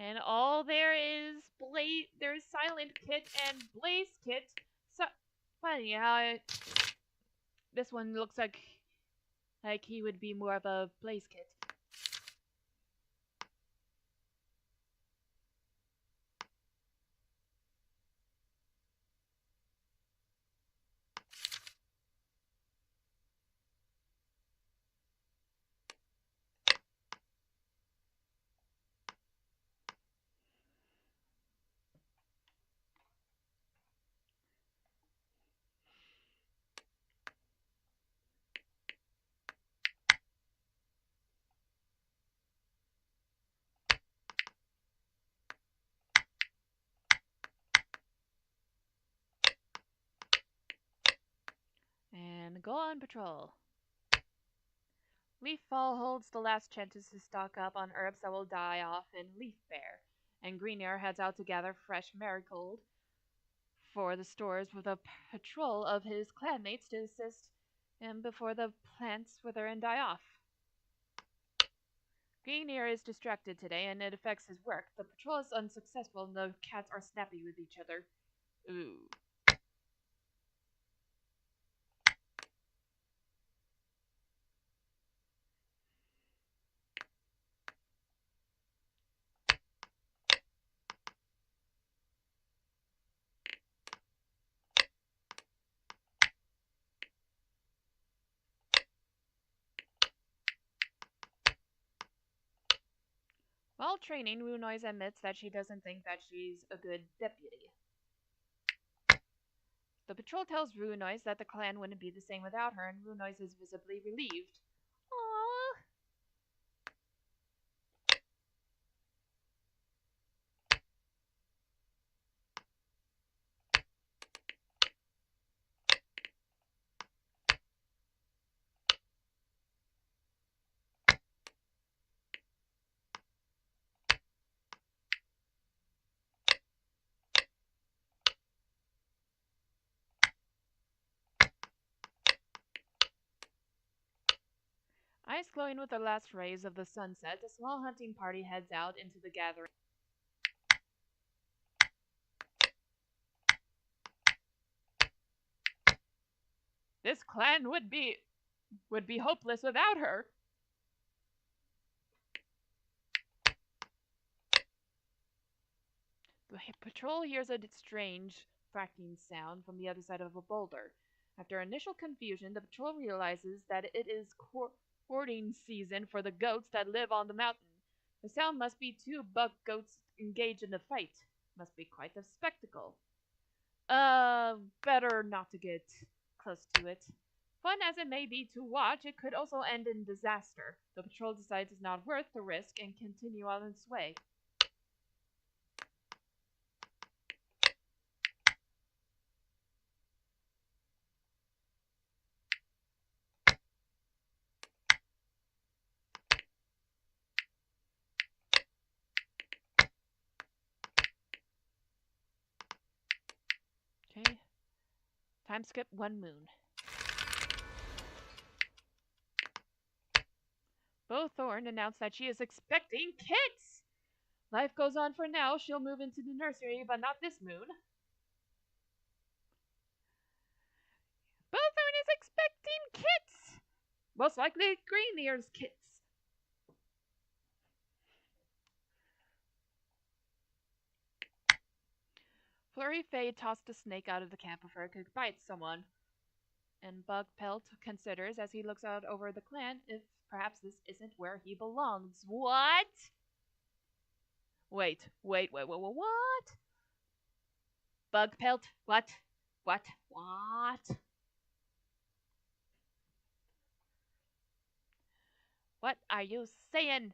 And all there is there's Silent Kit and Blaze Kit. So funny how this one looks like he would be more of a Blaze Kit. And go on patrol. Leafball holds the last chances to stock up on herbs that will die off in Leaf Bear, and Greenear heads out to gather fresh marigold for the stores with a patrol of his clanmates to assist him before the plants wither and die off. Greenear is distracted today, and it affects his work. The patrol is unsuccessful, and the cats are snappy with each other. Ooh. While training, Runoise admits that she doesn't think that she's a good deputy. The patrol tells Runoise that the clan wouldn't be the same without her, and Runoise is visibly relieved. Aww. Eyes glowing with the last rays of the sunset, a small hunting party heads out into the gathering. This clan would be hopeless without her. The patrol hears a strange cracking sound from the other side of a boulder. After initial confusion, the patrol realizes that it is courting season for the goats that live on the mountain. The sound must be two buck goats engaged in a fight. Must be quite a spectacle. Better not to get close to it. Fun as it may be to watch, it could also end in disaster. The patrol decides it's not worth the risk and continue on its way. Time skip 1 moon. Bo Thorne announced that she is expecting kids. Life goes on for now. She'll move into the nursery, but not this moon. Bo Thorne is expecting kids. Most likely Greenear's kids. Flurry Fade tossed a snake out of the camp before it could bite someone. And Bug Pelt considers, as he looks out over the clan, if perhaps this isn't where he belongs. What? Wait, what? Bug Pelt? What? What? What are you saying?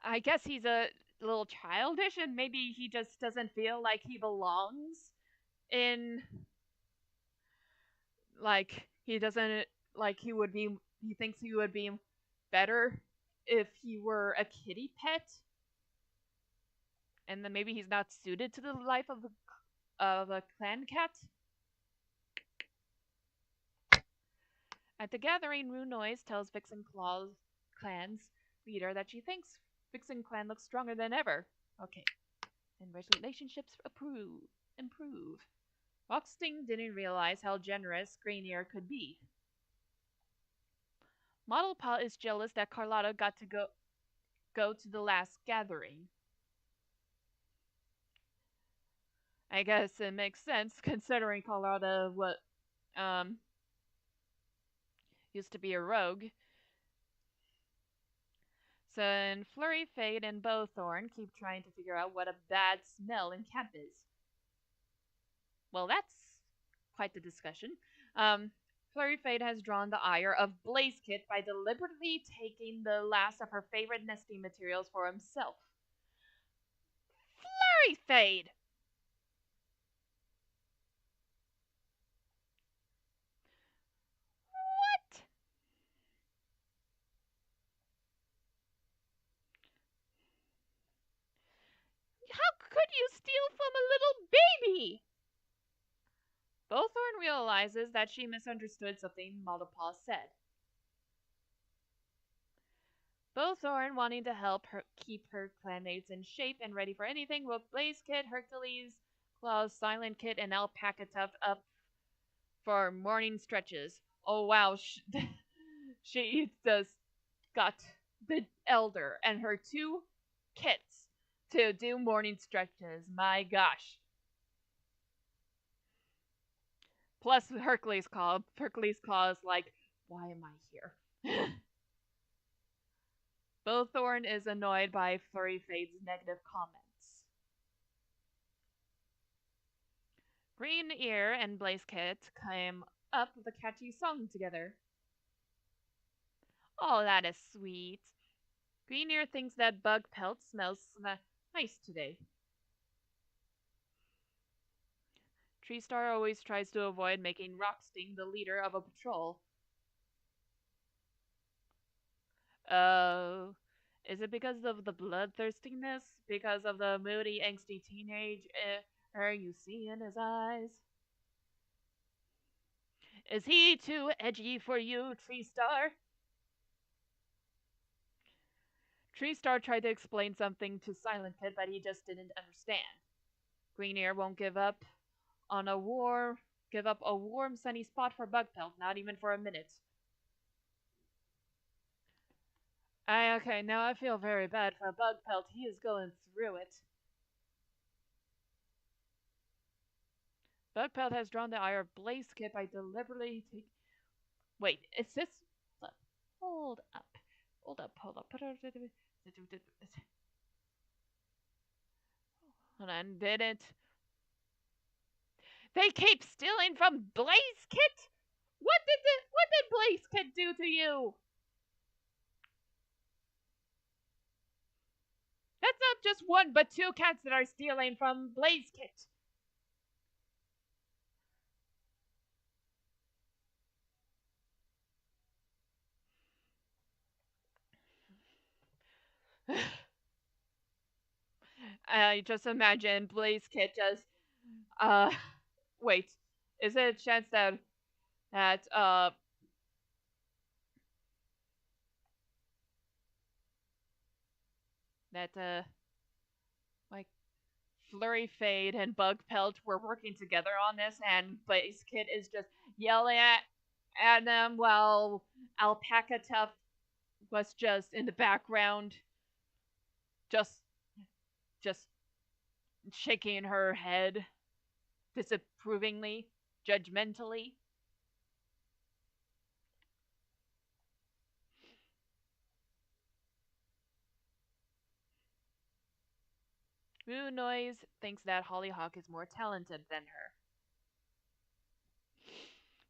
I guess he's a little childish and maybe he just doesn't feel like he belongs in, like, he doesn't, like, he thinks he would be better if he were a kitty pet, and then maybe he's not suited to the life of a clan cat. At the gathering, Rue Noise tells Vixen Claw's clan's leader that she thinks Vixen clan looks stronger than ever. Okay. And relationships improve. Rocksting didn't realize how generous Greenear could be. Model Pa is jealous that Carlotta got to go to the last gathering. I guess it makes sense considering Carlotta used to be a rogue. So and Flurry Fade and Bowthorn keep trying to figure out what a bad smell in camp is. Well, that's quite the discussion. Flurry Fade has drawn the ire of Blaze Kit by deliberately taking the last of her favorite nesting materials for himself. Flurry Fade! What? How could you steal from a little baby? Bowthorn realizes that she misunderstood something Maldapaw said. Bowthorn, wanting to help her keep her clanmates in shape and ready for anything, woke Blaze Kid, Hercules, Claus, Silent Kid, and Alpaca Tuft up for morning stretches. Oh wow, she just got the elder and her 2 kids to do morning stretches. My gosh. Plus Hercules Claw. Hercules Claw is like, why am I here? Bowthorn is annoyed by Flurry Fade's negative comments. Green Ear and Blaze Kit came up with a catchy song together. Oh, that is sweet. Green Ear thinks that Bug Pelt smells nice today. Tree Star always tries to avoid making Rocksting the leader of a patrol. Oh, is it because of the bloodthirstiness? Because of the moody, angsty teenager you see in his eyes? Is he too edgy for you, Tree Star? Tree Star tried to explain something to Silent Kid, but he just didn't understand. Green Ear won't give up a warm, sunny spot for Bugpelt, not even for a minute. Okay, now I feel very bad for Bugpelt. He is going through it. Bugpelt has drawn the ire of Blaze Kit by deliberately taking. Wait, is this. Hold up. Hold up. Hold on, didn't. They keep stealing from Blaze Kit? What did Blaze Kit do to you? That's not just 1, but 2 cats that are stealing from Blaze Kit. I just imagine Blaze Kit just Uh, wait, is there a chance that that uh that like Flurry Fade and Bug Pelt were working together on this, and Blaze Kid is just yelling at them while Alpaca Tuft was just in the background, just just shaking her head disapprovingly, judgmentally. Moo Noise thinks that Hollyhock is more talented than her.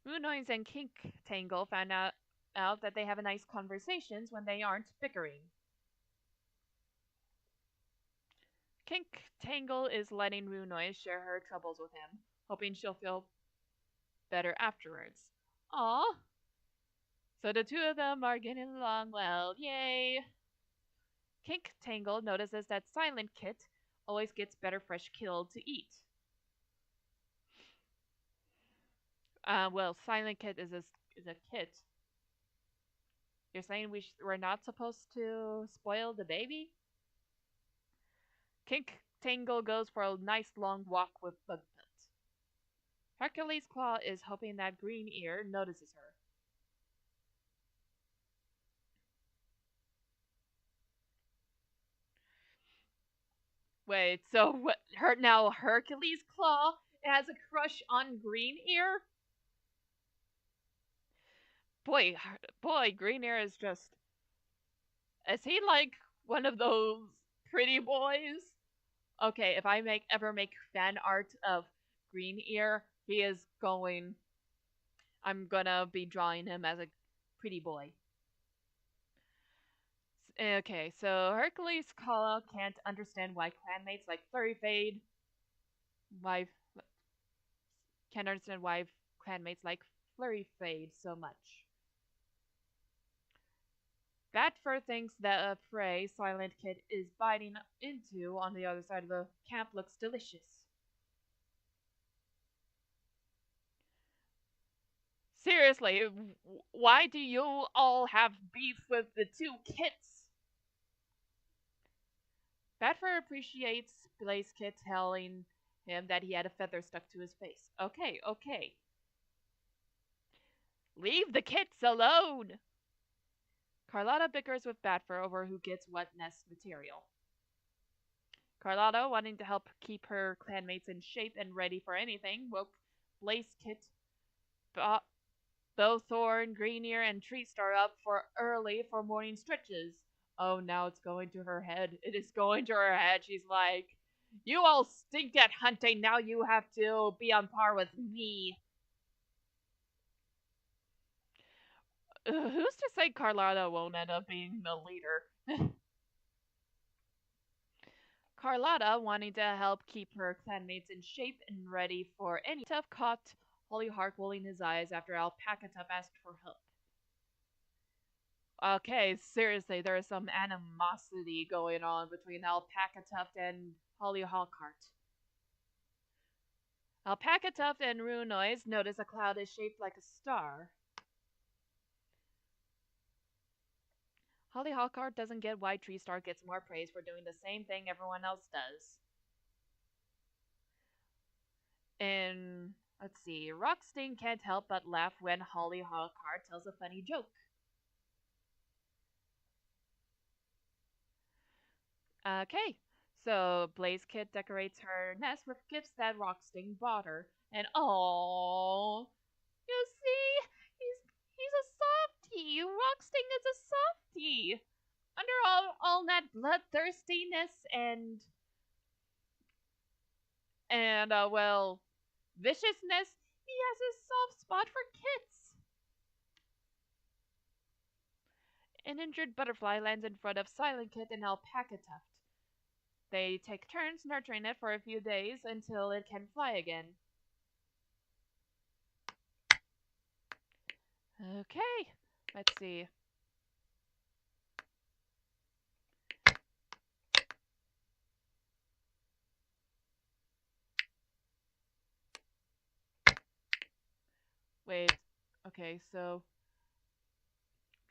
Moo Noise and Kink Tangle found out that they have a nice conversations when they aren't bickering. Kink Tangle is letting Moo Noise share her troubles with him, hoping she'll feel better afterwards. Aw, so the two of them are getting along well, yay! Kink Tangle notices that Silent Kit always gets better fresh kill to eat. Well, Silent Kit is a kit. You're saying we're not supposed to spoil the baby? Kink Tangle goes for a nice long walk with Bugpelt. Hercules Claw is hoping that Green Ear notices her. Wait, so what? Her now Hercules Claw has a crush on Green Ear? Boy, boy, Green Ear is just. Is he like one of those pretty boys? Okay, if I ever make fan art of Green Ear, he is going. I'm gonna be drawing him as a pretty boy. Okay, so Hercules Kala can't understand why clanmates like Flurry Fade, why can't understand why clanmates like Flurry Fade so much. Batfur thinks that a prey Silent Kid is biting into on the other side of the camp looks delicious. Seriously, why do you all have beef with the two kits? Batfur appreciates Blaze Kit telling him that he had a feather stuck to his face. Okay, okay. Leave the kits alone! Carlotta bickers with Batfur over who gets what nest material. Carlotta, wanting to help keep her clanmates in shape and ready for anything, woke Blaze Kit, Bowthorn, Greenier, and Treestar up for early for morning stretches. Oh, now it's going to her head. It is going to her head. She's like, you all stink at hunting. Now you have to be on par with me. Who's to say Carlotta won't end up being the leader? Carlotta, wanting to help keep her clanmates in shape and ready for any tough, caught Hollyhock rolling his eyes after Alpaca Tuff asked for help. Okay, seriously, there is some animosity going on between Alpaca Tuft and Hollyhawkheart. Alpaca Tuft and Runoise notice a cloud is shaped like a star. Hollyhawkheart doesn't get why Tree Star gets more praise for doing the same thing everyone else does. And let's see, Rocksting can't help but laugh when Hollyhawkheart tells a funny joke. Okay, so Blaze Kit decorates her nest with gifts that Rocksting bought her, and oh, you see, he's a softie. Rocksting is a softie. Under all that bloodthirstiness and well viciousness, he has a soft spot for kits. An injured butterfly lands in front of Silent Kit and Alpaca Tuft. They take turns nurturing it for a few days until it can fly again. Okay, let's see. Wait. Okay, so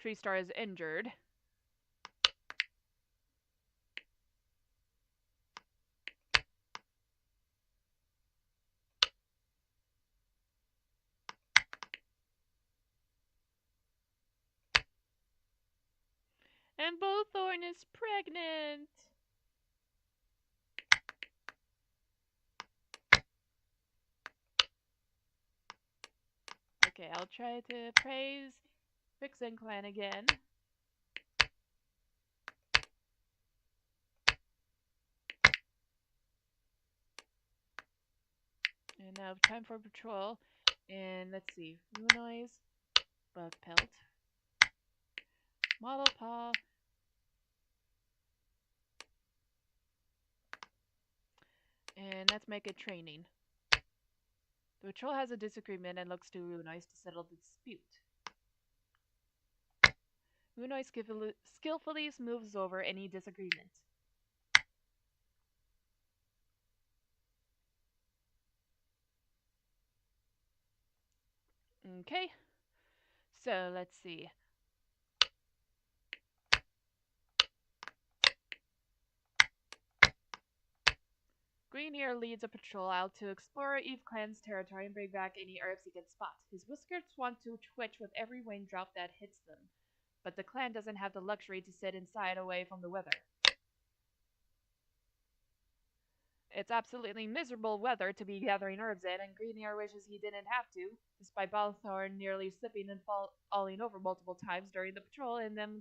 Tree Star is injured. And Bullthorn is pregnant. Okay, I'll try to praise Vixen Clan again. And now time for patrol. And let's see. Blue Noise, Bug Pelt, Model Paw, and let's make it training. The patrol has a disagreement and looks to Runoise to settle the dispute. Runoise skillfully smooths over any disagreement. Okay, so let's see. Green Ear leads a patrol out to explore Eve Clan's territory and bring back any herbs he can spot. His whiskers want to twitch with every raindrop that hits them, but the clan doesn't have the luxury to sit inside away from the weather. It's absolutely miserable weather to be gathering herbs in, and Green Ear wishes he didn't have to, despite Balthorn nearly slipping and falling over multiple times during the patrol and them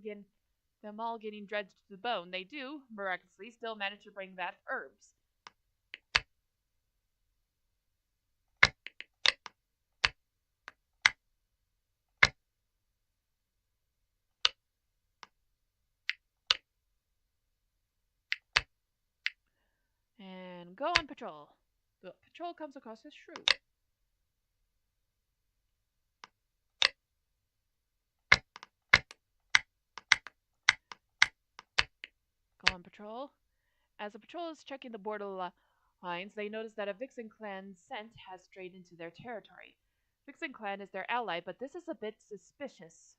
all getting drenched to the bone. They do, miraculously, still manage to bring back herbs. And go on patrol. The patrol comes across a shrew. Go on patrol. As the patrol is checking the border lines, they notice that a Vixen clan scent has strayed into their territory. Vixen clan is their ally, but this is a bit suspicious.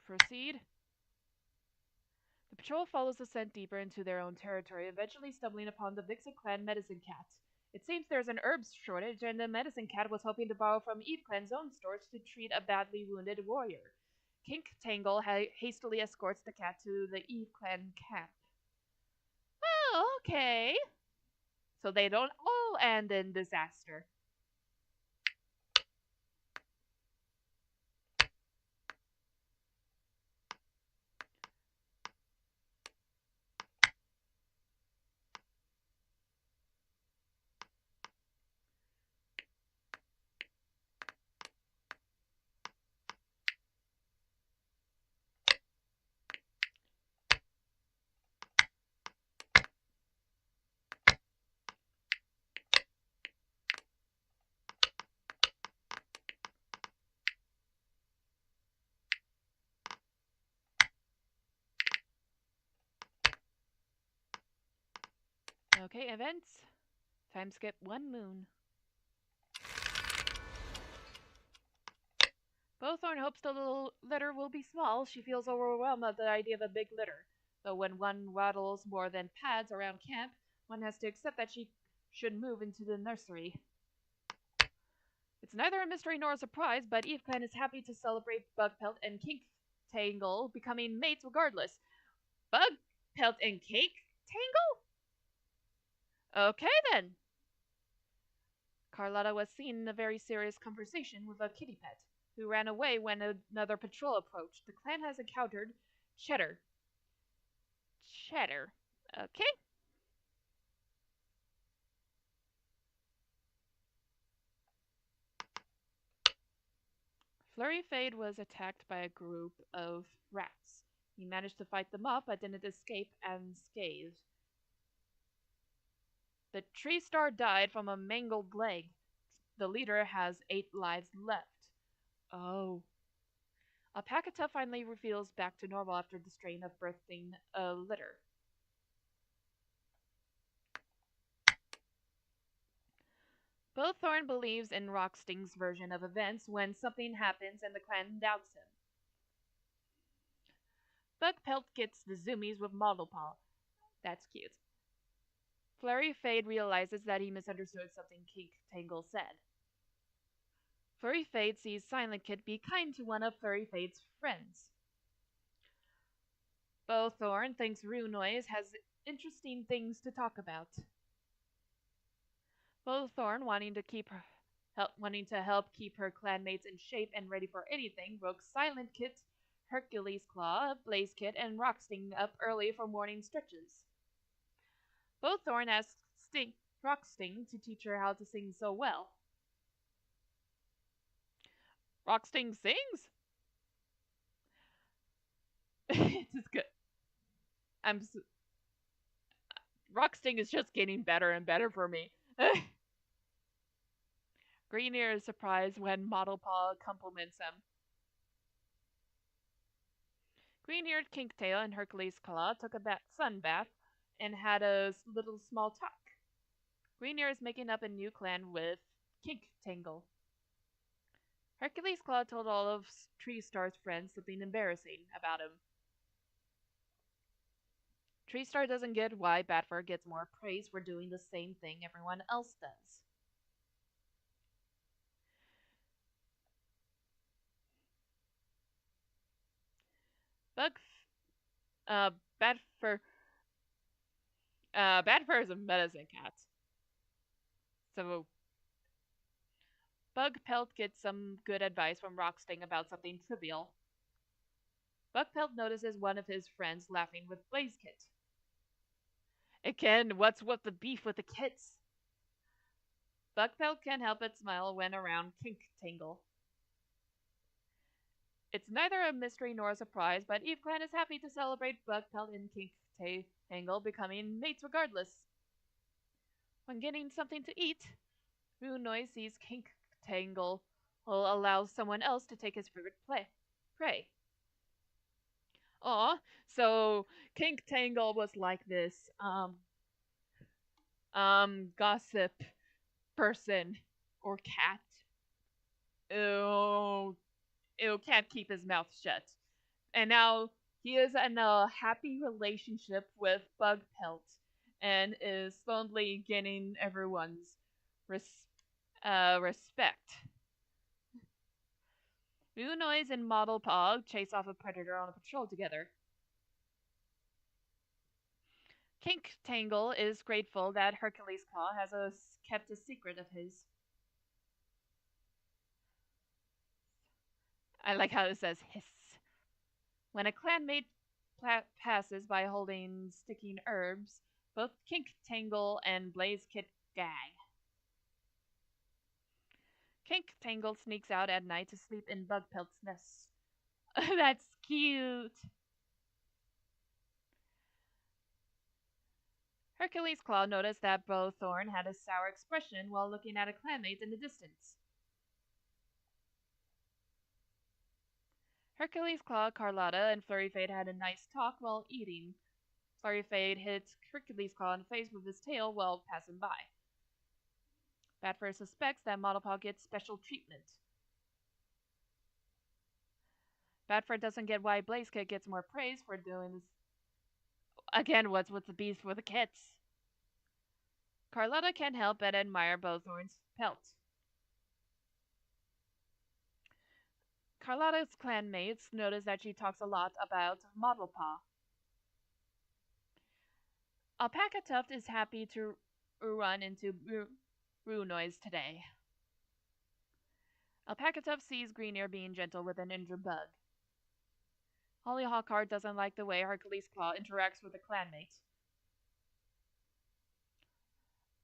Proceed. The patrol follows the scent deeper into their own territory, eventually stumbling upon the Vixen clan medicine cat. It seems there's an herbs shortage, and the medicine cat was hoping to borrow from Eve clan's own stores to treat a badly wounded warrior. Kink Tangle hastily escorts the cat to the Eve clan camp. Oh, okay. So they don't all end in disaster. Okay, events. Time skip 1 moon. Bowthorn hopes the little litter will be small. She feels overwhelmed at the idea of a big litter. Though when one waddles more than pads around camp, one has to accept that she should move into the nursery. It's neither a mystery nor a surprise, but Eve Clan is happy to celebrate Bugpelt and Kink Tangle becoming mates regardless. Bugpelt and Kink Tangle? Okay then. Carlotta was seen in a very serious conversation with a kitty pet, who ran away when another patrol approached. The clan has encountered Cheddar. Cheddar. Okay. Flurry Fade was attacked by a group of rats. He managed to fight them off, but didn't escape unscathed. The tree star died from a mangled leg. The leader has 8 lives left. Oh. Alpaca finally feels back to normal after the strain of birthing a litter. Bowthorn believes in Rocksting's version of events when something happens and the clan doubts him. Bugpelt gets the zoomies with Model Paw. That's cute. Flurry Fade realizes that he misunderstood something Kink Tangle said. Flurry Fade sees Silent Kid be kind to one of Flurry Fade's friends. Bowthorn thinks Rue Noise has interesting things to talk about. Bowthorn, wanting to help keep her clanmates in shape and ready for anything, woke Silent Kit, Hercules Claw, Blaze Kit, and Rocksting up early for morning stretches. Bowthorn asks Rocksting to teach her how to sing so well. Rocksting sings? It's good. I'm Rocksting is just getting better and better for me. Greenear is surprised when Model Paw compliments him. Green-eared Kinktail and Hercules Claw took a sun bath and had a little small talk. Greenear is making up a new clan with Kink Tangle. Hercules Claw told all of Tree Star's friends something embarrassing about him. Tree Star doesn't get why Batfur gets more praise for doing the same thing everyone else does. Bug, uh, Batfur, Batfur is a medicine cat. So Bugpelt gets some good advice from Rocksting about something trivial. Bugpelt notices one of his friends laughing with Blazekit. Again, what's with the beef with the kits? Bugpelt can't help but smile when around Kink Tangle. It's neither a mystery nor a surprise, but Eve Clan is happy to celebrate Bugpelt and Kink Tangle becoming mates regardless. When getting something to eat, Runoy sees Kink Tangle will allow someone else to take his favorite prey. Aw, so Kink Tangle was like this gossip person or cat. Ew, can't keep his mouth shut. And now he is in a happy relationship with Bugpelt and is slowly gaining everyone's respect. Moo Noise and Model Pog chase off a predator on a patrol together. Kink Tangle is grateful that Hercules Claw has kept a secret of his. I like how it says hiss. When a clanmate passes by holding sticking herbs, both Kink Tangle and Blaze Kit gag. Kink Tangle sneaks out at night to sleep in Bugpelt's nest. That's cute. Hercules Claw noticed that Bowthorn had a sour expression while looking at a clanmate in the distance. Hercules Claw, Carlotta, and Flurryfade had a nice talk while eating. Flurryfade hits Hercules Claw in the face with his tail while passing by. Batfur suspects that Model Paw gets special treatment. Batfur doesn't get why Blazekit gets more praise for doing this. Again, what's with the beef with the kits? Carlotta can't help but admire Bowthorn's pelt. Carlotta's clanmates notice that she talks a lot about Model Paw. Alpaca Tuft is happy to run into Rue Noise today. Alpaca Tuft sees Greenear being gentle with an injured bug. Hollyhawkheart doesn't like the way Hercules Claw interacts with a clanmate.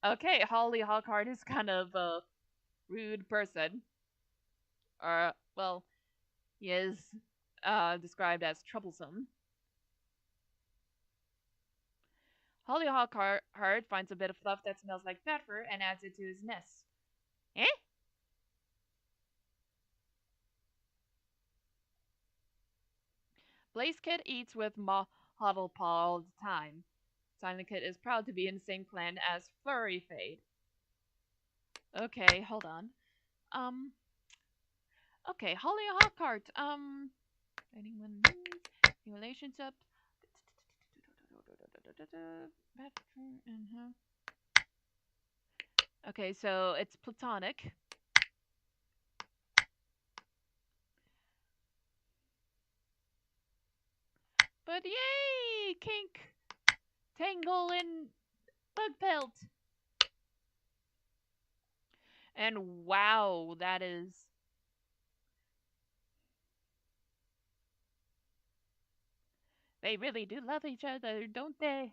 Okay, Hollyhawkheart is kind of a rude person. Or, well, he is described as troublesome. Hollyhawkheart finds a bit of fluff that smells like bat fur and adds it to his nest. Eh? Blaze Kid eats with Huddlepaw all the time. Silent Kid is proud to be in the same clan as Flurry Fade. Okay, hold on. Um, okay, Holly Hawkart. Anyone needs relationship? Okay, so it's platonic. But yay! Kink! Tangle and Bug Pelt! And wow, that is. They really do love each other, don't they?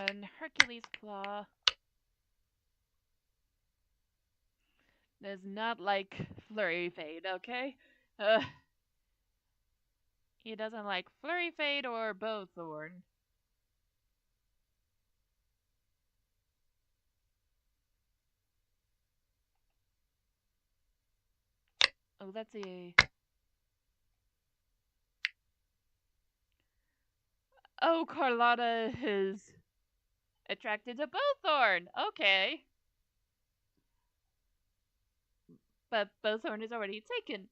And Hercules' Claw does not like Flurry Fade, okay? Uh, he doesn't like Flurry Fade or Bowthorn. Oh, that's a. Oh, Carlotta is attracted to Bowthorn. Okay. But Bowthorn is already taken.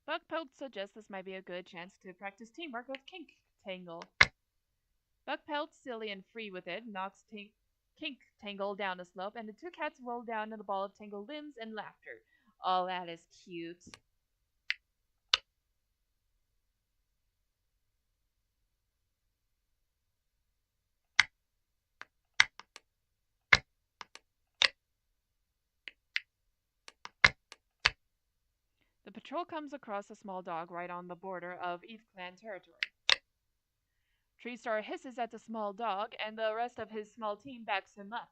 Bugpelt suggests this might be a good chance to practice teamwork with Kink Tangle. Bugpelt, silly and free with it, knocks Kink Tangle down a slope, and the two cats roll down in a ball of tangled limbs and laughter. Oh, that is cute. The patrol comes across a small dog right on the border of Eve Clan territory. Treestar hisses at the small dog, and the rest of his small team backs him up.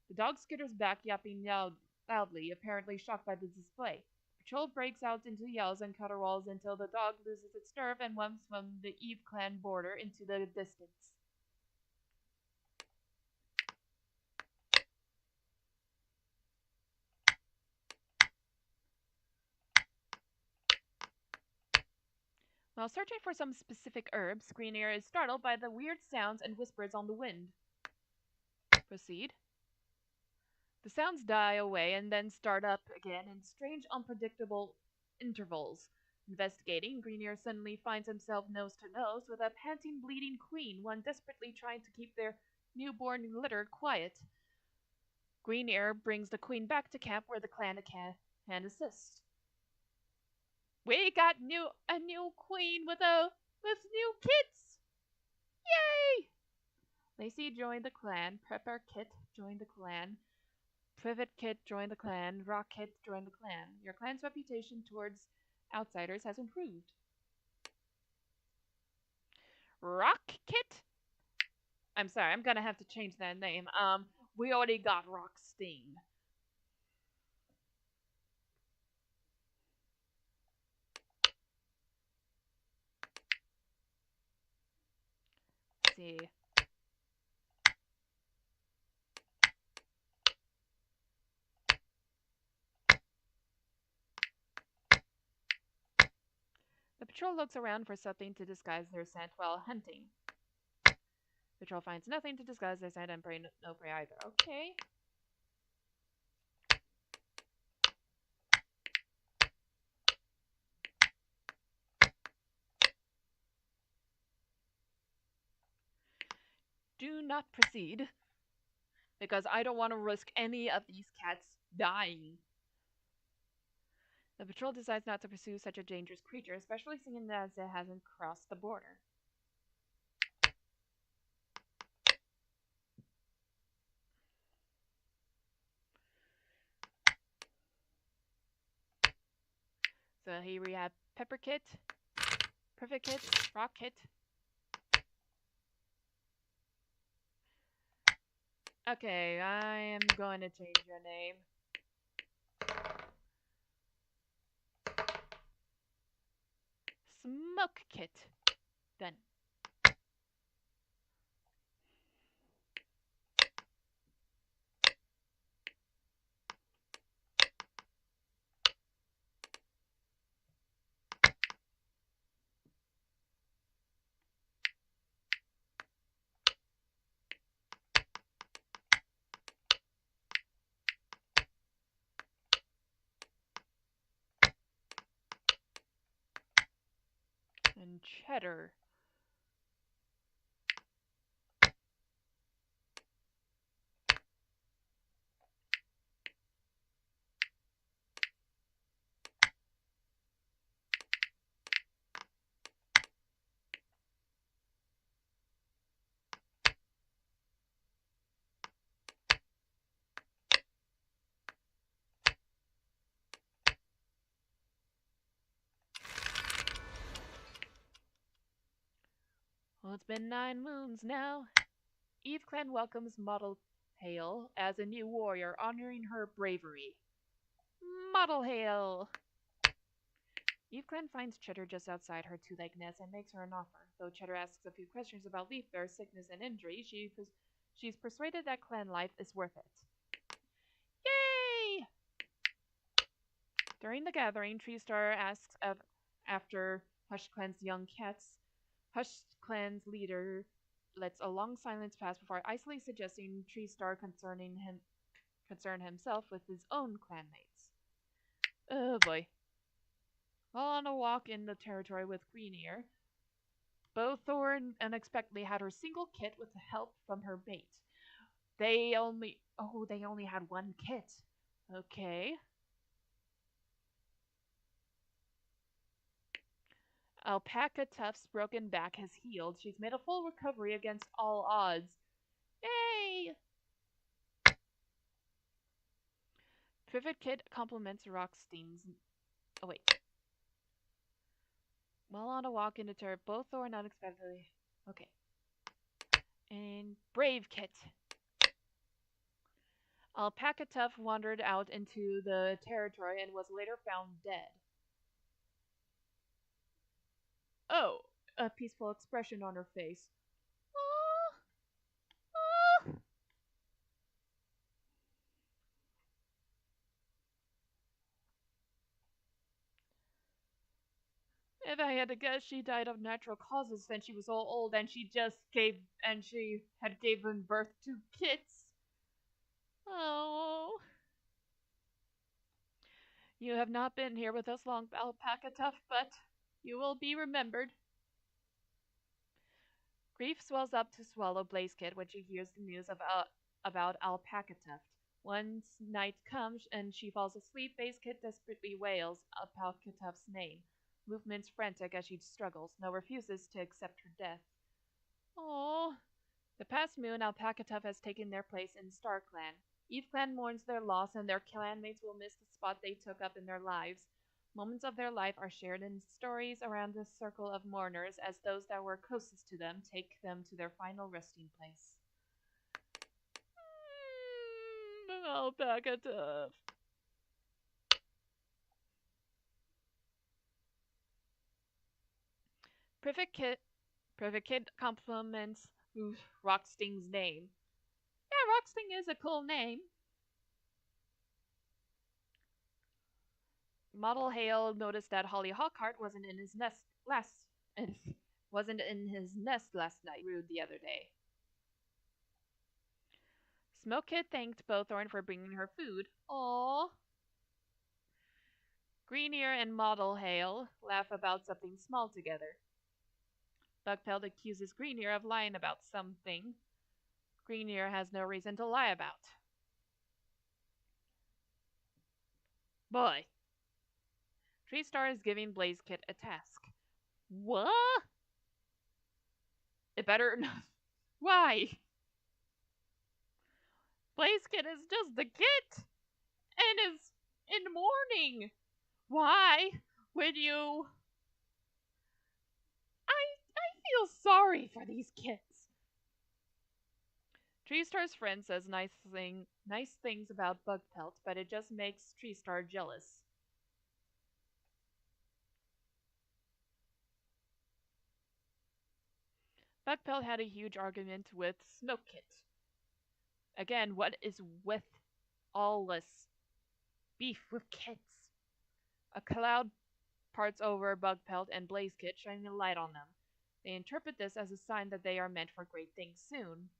The dog skitters back, yapping loudly, apparently shocked by the display. The patrol breaks out into yells and caterwauls until the dog loses its nerve and runs from the Eve Clan border into the distance. While searching for some specific herbs, Greenear is startled by the weird sounds and whispers on the wind. Proceed. The sounds die away and then start up again in strange, unpredictable intervals. Investigating, Greenear suddenly finds himself nose to nose with a panting, bleeding queen, one desperately trying to keep their newborn litter quiet. Greenear brings the queen back to camp where the clan can assist. We got a new queen with new kids! Yay! Lacey joined the clan, Prepper Kit joined the clan, Privet Kit joined the clan, Rock Kit joined the clan. Your clan's reputation towards outsiders has improved. Rock Kit? I'm sorry, I'm gonna have to change that name. We already got Rock Sting. Let's see. The patrol looks around for something to disguise their scent while hunting. Patrol finds nothing to disguise their scent and no prey either. Okay. do not proceed because I don't want to risk any of these cats dying. The patrol decides not to pursue such a dangerous creature, especially seeing as it hasn't crossed the border. So here we have Pepper Kit, Perfect Kit, Rock Kit. Okay, I am going to change your name. Smoke Kit. Done. And Cheddar. Well, it's been 9 moons now. Eve Clan welcomes Model Hale as a new warrior, honoring her bravery. Model Hale! Eve Clan finds Cheddar just outside her two-leg nest and makes her an offer. Though Cheddar asks a few questions about Leaf Bear's sickness and injury, she's persuaded that clan life is worth it. Yay! During the gathering, Treestar asks after Hush Clan's young cats. Hush Clan's leader lets a long silence pass before icily suggesting Treestar concern himself with his own clanmates. Oh boy. While on a walk in the territory with Greenear, Bowthorn unexpectedly had her single kit with the help from her mate. They only had one kit. Okay. Alpaca Tuff's broken back has healed. She's made a full recovery against all odds. Yay! Privet Kid compliments Rockstein's. Oh, wait. While on a walk in the turret, both Thor unexpectedly. Okay. And Brave Kit. Alpaca Tuff wandered out into the territory and was later found dead. Oh, a peaceful expression on her face. Ah, ah. If I had to guess, she died of natural causes when she was so old, and she had given birth to kids. Oh, you have not been here with us long, Alpaca Tuff, but you will be remembered. Grief swells up to swallow Blaze Kid when she hears the news about Alpaca Tuft. Once night comes and she falls asleep, Blaze Kid desperately wails Alpaca Tuft's name. Movements frantic as she struggles. No refuses to accept her death. Oh, the past moon, Alpaca Tuft has taken their place in Star Clan. Eve Clan mourns their loss, and their clanmates will miss the spot they took up in their lives. Moments of their life are shared in stories around the circle of mourners as those that were closest to them take them to their final resting place. Alpaca Tuft. Perfect Kid, Perfect Kid compliments Rocksting's name. Yeah, Rocksting is a cool name. Model Hale noticed that Holly Hawkhart wasn't in his nest last night. Rude the other day. Smoke Kid thanked Bowthorn for bringing her food. Aww. Greenear and Model Hale laugh about something small together. Bugpelt accuses Greenear of lying about something. Green Ear has no reason to lie about. Boy, Tree Star is giving Blaze Kit a task. What? It better. Why? Blaze Kit is just the kit and is in mourning. Why would you? I feel sorry for these kids. Tree Star's friend says nice things about Bug Pelt, but it just makes Tree Star jealous. Bug Pelt had a huge argument with Smoke Kit. Again, what is with all this beef with kits? A cloud parts over Bug Pelt and Blaze Kit, shining a light on them. They interpret this as a sign that they are meant for great things soon.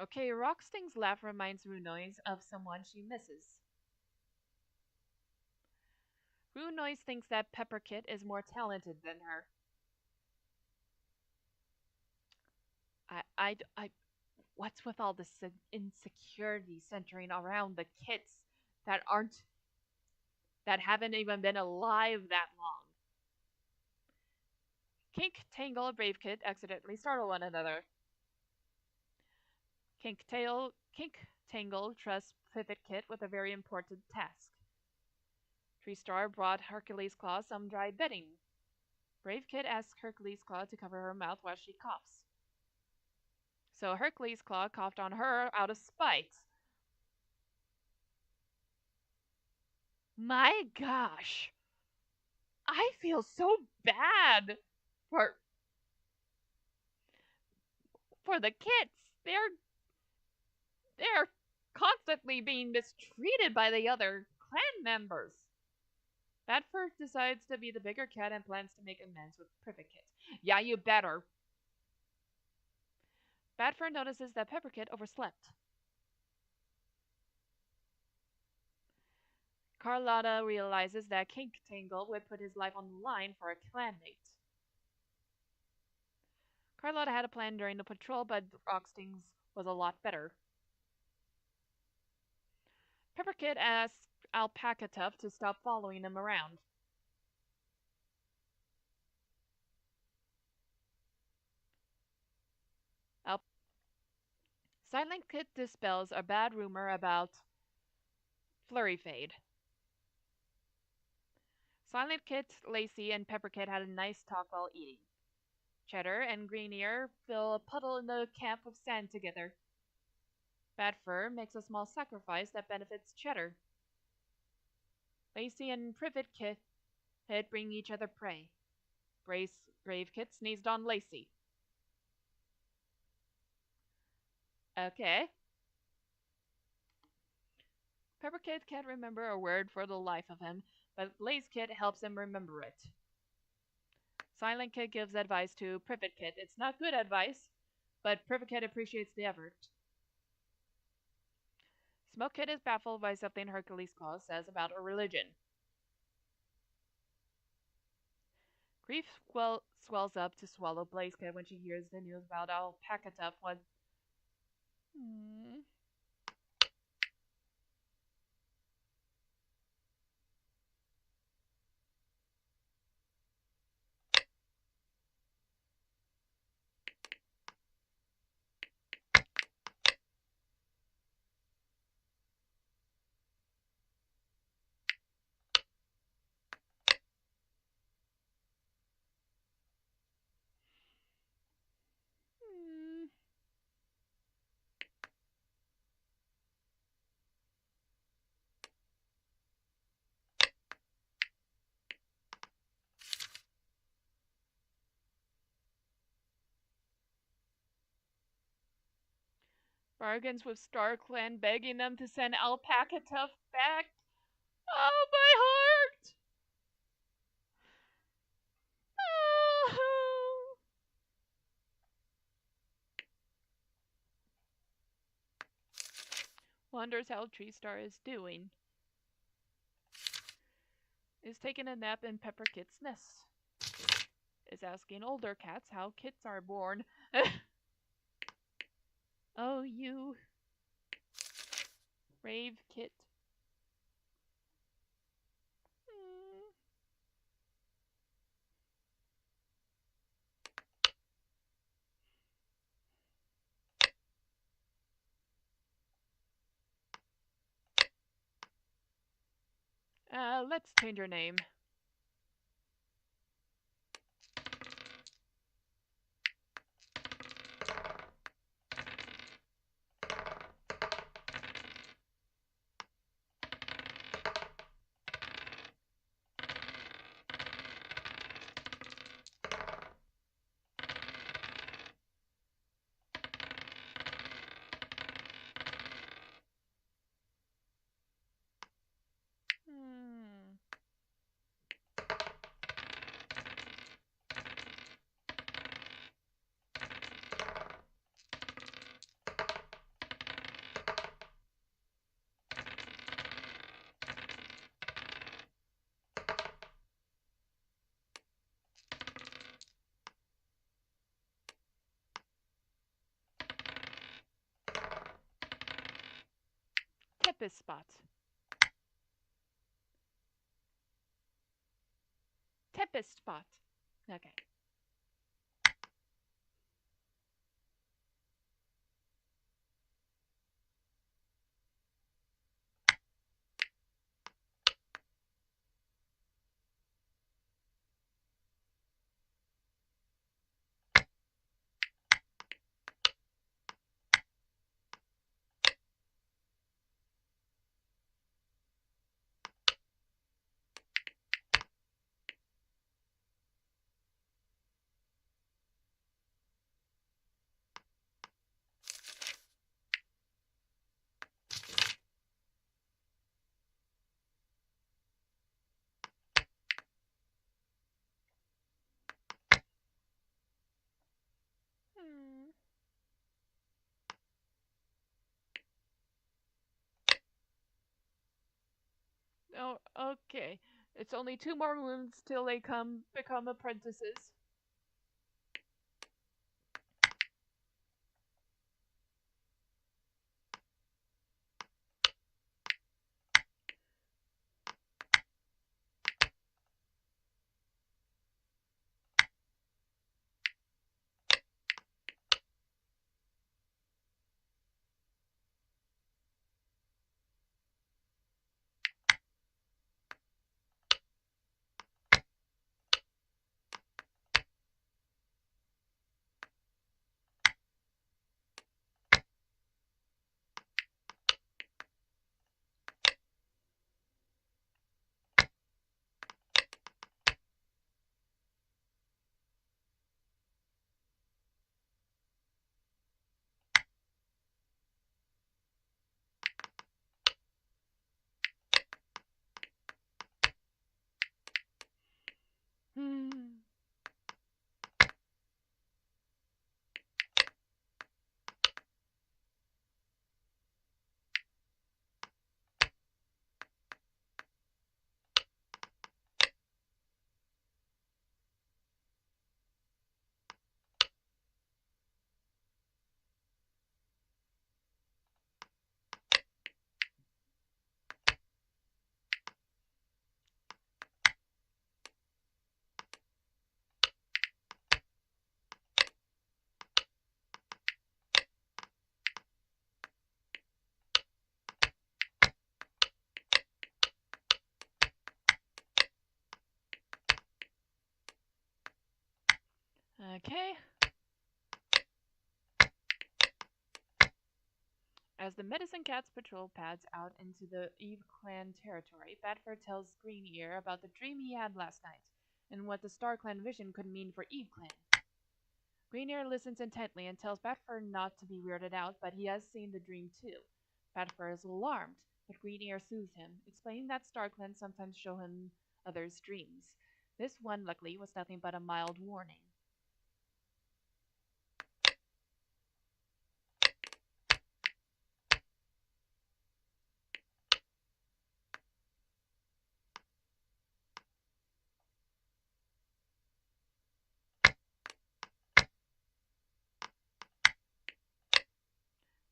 Okay, Rocksting's laugh reminds Runoise of someone she misses. Runoise thinks that Pepper Kit is more talented than her. What's with all this insecurity centering around the kits that aren't, that haven't even been alive that long? Kink, Tangle, and Brave Kit accidentally startle one another. Kink Tangle trusts Pivot Kit with a very important task. Tree Star brought Hercules Claw some dry bedding. Brave Kit asks Hercules Claw to cover her mouth while she coughs. So Hercules Claw coughed on her out of spite. My gosh. I feel so bad for the kits. They're constantly being mistreated by the other clan members. Badfur decides to be the bigger cat and plans to make amends with Privet Kit. Yeah, you better. Badfur notices that Pepper Kit overslept. Carlotta realizes that Kink Tangle would put his life on the line for a clanmate. Carlotta had a plan during the patrol, but Rocksting's was a lot better. Pepper Kit asks Alpaca Tuff to stop following him around. Silent Kit dispels a bad rumor about Flurry Fade. Silent Kit, Lacey, and Pepper Kit had a nice talk while eating. Cheddar and Green Ear fill a puddle in the camp of sand together. Badfur makes a small sacrifice that benefits Cheddar. Lacey and Privet Kit bring each other prey. Brave Kit sneezed on Lacey. Okay. Pepper Kit can't remember a word for the life of him, but Lace Kit helps him remember it. Silent Kit gives advice to Privet Kit. It's not good advice, but Privet Kit appreciates the effort. Smoke Kit is baffled by something Hercules Claw says about a religion. Grief swells up to swallow Blaze Kit when she hears the news about Alpaca Tuff. Bargains with Star Clan begging them to send Alpaca Tuff back. Oh, my heart! Oh. Wonders how Tree Star is doing. Is taking a nap in Pepper Kit's nest. is asking older cats how kits are born. Oh, you brave kit. Mm. Let's change your name. Hmm. Tempest spot. Tempest spot. Okay. Hmm. Oh, okay. It's only 2 more moons till they become apprentices. Hmm. Okay. As the medicine cats patrol pads out into the Eve clan territory, Badford tells Greenear about the dream he had last night, and what the Star Clan vision could mean for Eve clan. Greenear listens intently and tells Badford not to be weirded out, but he has seen the dream too. Badford is alarmed, but Greenear soothes him, explaining that Star Clan sometimes show him others' dreams. This one, luckily, was nothing but a mild warning.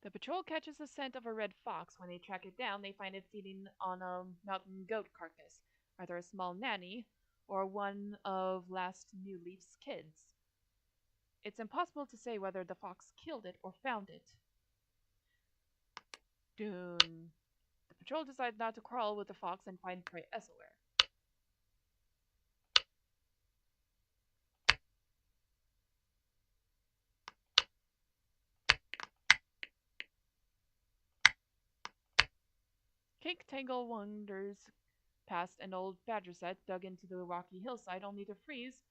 The patrol catches the scent of a red fox. When they track it down, they find it feeding on a mountain goat carcass, either a small nanny or one of last New Leaf's kids. It's impossible to say whether the fox killed it or found it. Dune. The patrol decides not to quarrel with the fox and find prey elsewhere. Kink Tangle wanders past an old badger set dug into the rocky hillside only to freeze.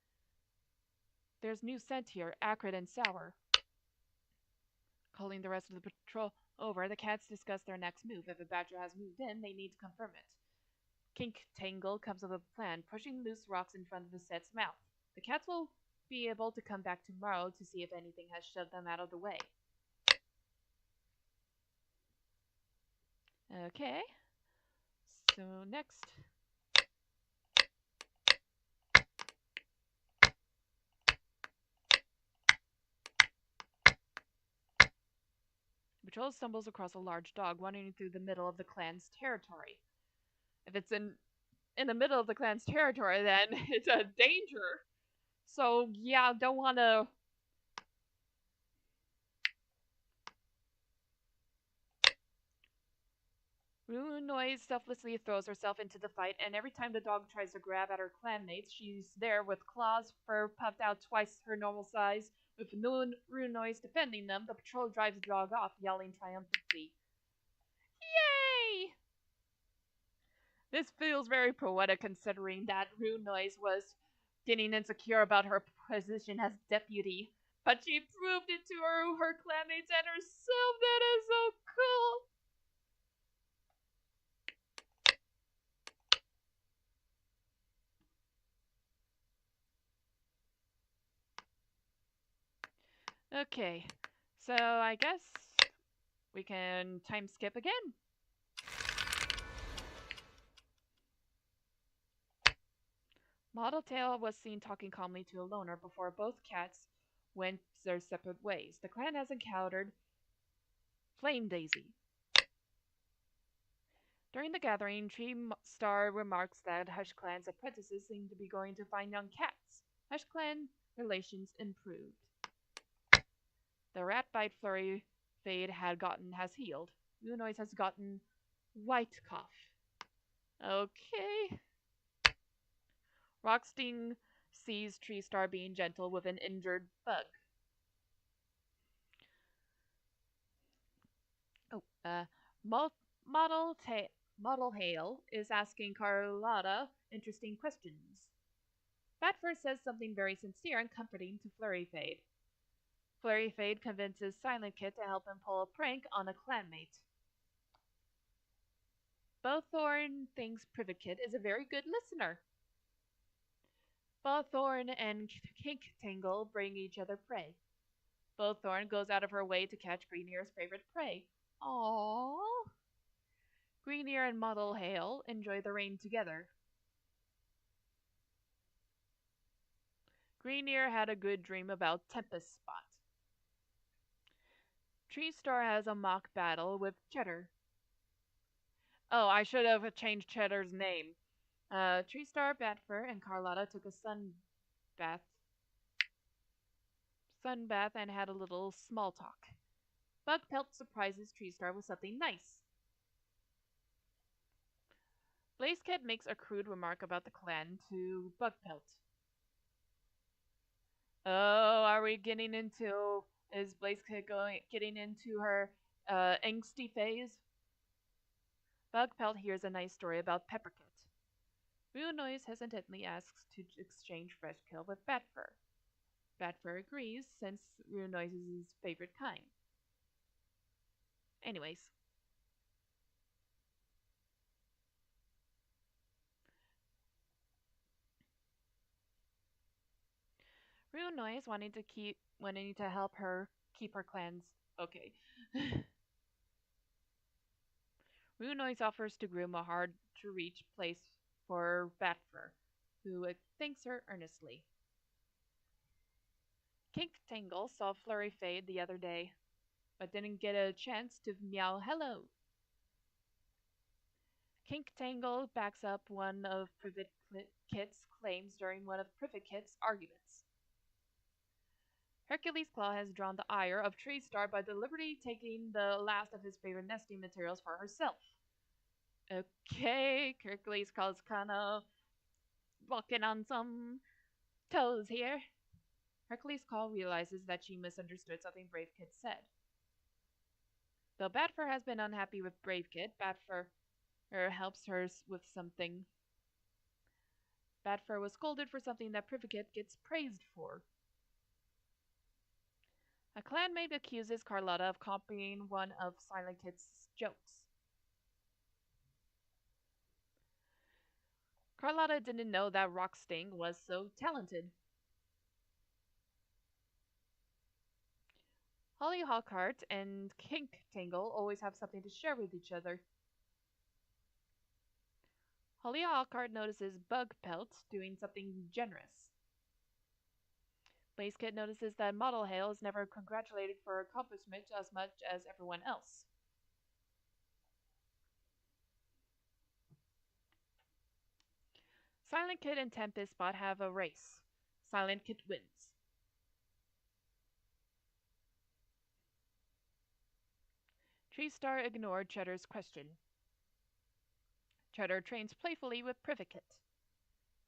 There's new scent here, acrid and sour. Calling the rest of the patrol over, the cats discuss their next move. If a badger has moved in, they need to confirm it. Kink Tangle comes up with a plan, pushing loose rocks in front of the set's mouth. The cats will be able to come back tomorrow to see if anything has shoved them out of the way. Okay, so next. The patrol stumbles across a large dog wandering through the middle of the clan's territory. If it's in the middle of the clan's territory, then it's a danger. So yeah, don't want to. Rue Noise selflessly throws herself into the fight, and every time the dog tries to grab at her clanmates, she's there with claws, fur puffed out twice her normal size. With Rue Noise defending them, the patrol drives the dog off, yelling triumphantly. Yay! This feels very poetic considering that Rue Noise was getting insecure about her position as deputy. But she proved it to her clanmates and herself. That is so cool. Okay, so I guess we can time skip again. Model Tail was seen talking calmly to a loner before both cats went their separate ways. The clan has encountered Flame Daisy. During the gathering, Tree Star remarks that Hush Clan's apprentices seem to be going to find young cats. Hush Clan relations improved. The rat bite flurry Fade has healed. Unoise has gotten white cough. Okay. Rockstein sees Tree Star being gentle with an injured bug. Oh, Mo- Model Model Hale is asking Carlotta interesting questions. Batford says something very sincere and comforting to Flurry Fade. Flurry Fade convinces Silent Kit to help him pull a prank on a clanmate. Bowthorn thinks Privet Kit is a very good listener. Bowthorn and Kink Tangle bring each other prey. Bowthorn goes out of her way to catch Greenear's favorite prey. Aww. Greenear and Model Hale enjoy the rain together. Greenear had a good dream about Tempest Spot. Tree Star has a mock battle with Cheddar. Oh, I should have changed Cheddar's name. Tree Star, Batfur, and Carlotta took a sunbath and had a little small talk. Bugpelt surprises Tree Star with something nice. Blazecat makes a crude remark about the clan to Bugpelt. Oh, are we getting into? Is Blazecat getting into her angsty phase? Bugpelt hears a nice story about Pepperkit. Real Noise hesitantly asks to exchange fresh kill with Batfur. Batfur agrees, since Real Noise is his favorite kind. Anyways, Real Noise wanting to help her keep her clans okay. Real Noise offers to groom a hard to reach place for Batfur, who thanks her earnestly. Kink Tangle saw Flurry Fade the other day. but didn't get a chance to meow hello. Kink Tangle backs up one of Privet Kit's claims during one of Privet Kit's arguments. Hercules' Claw has drawn the ire of Tree Star by deliberately taking the last of his favorite nesting materials for herself. Okay, Hercules' Claw's kind of walking on some toes here. Hercules' Claw realizes that she misunderstood something Brave Kid said. Though Badfur has been unhappy with Brave Kid, Badfur helps her with something. Badfur was scolded for something that Privet Kid gets praised for. A clanmate accuses Carlotta of copying one of Silent Kid's jokes. Carlotta didn't know that Rocksting was so talented. Holly Hawkheart and Kink Tangle always have something to share with each other. Holly Hawkheart notices Bug Pelt doing something generous. Blaze Kid notices that Model Hale is never congratulated for her accomplishment as much as everyone else. Silent Kid and Tempest Spot have a race. Silent Kid wins. Tree Star ignored Cheddar's question. Cheddar trains playfully with Privet.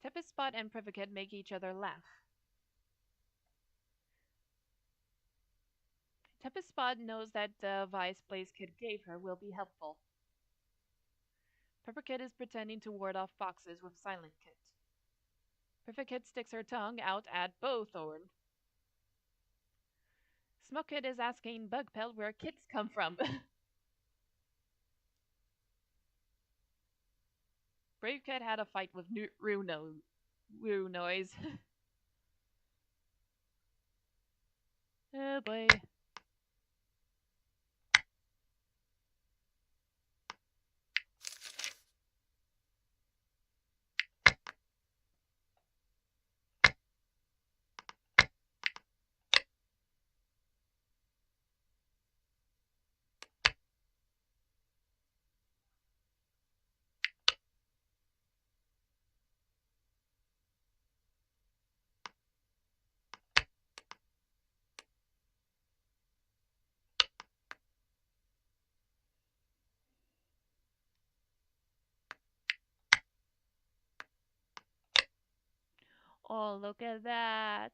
Tempest Spot and Privet make each other laugh. Tempest Spot knows that the advice Blaze Kid gave her will be helpful. Pepper Kid is pretending to ward off foxes with Silent Kid. Perfect Kid sticks her tongue out at Bowthorn. Smoke Kid is asking Bugpelt where kids come from. Brave Kid had a fight with Rue Noise. Oh boy. Oh, look at that.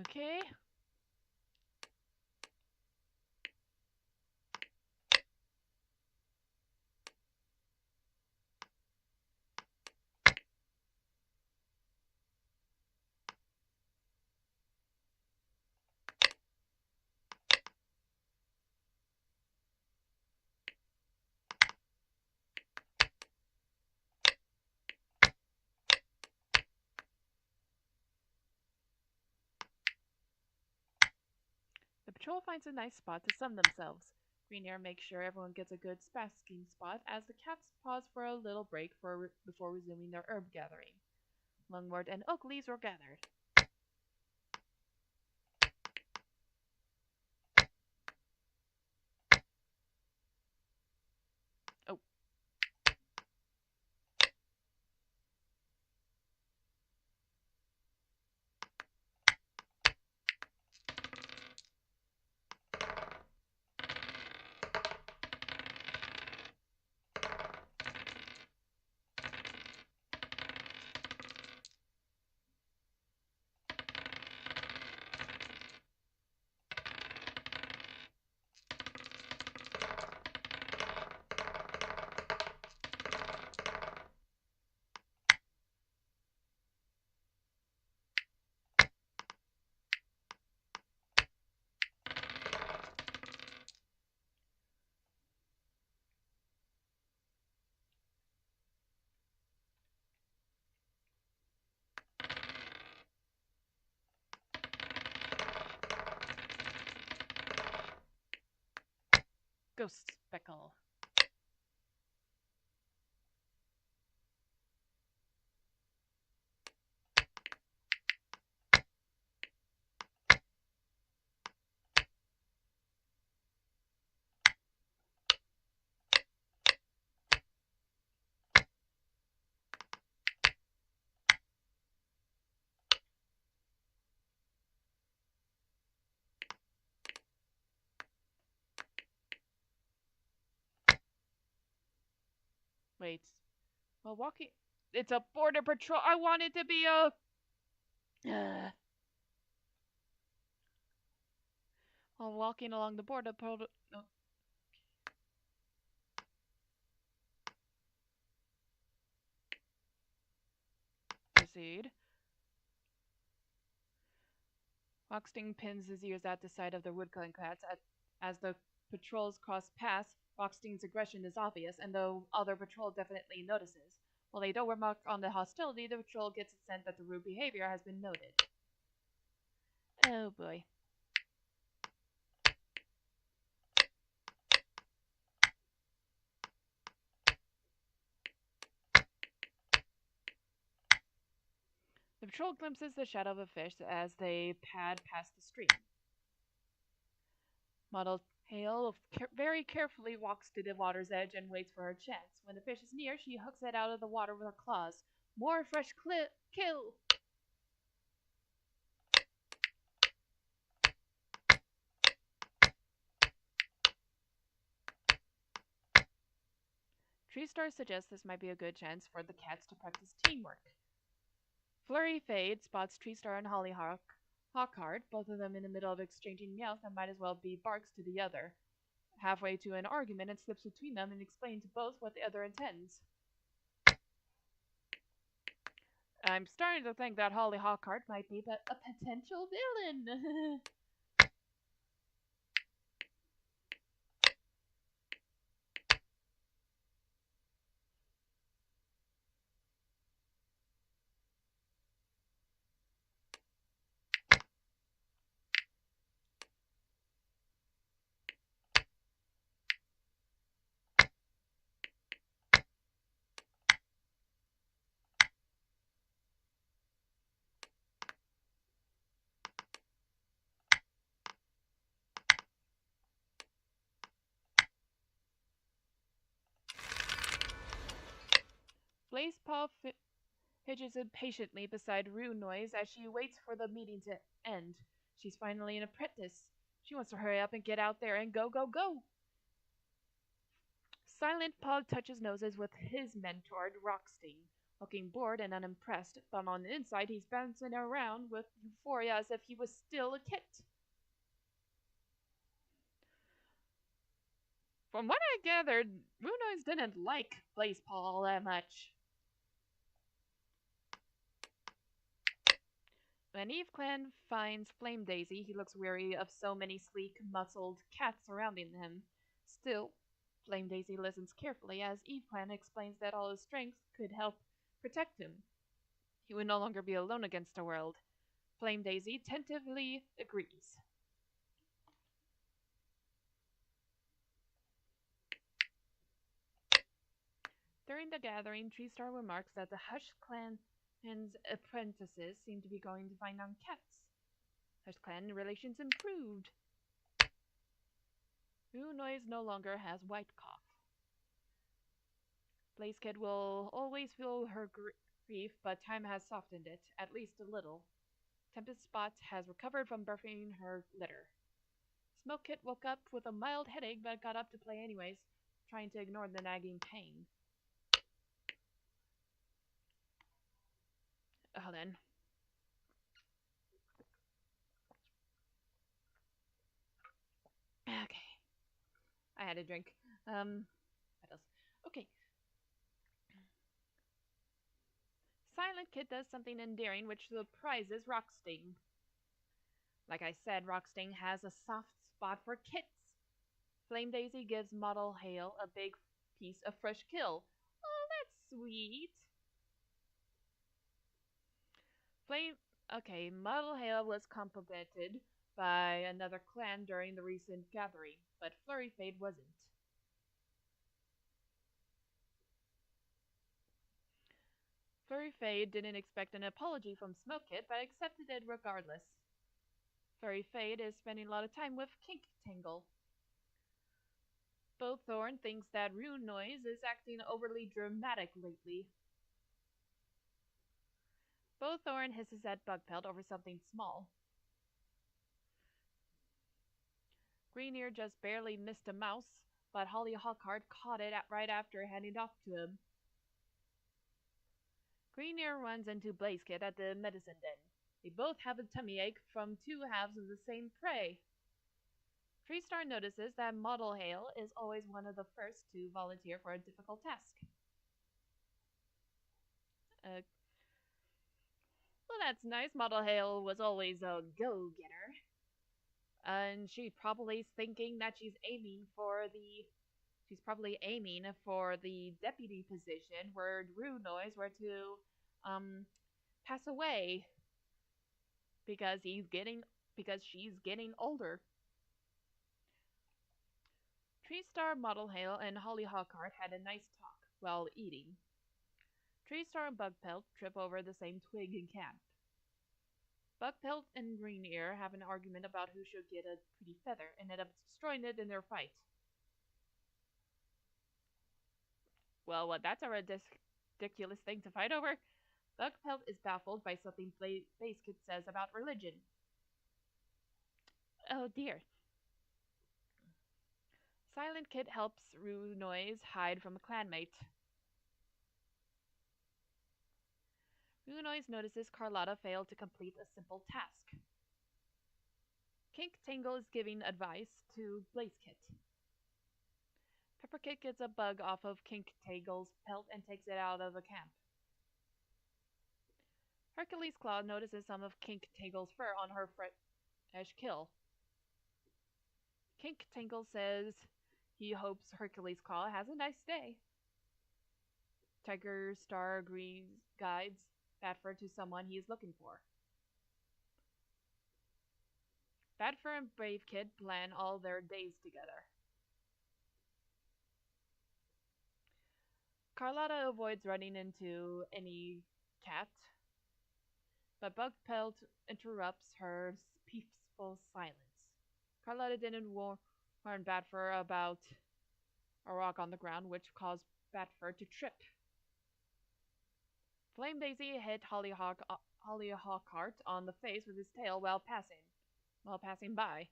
Okay. The patrol finds a nice spot to sun themselves. Green Air makes sure everyone gets a good basking spot as the cats pause for a little break before resuming their herb gathering. Lungwort and oak leaves were gathered. Oh. Ghost Speckle. Wait. While walking. It's a border patrol. I want it to be a. While walking along the border patrol. No. Proceed. Rocksting pins his ears at the sight of the woodcutting cats. As the patrols cross paths, Rocksting's aggression is obvious, and the other patrol definitely notices. While they don't remark on the hostility, the patrol gets a sense that the rude behavior has been noted. Oh boy. The patrol glimpses the shadow of a fish as they pad past the stream. Model Hale very carefully walks to the water's edge and waits for her chance. When the fish is near, she hooks it out of the water with her claws. More fresh kill! Tree Star suggests this might be a good chance for the cats to practice teamwork. Flurry Fade spots Tree Star and Hawkheart, both of them in the middle of exchanging meows that might as well be barks to the other. Halfway to an argument, it slips between them and explains to both what the other intends. I'm starting to think that Holly Hawkheart might be a potential villain. Blaze Paw hitches impatiently beside Rue Noise as she waits for the meeting to end. She's finally an apprentice. She wants to hurry up and get out there and go, go, go. Silent Paw touches noses with his mentor, Rocksting, looking bored and unimpressed, but on the inside he's bouncing around with euphoria as if he was still a kid. From what I gathered, Runoise didn't like Blaze Paw all that much. When Eve Clan finds Flame Daisy, he looks weary of so many sleek, muscled cats surrounding him. Still, Flame Daisy listens carefully as Eve Clan explains that all his strength could help protect him. He would no longer be alone against the world. Flame Daisy tentatively agrees. During the gathering, Treestar remarks that the Hush Clan's apprentices seem to be going to find on cats. Hush Clan relations improved. Rue Noise no longer has white cough. Blaze Kid will always feel her grief, but time has softened it, at least a little. Tempest Spot has recovered from birthing her litter. Smoke Kit woke up with a mild headache but got up to play anyways, trying to ignore the nagging pain. Oh, then. Okay. I had a drink. What else? Okay. Silent Kid does something endearing which surprises Rocksting. Like I said, Rocksting has a soft spot for kits. Flame Daisy gives Model Hale a big piece of fresh kill. Oh, that's sweet. Flame. Okay, Model Hale was complimented by another clan during the recent gathering, but Flurry Fade wasn't. Furry Faye didn't expect an apology from Smoke Kid, but accepted it regardless. Furry Fade is spending a lot of time with Kink Tangle. Thorn thinks that Rune Noise is acting overly dramatic lately. Thorn hisses at Bugpelt over something small. Greenear just barely missed a mouse, but Holly Hawkheart caught it right after handing it off to him. Greenear runs into Blazekid at the medicine den. They both have a tummy ache from two halves of the same prey. Freestar notices that Model Hale is always one of the first to volunteer for a difficult task. Well, that's nice. Model Hale was always a go-getter. And she's probably thinking that she's probably aiming for the deputy position where Drew Noise were to pass away because she's getting older. Treestar, Model Hale, and Holly Hawkheart had a nice talk while eating. Treestar and Bugpelt trip over the same twig in camp. Bugpelt and Greenear have an argument about who should get a pretty feather and end up destroying it in their fight. Well, that's a ridiculous thing to fight over. Bugpelt is baffled by something Blazekid says about religion. Oh dear. Silent Kid helps Rue Noise hide from a clanmate. Rue Noise notices Carlotta failed to complete a simple task. Kink Tangle is giving advice to Blazekid. Pepperkit gets a bug off of Kink Tangle's pelt and takes it out of the camp. Hercules Claw notices some of Kink Tangle's fur on her fresh kill. Kink Tangle says he hopes Hercules Claw has a nice day. Tiger Star guides Batfur to someone he is looking for. Batfur and Brave Kid plan all their days together. Carlotta avoids running into any cat, but Bugpelt interrupts her peaceful silence. Carlotta didn't warn Batfur about a rock on the ground, which caused Batfur to trip. Flame Daisy hit Holly Hawkheart on the face with his tail while passing by.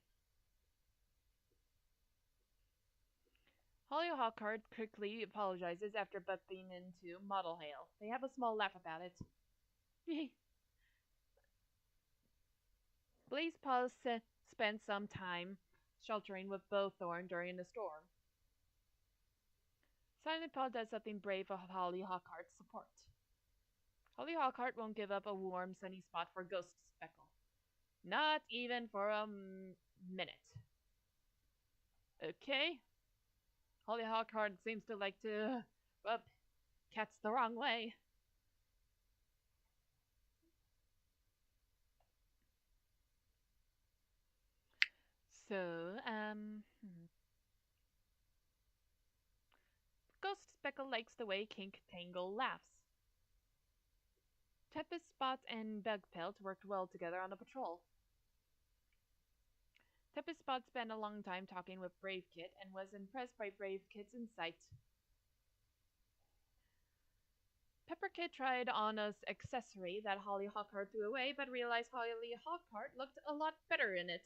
Holly Hawkheart quickly apologizes after bumping into Model Hale. They have a small laugh about it. Blaze Paws spent some time sheltering with Bowthorn during the storm. Silent Paw does something brave for Holly Hawkheart's support. Holly Hawkheart won't give up a warm, sunny spot for Ghost Speckle. Not even for a minute. Okay. Holly Hawkheart seems to like to rub cats the wrong way. So, Ghost Speckle likes the way Kink Tangle laughs. Tempest Spot and Bugpelt worked well together on the patrol. Tempest Spot spent a long time talking with Brave Kid and was impressed by Brave Kid's insight. Pepper Kid tried on an accessory that Holly Hawkheart threw away, but realized Holly Hawkheart looked a lot better in it.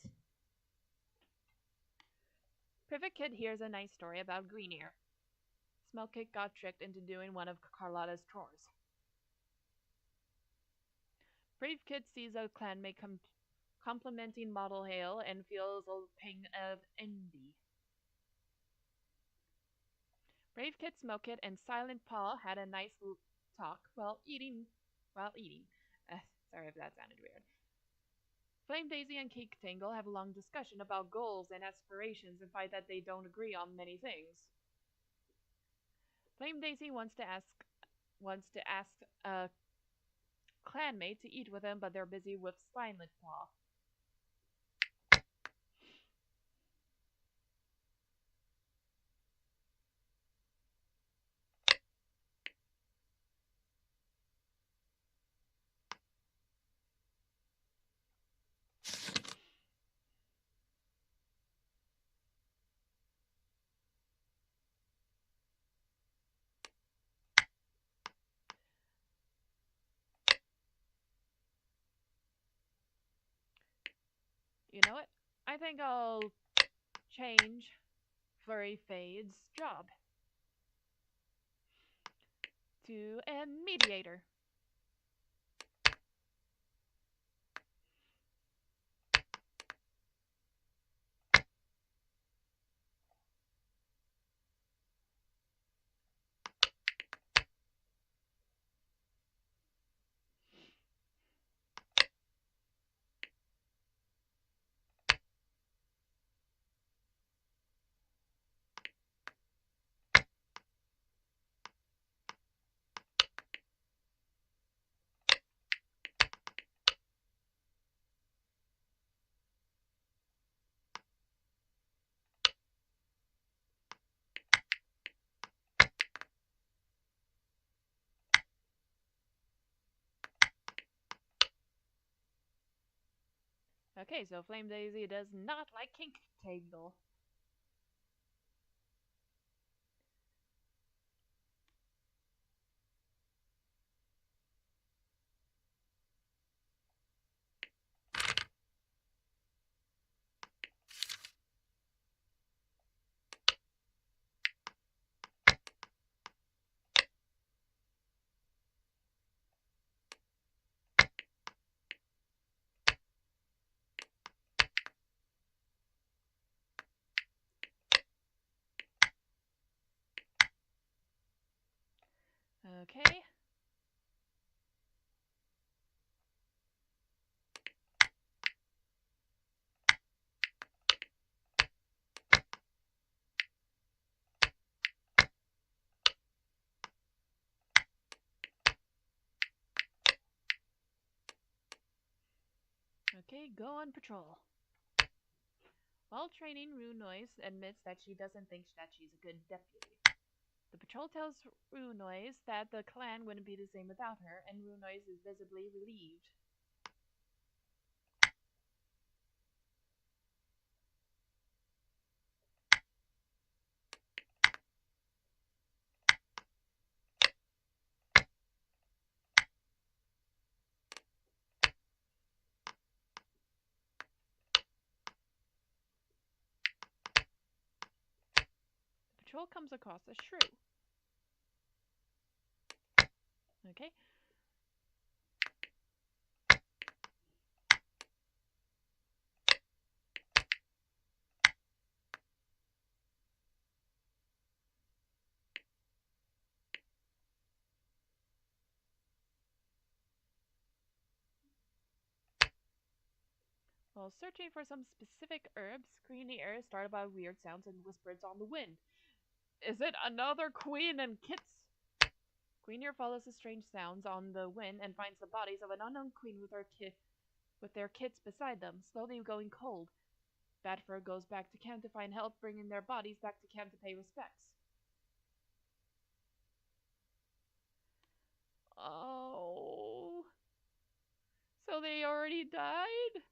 Privet Kid hears a nice story about Greenear. Smoke Kid got tricked into doing one of Carlotta's chores. Brave Kid sees a clanmate complimenting Model Hale and feels a pang of envy. Brave Kid, Smoke Kid, and Silent Paw had a nice talk while eating. Sorry if that sounded weird. Flame Daisy and Kink Tangle have a long discussion about goals and aspirations and find that they don't agree on many things. Flame Daisy wants to ask a clanmate to eat with them, but they're busy with Silent Paw. You know what? I think I'll change Flurry Fade's job to a mediator. Okay, so Flame Daisy does not like Kink Tangle. Okay. Okay, go on patrol. While training, Rue Noise admits that she doesn't think that she's a good deputy. The patrol tells Rue Noise that the clan wouldn't be the same without her, and Rue Noise is visibly relieved. The patrol comes across a shrew. Okay. While searching for some specific herbs, Greeny Air is startled by weird sounds and whispers on the wind. Is it another queen and kits? Queen follows the strange sounds on the wind and finds the bodies of an unknown queen with their kits beside them, slowly going cold. Badfur goes back to camp to find help bringing their bodies back to camp to pay respects. Oh. So they already died?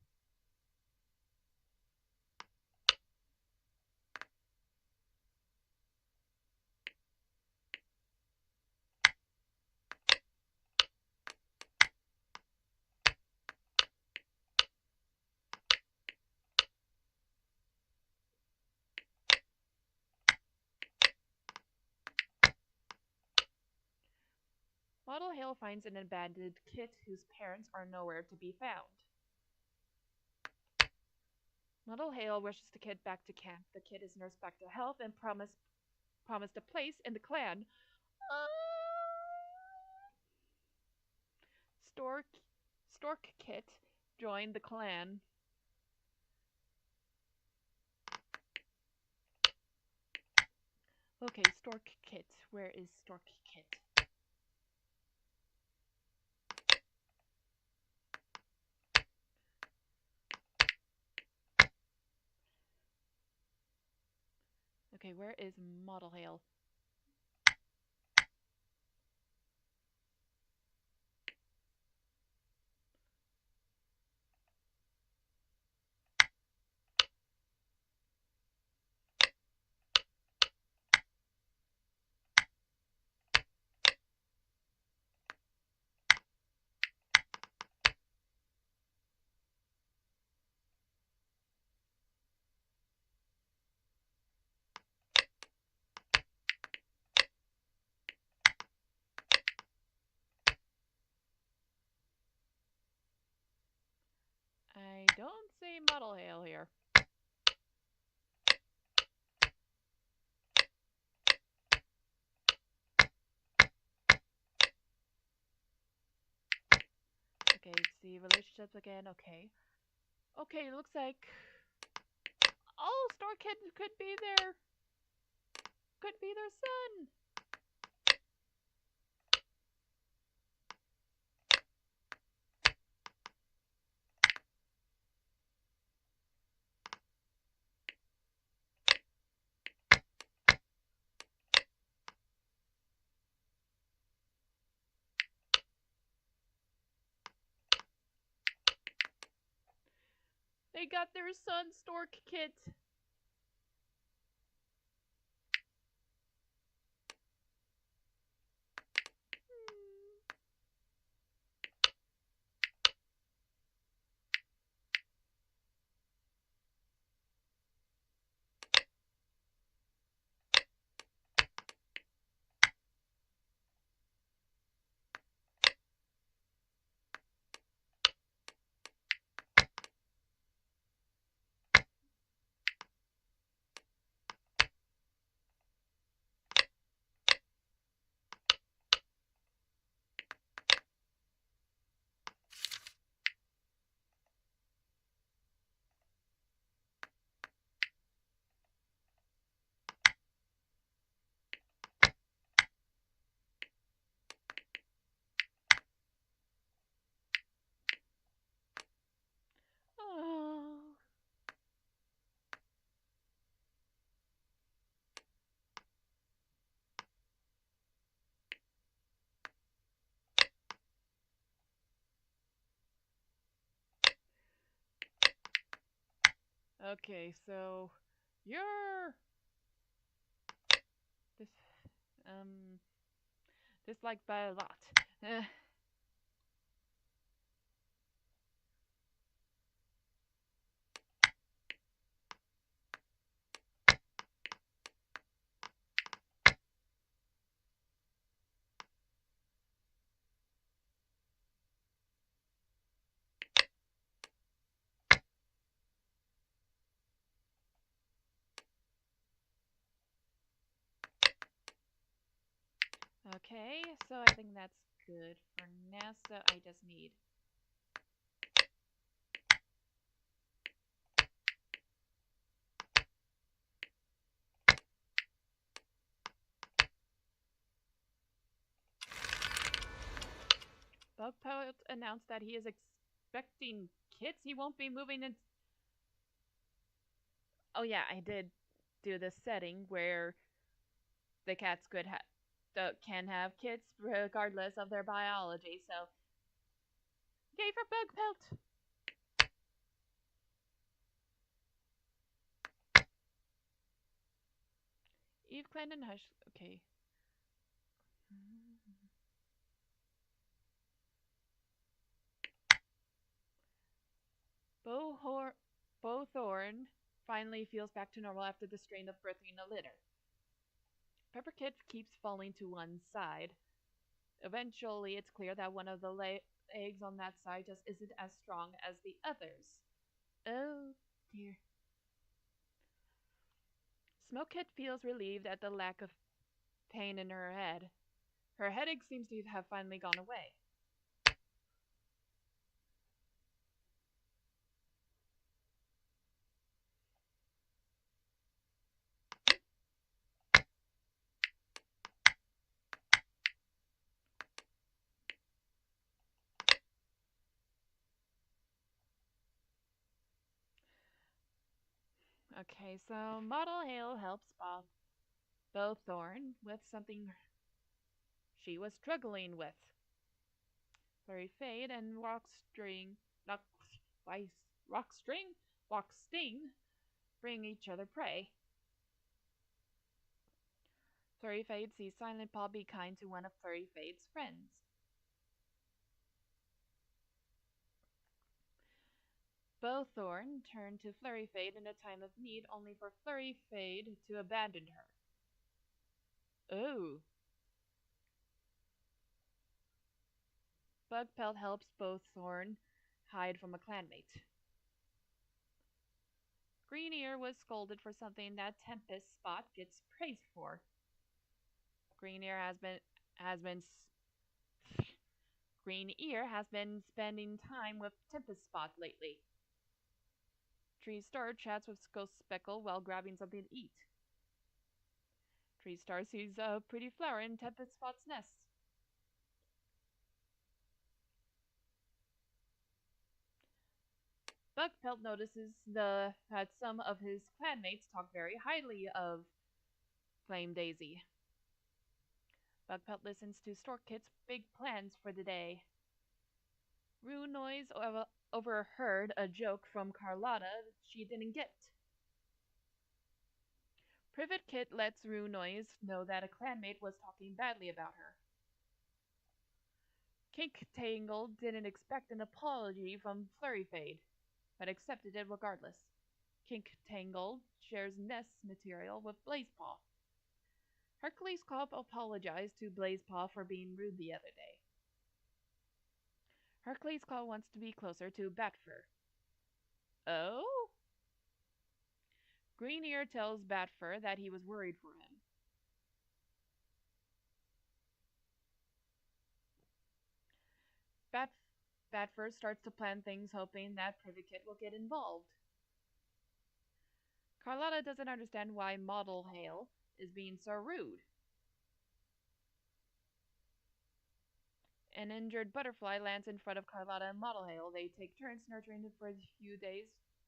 Model Hale finds an abandoned kit whose parents are nowhere to be found. Model Hale wishes the kid back to camp. The kid is nursed back to health and promised a place in the clan. Stork Stork Kit joined the clan. Okay, Stork Kit. Where is Stork Kit? Okay, where is Model Hale? Don't say muddle hail here. Okay, see relationships again. Okay. Okay, looks like oh, Star Kid could be their son. They got their son, Stork Kit. Hmm. Oh. Okay, so you're this um disliked by a lot. Okay, so I think that's good for now. So I just need Bugpoet announced that he is expecting kids. He won't be moving in. Oh yeah, I did do this setting where the cats can have kids regardless of their biology. So yay for Bugpelt! Eve Clan and Hush. Okay. Bo Thorn finally feels back to normal after the strain of birthing a litter. Pepper Kid keeps falling to one side. Eventually, it's clear that one of the eggs on that side just isn't as strong as the others. Oh dear. Smoke Kid feels relieved at the lack of pain in her head. Her headache seems to have finally gone away. Okay, so Model Hale helps Bo Thorn with something she was struggling with. Fairy Fade and Rock, Vice, Rock Sting bring each other prey. Flurry Fade sees Silent Paw be kind to one of Flurry Fade's friends. Bowthorn turned to Flurry Fade in a time of need, only for Flurry Fade to abandon her. Oh. Bugpelt helps Bowthorn hide from a clanmate. Green Ear was scolded for something that Tempest Spot gets praised for. Green Ear has been Green Ear has been spending time with Tempest Spot lately. Tree Star chats with Ghost Speckle while grabbing something to eat. Tree Star sees a pretty flower in Tempest Spot's nest. Bugpelt notices that some of his clanmates talk very highly of Flame Daisy. Bugpelt listens to Storkkit's big plans for the day. Rue Noise overheard a joke from Carlotta she didn't get. Privet Kit lets Rue Noise know that a clanmate was talking badly about her. Kink Tangle didn't expect an apology from Flurryfade, but accepted it regardless. Kink Tangle shares nest material with Blazepaw. Hercules Cop apologized to Blazepaw for being rude the other day. Hercules Claw wants to be closer to Batfur. Oh? Green Ear tells Batfur that he was worried for him. Bat Batfur starts to plan things hoping that Privet Kit will get involved. Carlotta doesn't understand why Model Hale is being so rude. An injured butterfly lands in front of Carlotta and Model Hale. They take turns nurturing it for a few days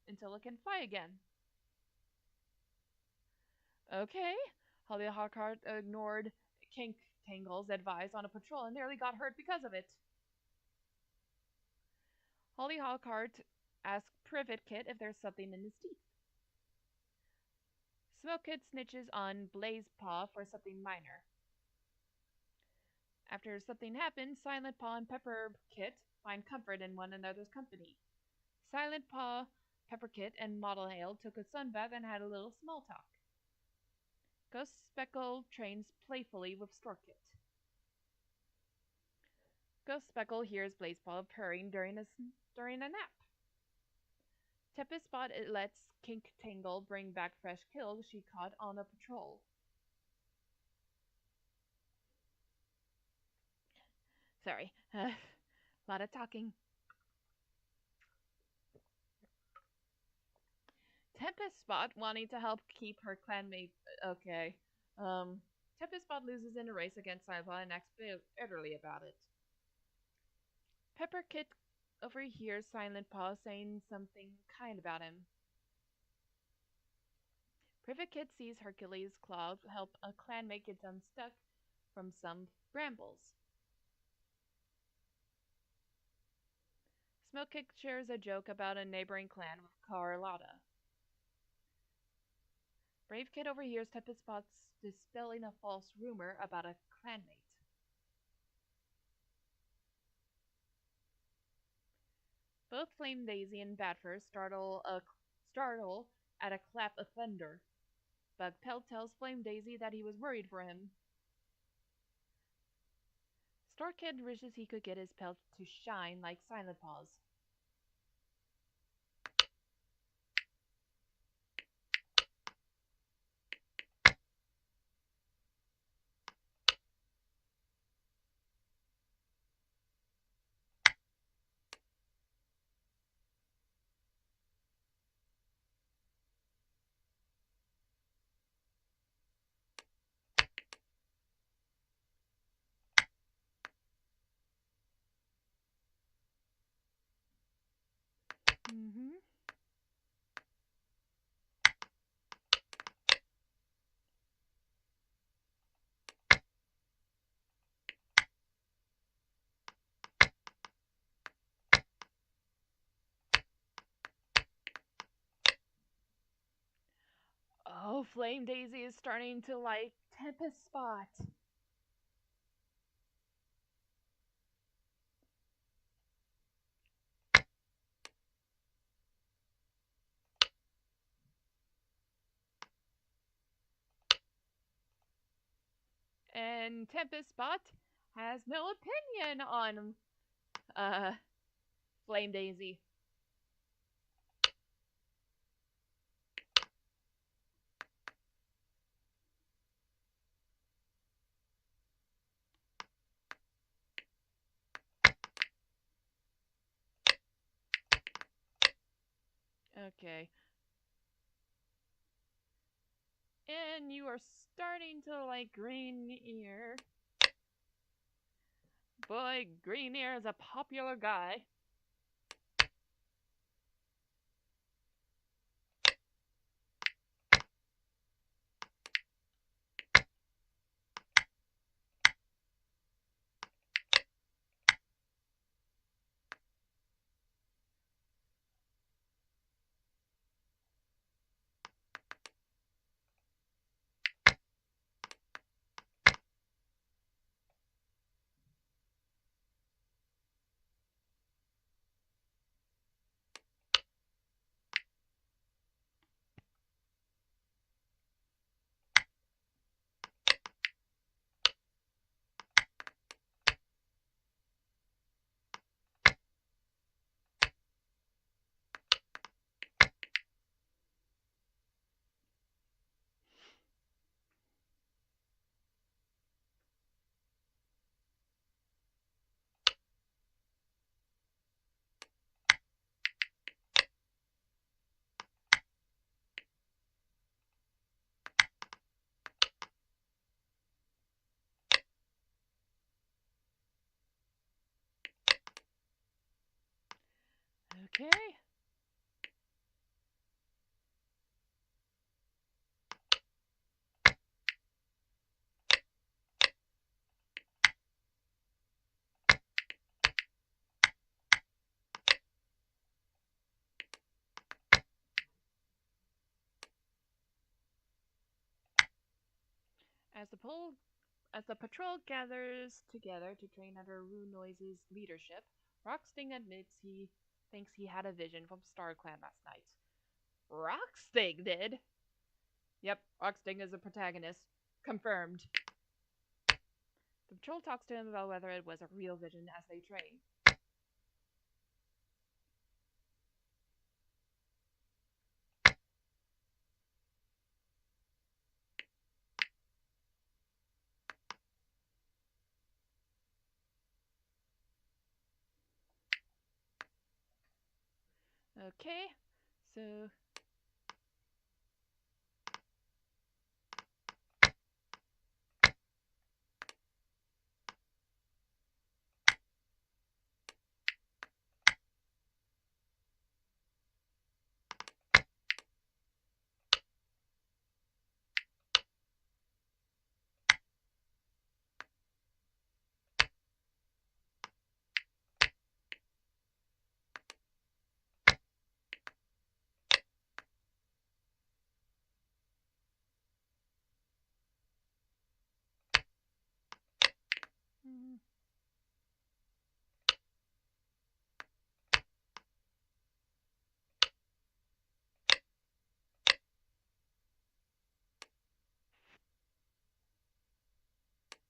until it can fly again. Okay. Holly Hawkheart ignored Kink Tangle's advice on a patrol and nearly got hurt because of it. Holly Hawkheart asks Privet Kit if there's something in his teeth. Smoke Kit snitches on Blazepaw for something minor. After something happens, Silent Paw and Pepper Kit find comfort in one another's company. Silent Paw, Pepper Kit, and Model Hale took a sunbath and had a little small talk. Ghost Speckle trains playfully with Storkkit. Ghost Speckle hears Blazepaw purring during a nap. Tempest Spot lets Kink Tangle bring back fresh kills she caught on a patrol. Sorry, a lot of talking. Tempest Spot wanting to help keep her clanmate. Okay. Tempest Spot loses in a race against Silva and acts bitterly about it. Pepper Kit overhears Silent Paw saying something kind about him. Privet Kit sees Hercules' Claw help a clanmate get unstuck from some brambles. Smoke Kit shares a joke about a neighboring clan with Carlotta. Brave Kid overhears Tempest Spot's dispelling a false rumor about a clanmate. Both Flame Daisy and Batfur startle at a clap of thunder. Bugpelt tells Flame Daisy that he was worried for him. Storkkid wishes he could get his pelt to shine like Silent Paw's. Mm-hmm. Oh, Flame Daisy is starting to like Tempest Spot. And Tempest Spot has no opinion on Flame Daisy. Okay. And you are starting to like Green Ear. Boy, Green Ear is a popular guy. Okay. As the pole As the patrol gathers together to train under Rue Noise's leadership, Rocksting admits he thinks he had a vision from StarClan last night. Rocksting did? Yep, Rocksting is the protagonist. Confirmed. The patrol talks to him about whether it was a real vision as they train. Okay, so mm,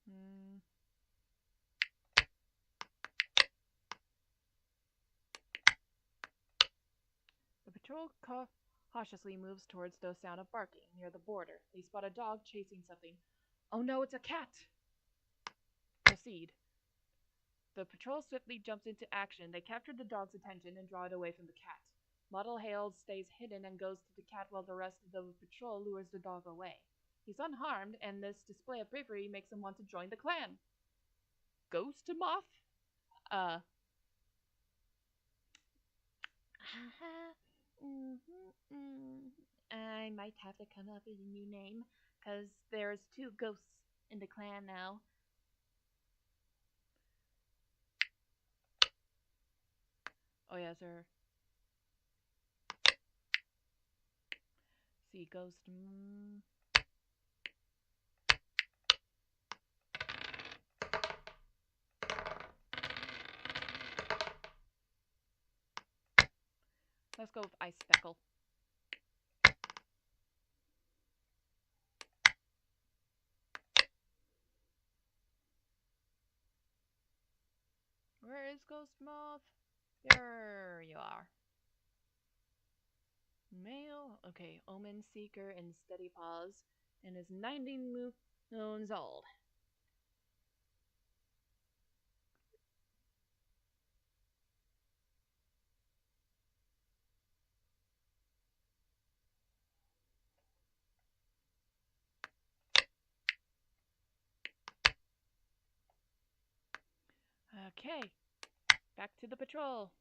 mm, the patrol cautiously moves towards the sound of barking near the border. They spot a dog chasing something. Oh no, it's a cat! Proceed. The patrol swiftly jumps into action. They capture the dog's attention and draw it away from the cat. Model Hale stays hidden and goes to the cat while the rest of the patrol lures the dog away. He's unharmed, and this display of bravery makes him want to join the clan. Ghost Moth? Uh. I might have to come up with a new name, because there's two ghosts in the clan now. Oh, yeah, sir. See, ghost. Let's go with Ice Speckle. Where is Ghost Moth? There you are. Male, okay, Omen Seeker and Steady Paws, and is 90 moons old. Okay, back to the patrol.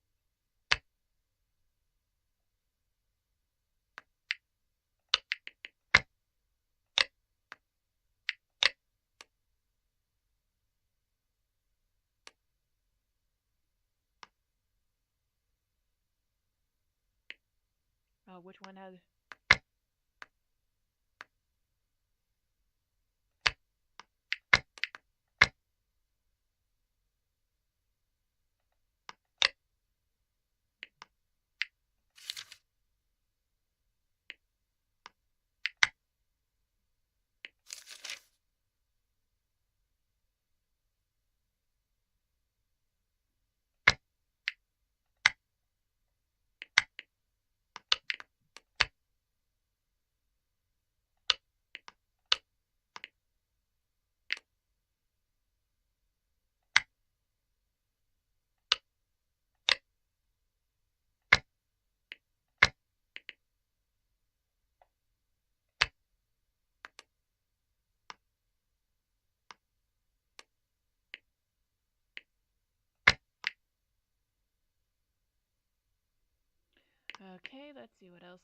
Which one has? Okay, let's see what else.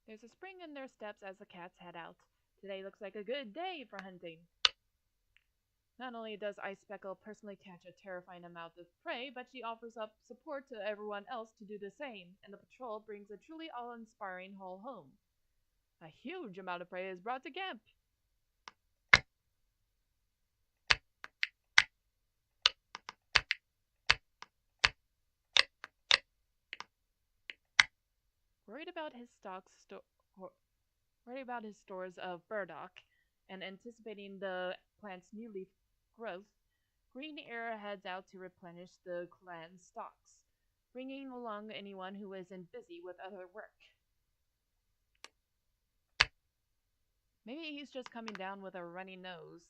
There's a spring in their steps as the cats head out. Today looks like a good day for hunting. Not only does Ice Speckle personally catch a terrifying amount of prey, but she offers up support to everyone else to do the same, and the patrol brings a truly awe-inspiring haul home. A huge amount of prey is brought to camp. Worried about his worried about his stores of burdock, and anticipating the plant's new leaf growth, Green Ear heads out to replenish the clan's stocks, bringing along anyone who isn't busy with other work. Maybe he's just coming down with a runny nose,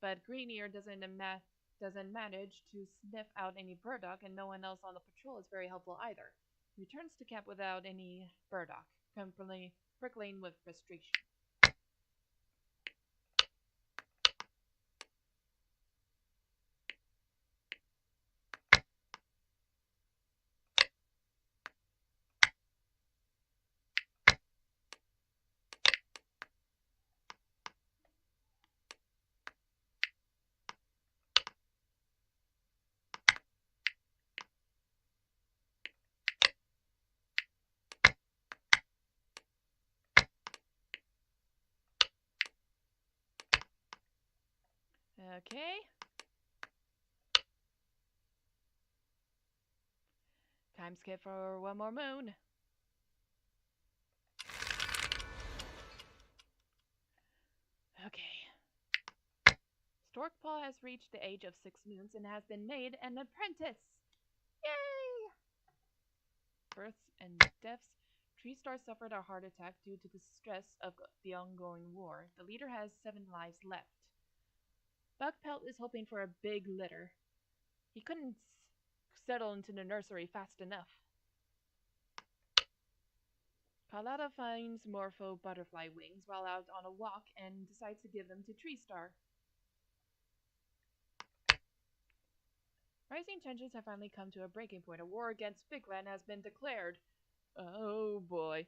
but Green Ear doesn't manage to sniff out any burdock, and no one else on the patrol is very helpful either. He returns to camp without any burdock, completely prickling with frustration. Okay. Time skip for one more moon. Okay. Storkpaw has reached the age of 6 moons and has been made an apprentice. Yay! Births and deaths. Tree Star suffered a heart attack due to the stress of the ongoing war. The leader has 7 lives left. Bugpelt is hoping for a big litter. He couldn't settle into the nursery fast enough. Carlotta finds Morpho butterfly wings while out on a walk and decides to give them to Tree Star. Rising tensions have finally come to a breaking point. A war against Figland has been declared. Oh boy.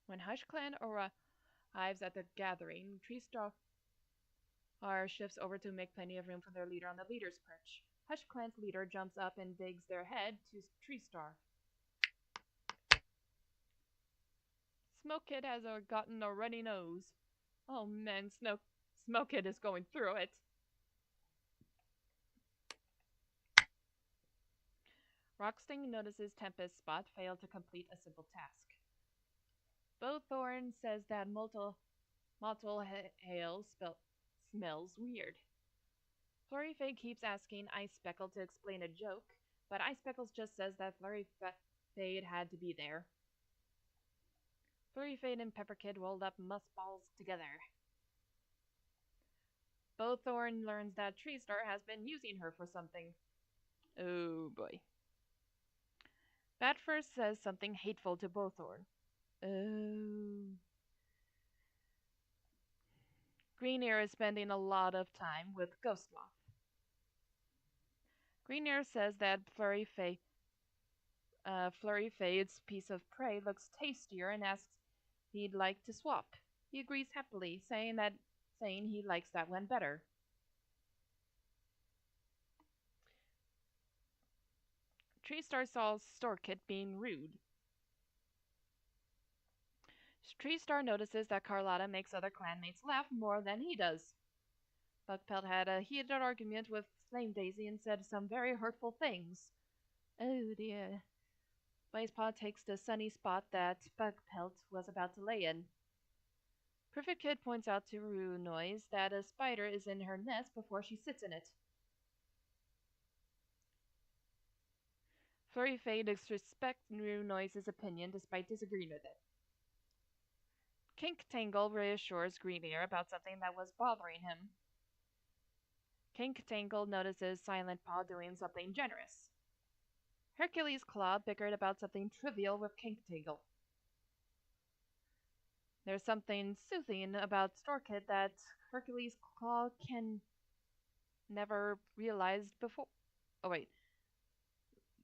When Hush Clan arrives at the gathering, Tree Star shifts over to make plenty of room for their leader on the leader's perch. Hush Clan's leader jumps up and digs their head to Tree Star. Smoke Kid has gotten a runny nose. Oh man, Smoke Kid is going through it. Rocksting notices Tempest Spot failed to complete a simple task. Bowthorn says that Mottle Hale smells weird. Flurryfay keeps asking Ice Speckle to explain a joke, but Ice Speckles just says that Flurryfay had to be there. Flurryfay and Pepperkid rolled up mussballs together. Bowthorn learns that Treestar has been using her for something. Oh boy. Batfur says something hateful to Bowthorn. Oh. Greenear is spending a lot of time with Ghostmoth. Greenear says that Flurry Fade's piece of prey looks tastier and asks if he'd like to swap. He agrees happily, saying he likes that one better. Treestar saw Storkit being rude. Treestar notices that Carlotta makes other clanmates laugh more than he does. Bugpelt had a heated argument with Flame Daisy and said some very hurtful things. Oh dear. Blazepaw takes the sunny spot that Bugpelt was about to lay in. Perfect Kid points out to Rue Noise that a spider is in her nest before she sits in it. Flurry Fade respects Rue Noise's opinion despite disagreeing with it. Kink Tangle reassures Greenear about something that was bothering him. Kink Tangle notices Silent Paw doing something generous. Hercules Claw bickered about something trivial with Kink Tangle. There's something soothing about Storkit that Hercules Claw can never realized before. Oh wait.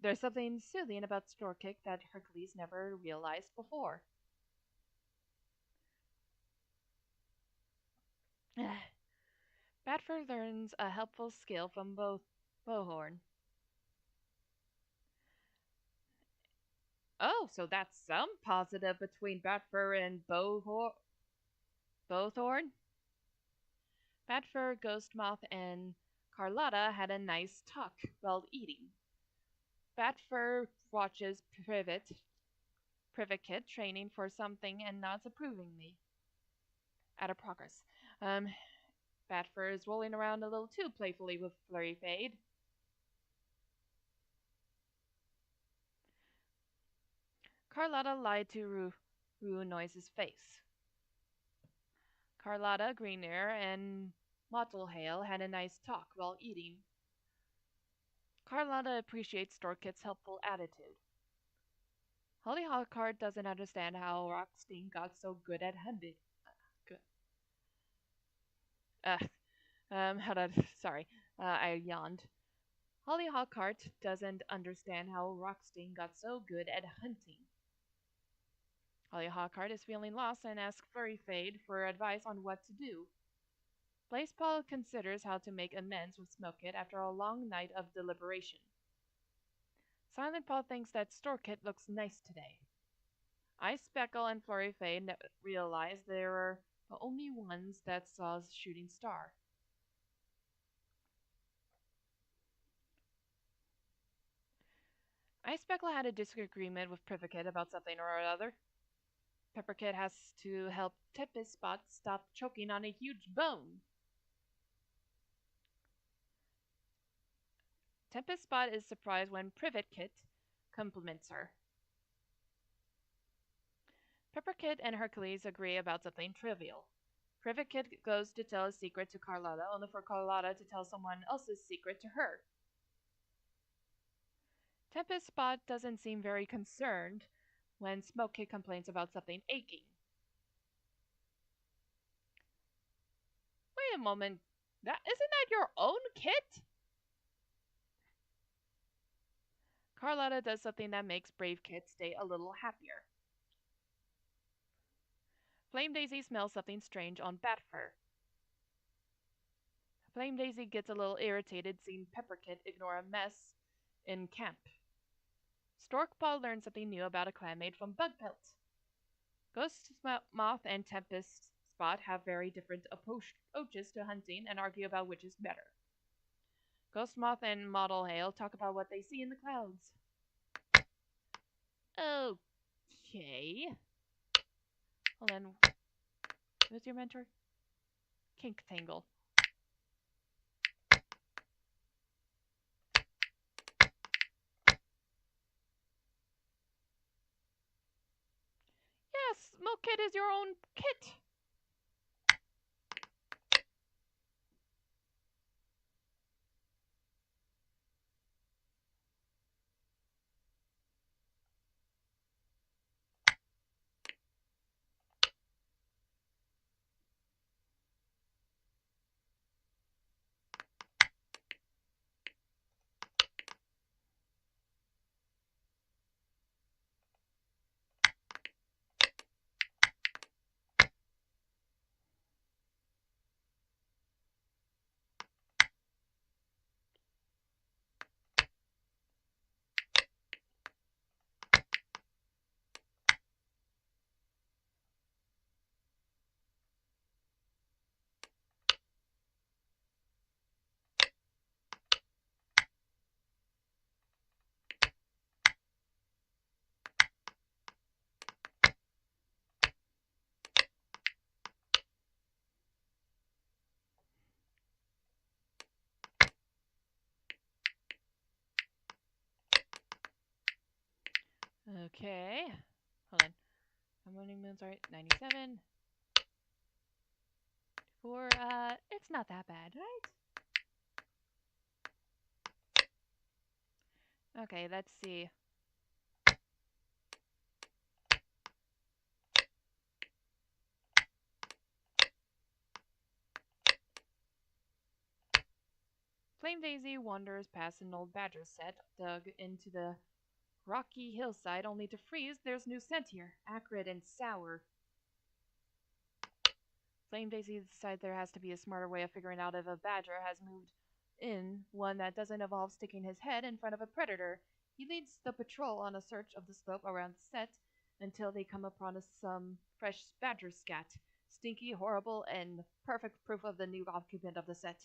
There's something soothing about Storkit that Hercules never realized before. Batfur learns a helpful skill from Bowhorn. Oh, so that's some positive between Batfur and Bowthorn? Batfur, Ghostmoth, and Carlotta had a nice talk while eating. Batfur watches Privet Kid training for something and nods approvingly. Out of progress. Batfur is rolling around a little too playfully with Flurry Fade. Carlotta lied to Rue Noise's face. Carlotta, Greenear, and Mottlehail had a nice talk while eating. Carlotta appreciates Storkit's helpful attitude. Hollyhockhart doesn't understand how Rockstein got so good at hunting. Hold on. Sorry, I yawned. Hollyhockhart doesn't understand how Rockstein got so good at hunting. Hollyhockhart is feeling lost and asks Furryfade for advice on what to do. Blazepaw considers how to make amends with Smokit after a long night of deliberation. Silent Paw thinks that Storkit looks nice today. Ice Speckle and Flurryfade realize they were the only ones that saw the shooting star. Ice Speckle had a disagreement with Privikit about something or other. Pepperkit has to help Tempest Spot stop choking on a huge bone. Tempest Spot is surprised when Privitkit compliments her. Pepperkit and Hercules agree about something trivial. Privitkit goes to tell a secret to Carlotta, only for Carlotta to tell someone else's secret to her. Tempest Spot doesn't seem very concerned when Smokekit complains about something aching. Wait a moment, isn't that your own kit? Carlotta does something that makes Brave Kit stay a little happier. Flame Daisy smells something strange on Batfur. Flame Daisy gets a little irritated seeing Pepperkit ignore a mess in camp. Storkpaw learns something new about a clanmate from Bugpelt. Ghost Moth and Tempest Spot have very different approaches to hunting and argue about which is better. Ghost Moth and Model Hail talk about what they see in the clouds. Okay. Hold on. Who's your mentor? Kink Tangle. Yes, Smoke Kit is your own kit. Okay. Hold on. How many moons are 97? It's not that bad, right? Okay, let's see. Flame Daisy wanders past an old badger set dug into the rocky hillside only to freeze. There's new scent here, acrid and sour. Flame Daisy decides there has to be a smarter way of figuring out if a badger has moved in, one that doesn't involve sticking his head in front of a predator. He leads the patrol on a search of the slope around the set until they come upon some fresh badger scat. Stinky, horrible, and perfect proof of the new occupant of the set.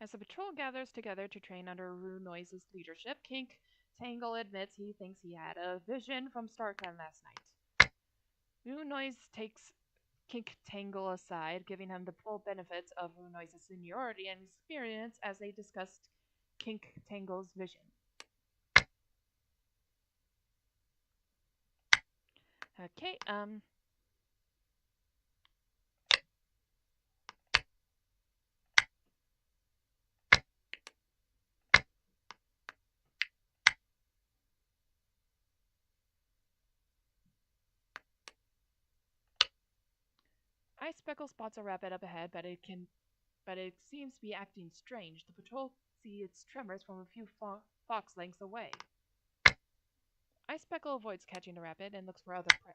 As the patrol gathers together to train under Rue Noise's leadership, Kink Tangle admits he thinks he had a vision from StarClan last night. Rue Noise takes Kink Tangle aside, giving him the full benefits of Rue Noise's seniority and experience as they discussed Kink Tangle's vision. Okay, Ice Speckle spots a rabbit up ahead, but it seems to be acting strange. The patrol see its tremors from a few fox lengths away. Ice Speckle avoids catching the rabbit and looks for other prey.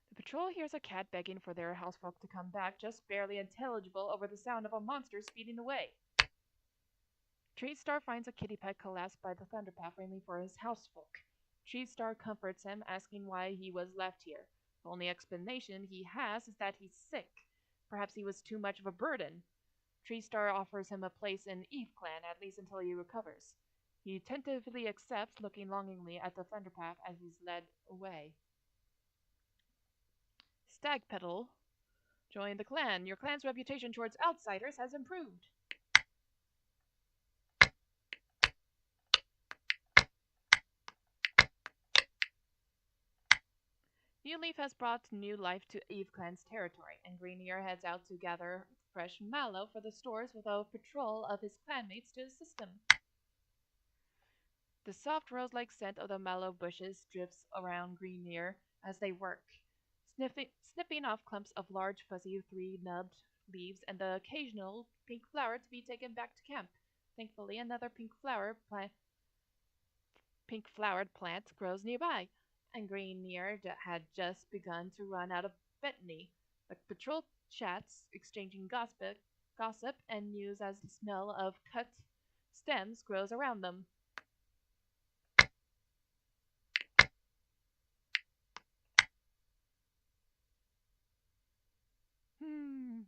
The patrol hears a cat begging for their housefolk to come back, just barely intelligible over the sound of a monster speeding away. Tree Star finds a kitty pet collapsed by the thunderpath waiting for his housefolk. Tree Star comforts him, asking why he was left here. The only explanation he has is that he's sick. Perhaps he was too much of a burden. Tree Star offers him a place in Eve Clan, at least until he recovers. He tentatively accepts, looking longingly at the thunderpath as he's led away. Stag Petal, join the clan. Your clan's reputation towards outsiders has improved. New Leaf has brought new life to Eve Clan's territory, and Greenier heads out to gather fresh mallow for the stores with a patrol of his clanmates to assist him. The soft rose-like scent of the mallow bushes drifts around Greenier as they work, snipping off clumps of large, fuzzy, three-nubbed leaves and the occasional pink flower to be taken back to camp. Thankfully, another pink-flowered plant grows nearby, and Greenier had just begun to run out of Bethany. The patrol chats, exchanging gossip and news as the smell of cut stems grows around them. Hmm.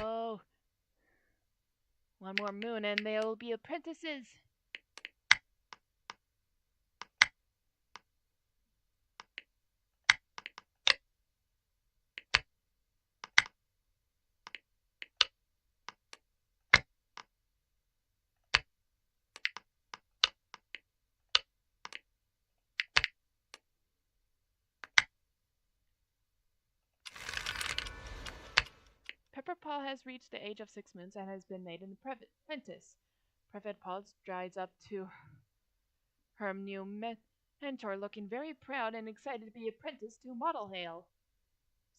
Oh, one more moon and they'll be apprentices. Paw has reached the age of 6 months and has been made an apprentice. Private Paw strides up to her new mentor, looking very proud and excited to be apprenticed to Model Hale.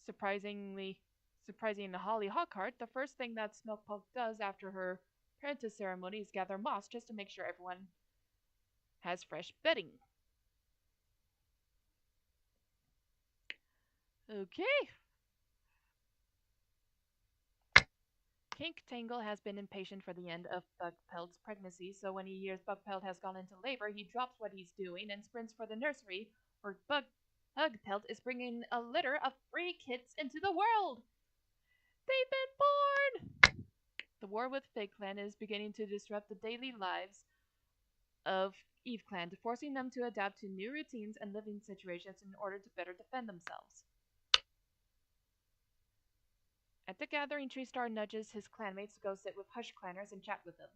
Surprisingly, surprising Holly Hawkhart, the first thing that Smokepunk does after her apprentice ceremony is gather moss just to make sure everyone has fresh bedding. Okay. Kink Tangle has been impatient for the end of Bugpelt's pregnancy, so when he hears Bugpelt has gone into labor, he drops what he's doing and sprints for the nursery, where Bugpelt is bringing a litter of free kits into the world. They've been born! The war with Fig Clan is beginning to disrupt the daily lives of Eve Clan, forcing them to adapt to new routines and living situations in order to better defend themselves. At the gathering, Treestar nudges his clanmates to go sit with Hush Clanners and chat with them.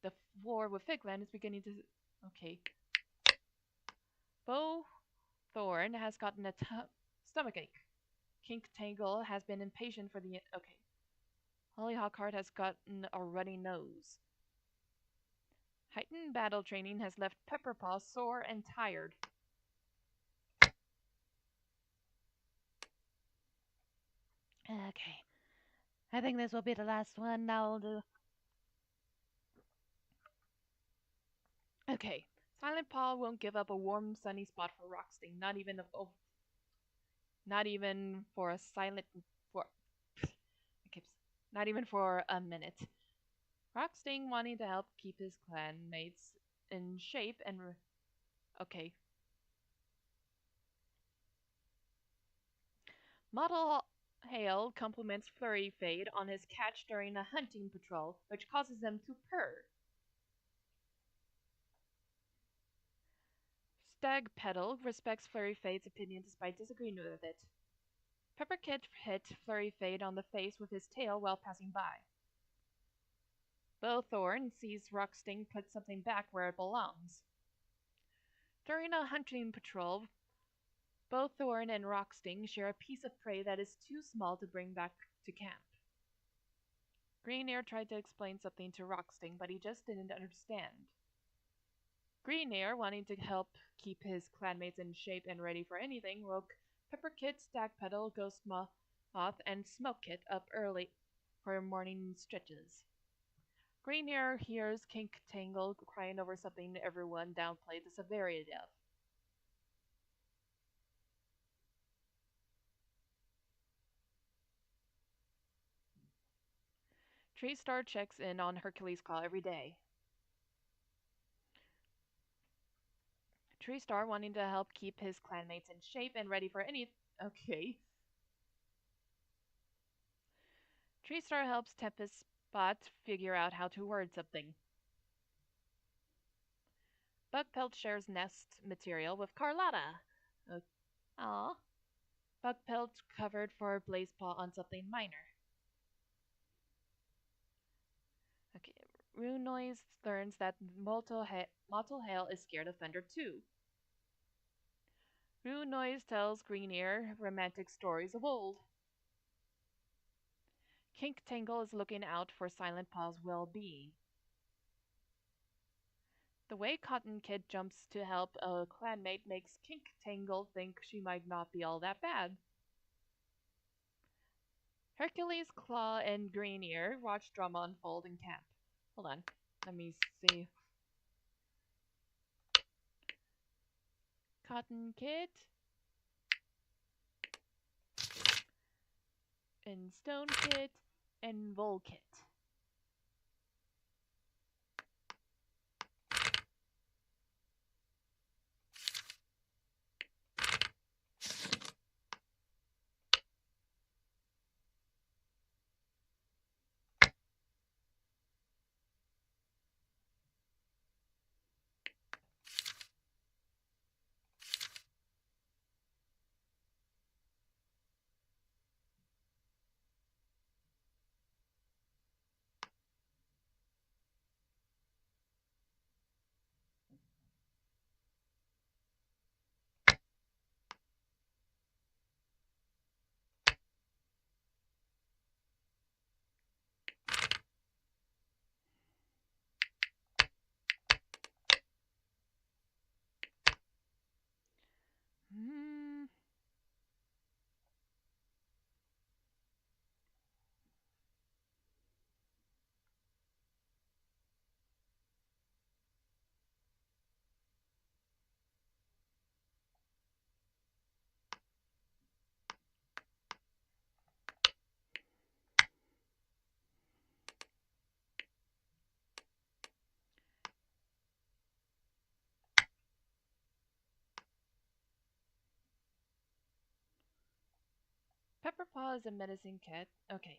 The war with Figland is beginning to... Okay. Bo Thorn has gotten a stomachache. Kink Tangle has been impatient for the... Okay. Holly Hawkhart has gotten a runny nose. Heightened battle training has left Pepperpaw sore and tired. Okay. I think this will be the last one. Now I'll do... Okay. Silent Paw won't give up a warm, sunny spot for Rocksting, not even for a silent for not even for a minute. Rocksting wanting to help keep his clanmates in shape and okay. Model Hale compliments Flurry Fade on his catch during a hunting patrol, which causes them to purr. Stag Petal respects Flurry Fade's opinion despite disagreeing with it. Pepperkit hit Flurry Fade on the face with his tail while passing by. Bowthorn sees Rocksting put something back where it belongs. During a hunting patrol, Bowthorn and Rocksting share a piece of prey that is too small to bring back to camp. Greenear tried to explain something to Rocksting, but he just didn't understand. Greenear, wanting to help keep his clanmates in shape and ready for anything, woke Pepperkit, Stagpetal, Ghost Moth, and Smokekit up early for morning stretches. Greenear hears Kink Tangle crying over something everyone downplayed the severity of. Treestar checks in on Hercules' Claw every day. Treestar, wanting to help keep his clanmates in shape and ready for any... Okay. Treestar helps Tempest Spot figure out how to word something. Bugpelt shares nest material with Carlotta. Aww. Bugpelt covered for Blazepaw on something minor. Okay. Rune Noise learns that Mottle Hale is scared of thunder too. Rune Noise tells Greenear romantic stories of old. Kink Tangle is looking out for Silent Paw's well-being. The way Cotton Kid jumps to help a clanmate makes Kink Tangle think she might not be all that bad. Hercules, Claw, and Greenear watch drama unfold in camp. Hold on, let me see. Cotton Kid and Stone Kid and Vole Kid. Pepperpaw is a menacing cat. Okay.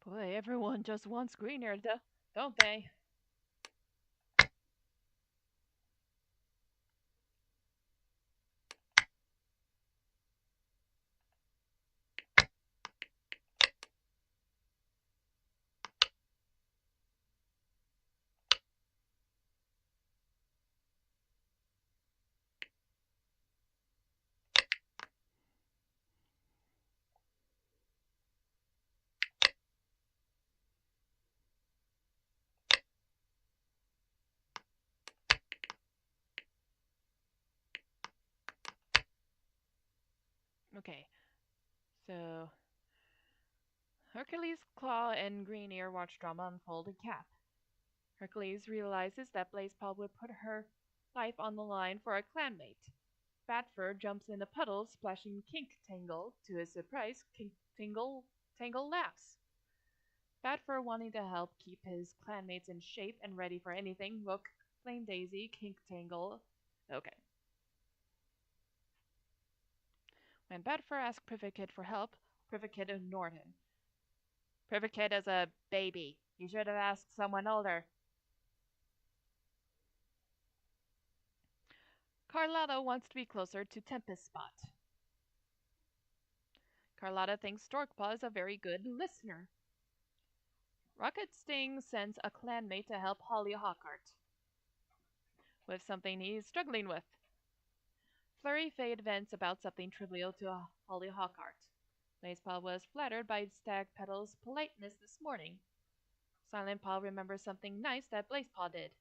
Boy, everyone just wants greener, don't they? Okay, so Hercules, Claw, and Green Ear watch drama unfold in Cap. Hercules realizes that Blazepaw would put her life on the line for a clanmate. Batfur jumps in a puddle, splashing Kink Tangle. To his surprise, Tangle laughs. Batfur, wanting to help keep his clanmates in shape and ready for anything, woke Flame Daisy, Kink Tangle. Okay. When Batfur asked Privikid for help, Privikid ignored him. Privikid is a baby. You should have asked someone older. Carlotta wants to be closer to Tempest Spot. Carlotta thinks Storkpaw is a very good listener. Rocket Sting sends a clanmate to help Holly Hawkart with something he's struggling with. Flurry Fade vents about something trivial to Holly Hawkart. Blazepaw was flattered by Stag Petal's politeness this morning. Silent Paw remembers something nice that Blazepaw did.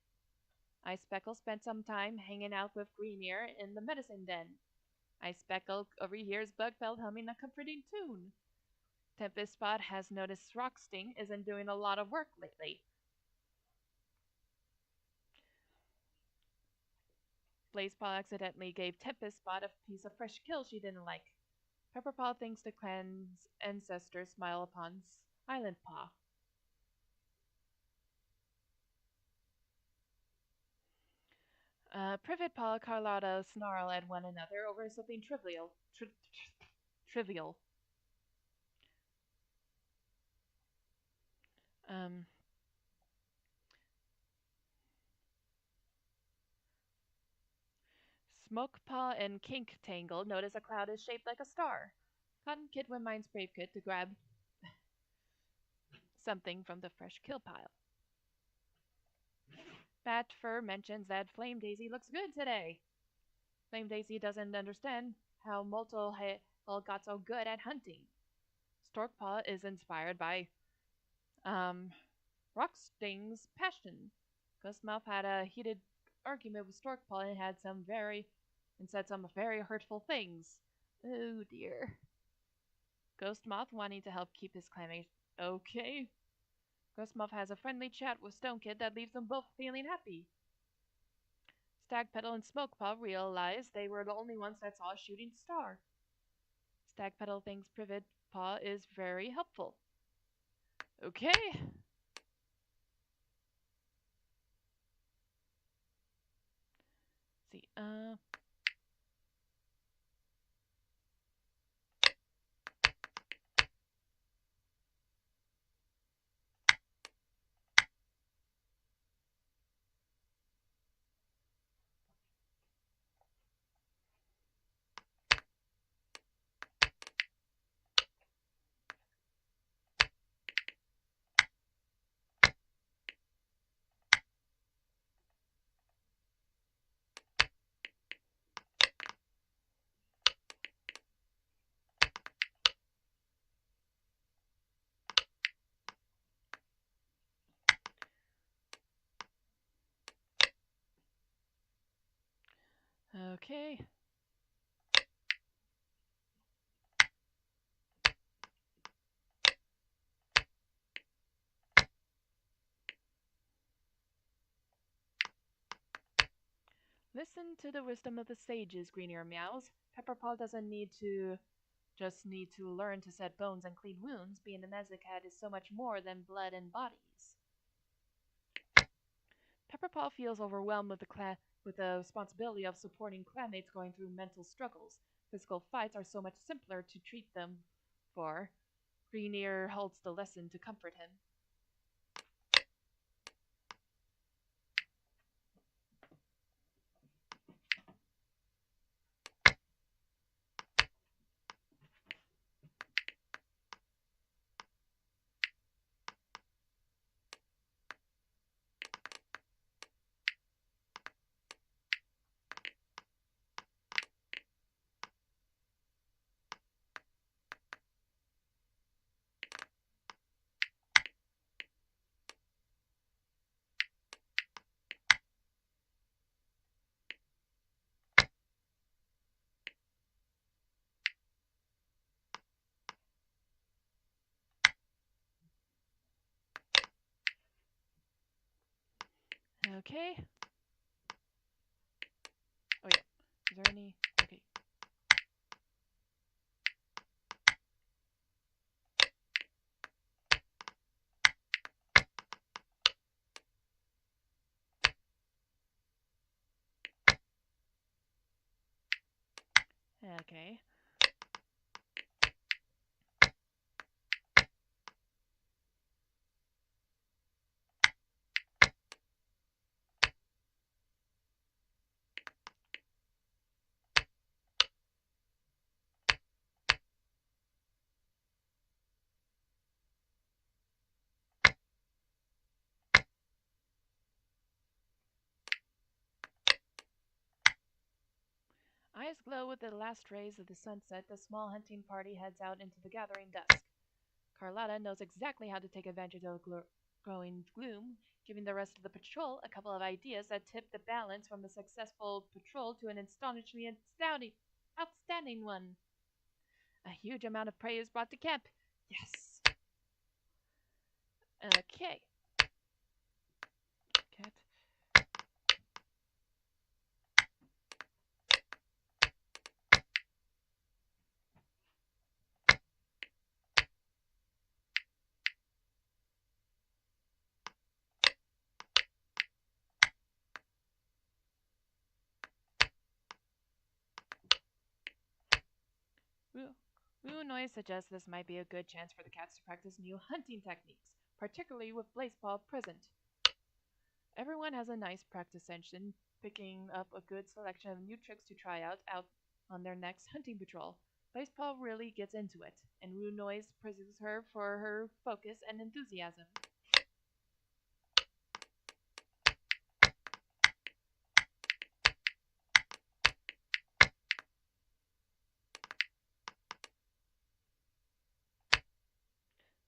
Ice Speckle spent some time hanging out with Greenear in the medicine den. Ice Speckle overhears Bugfeld humming a comforting tune. Tempest Spot has noticed Rocksting isn't doing a lot of work lately. Blazepaw accidentally gave Tempest Spot a piece of fresh kill she didn't like. Pepperpaw thinks the clan's ancestors smile upon Island Paw. Privet Paw and Carlotta snarl at one another over something trivial. Trivial. Um, Smokepaw and Kink Tangle notice a cloud is shaped like a star. Cotton Kid reminds Brave Kid to grab something from the fresh kill pile. Bat Fur mentions that Flame Daisy looks good today. Flame Daisy doesn't understand how Molto got so good at hunting. Storkpaw is inspired by um, Rocksting's passion. Gustmouth had a heated argument with Storkpaw and said some very hurtful things. Oh dear. Ghost Moth wanting to help keep his clanmate. Okay. Ghost Moth has a friendly chat with Stone Kid that leaves them both feeling happy. Stag Petal and Smokepaw realize they were the only ones that saw a shooting star. Stag Petal thinks Privet Paw is very helpful. Okay. See, okay. Listen to the wisdom of the sages, Greenear meows. Pepperpaw doesn't need to learn to set bones and clean wounds. Being a Nezukat is so much more than blood and bodies. Pepperpaw feels overwhelmed with the responsibility of supporting clanmates going through mental struggles. Physical fights are so much simpler to treat them for. Greenear holds the lesson to comfort him. Okay. Oh yeah. Is there any? Okay. Okay. Eyes glow with the last rays of the sunset. The small hunting party heads out into the gathering dusk. Carlotta knows exactly how to take advantage of the growing gloom, giving the rest of the patrol a couple of ideas that tip the balance from a successful patrol to an astonishingly outstanding one. A huge amount of prey is brought to camp. Yes. Okay. Cat. Wu Noise suggests this might be a good chance for the cats to practice new hunting techniques, particularly with Blazepaw present. Everyone has a nice practice session, picking up a good selection of new tricks to try out on their next hunting patrol. Blazepaw really gets into it, and Wu Noise praises her for her focus and enthusiasm.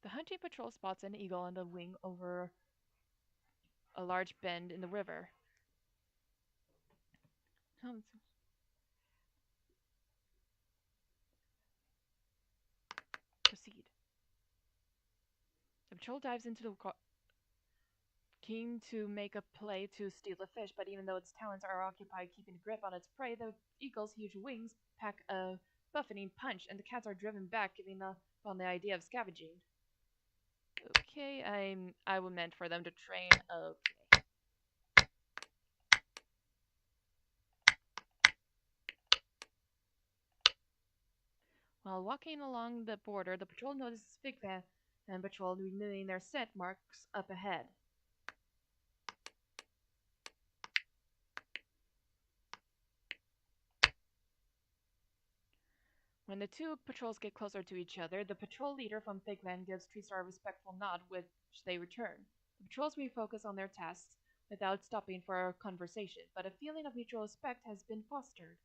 The hunting patrol spots an eagle on the wing over a large bend in the river. patrol dives into the keen to make a play to steal the fish, but even though its talons are occupied keeping a grip on its prey, the eagle's huge wings pack a buffeting punch, and the cats are driven back, giving up on the idea of scavenging. Okay, I meant for them to train. Okay. While walking along the border, the patrol notices Figvan and patrol renewing their scent marks up ahead. When the two patrols get closer to each other, the patrol leader from Figvan gives Tristar a respectful nod, which they return. The patrols refocus on their tasks without stopping for a conversation, but a feeling of mutual respect has been fostered.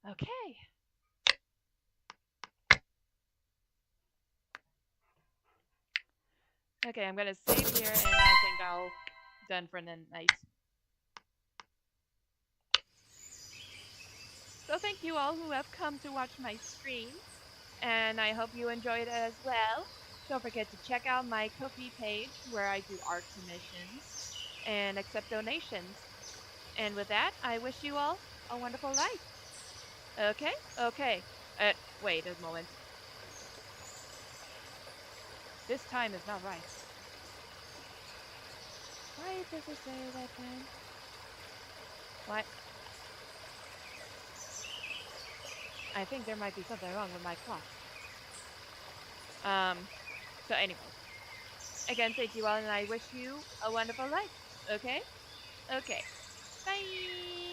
Okay. Okay, I'm gonna save here, and I think I'll done for the night. So thank you all who have come to watch my stream, and I hope you enjoyed it as well. Don't forget to check out my Ko-fi page where I do art commissions and accept donations. And with that, I wish you all a wonderful life. Okay? Okay. Wait a moment. This time is not right. Why does it say that time? What? I think there might be something wrong with my clock. So anyway. Again, thank you all, and I wish you a wonderful life. Okay? Okay. Bye!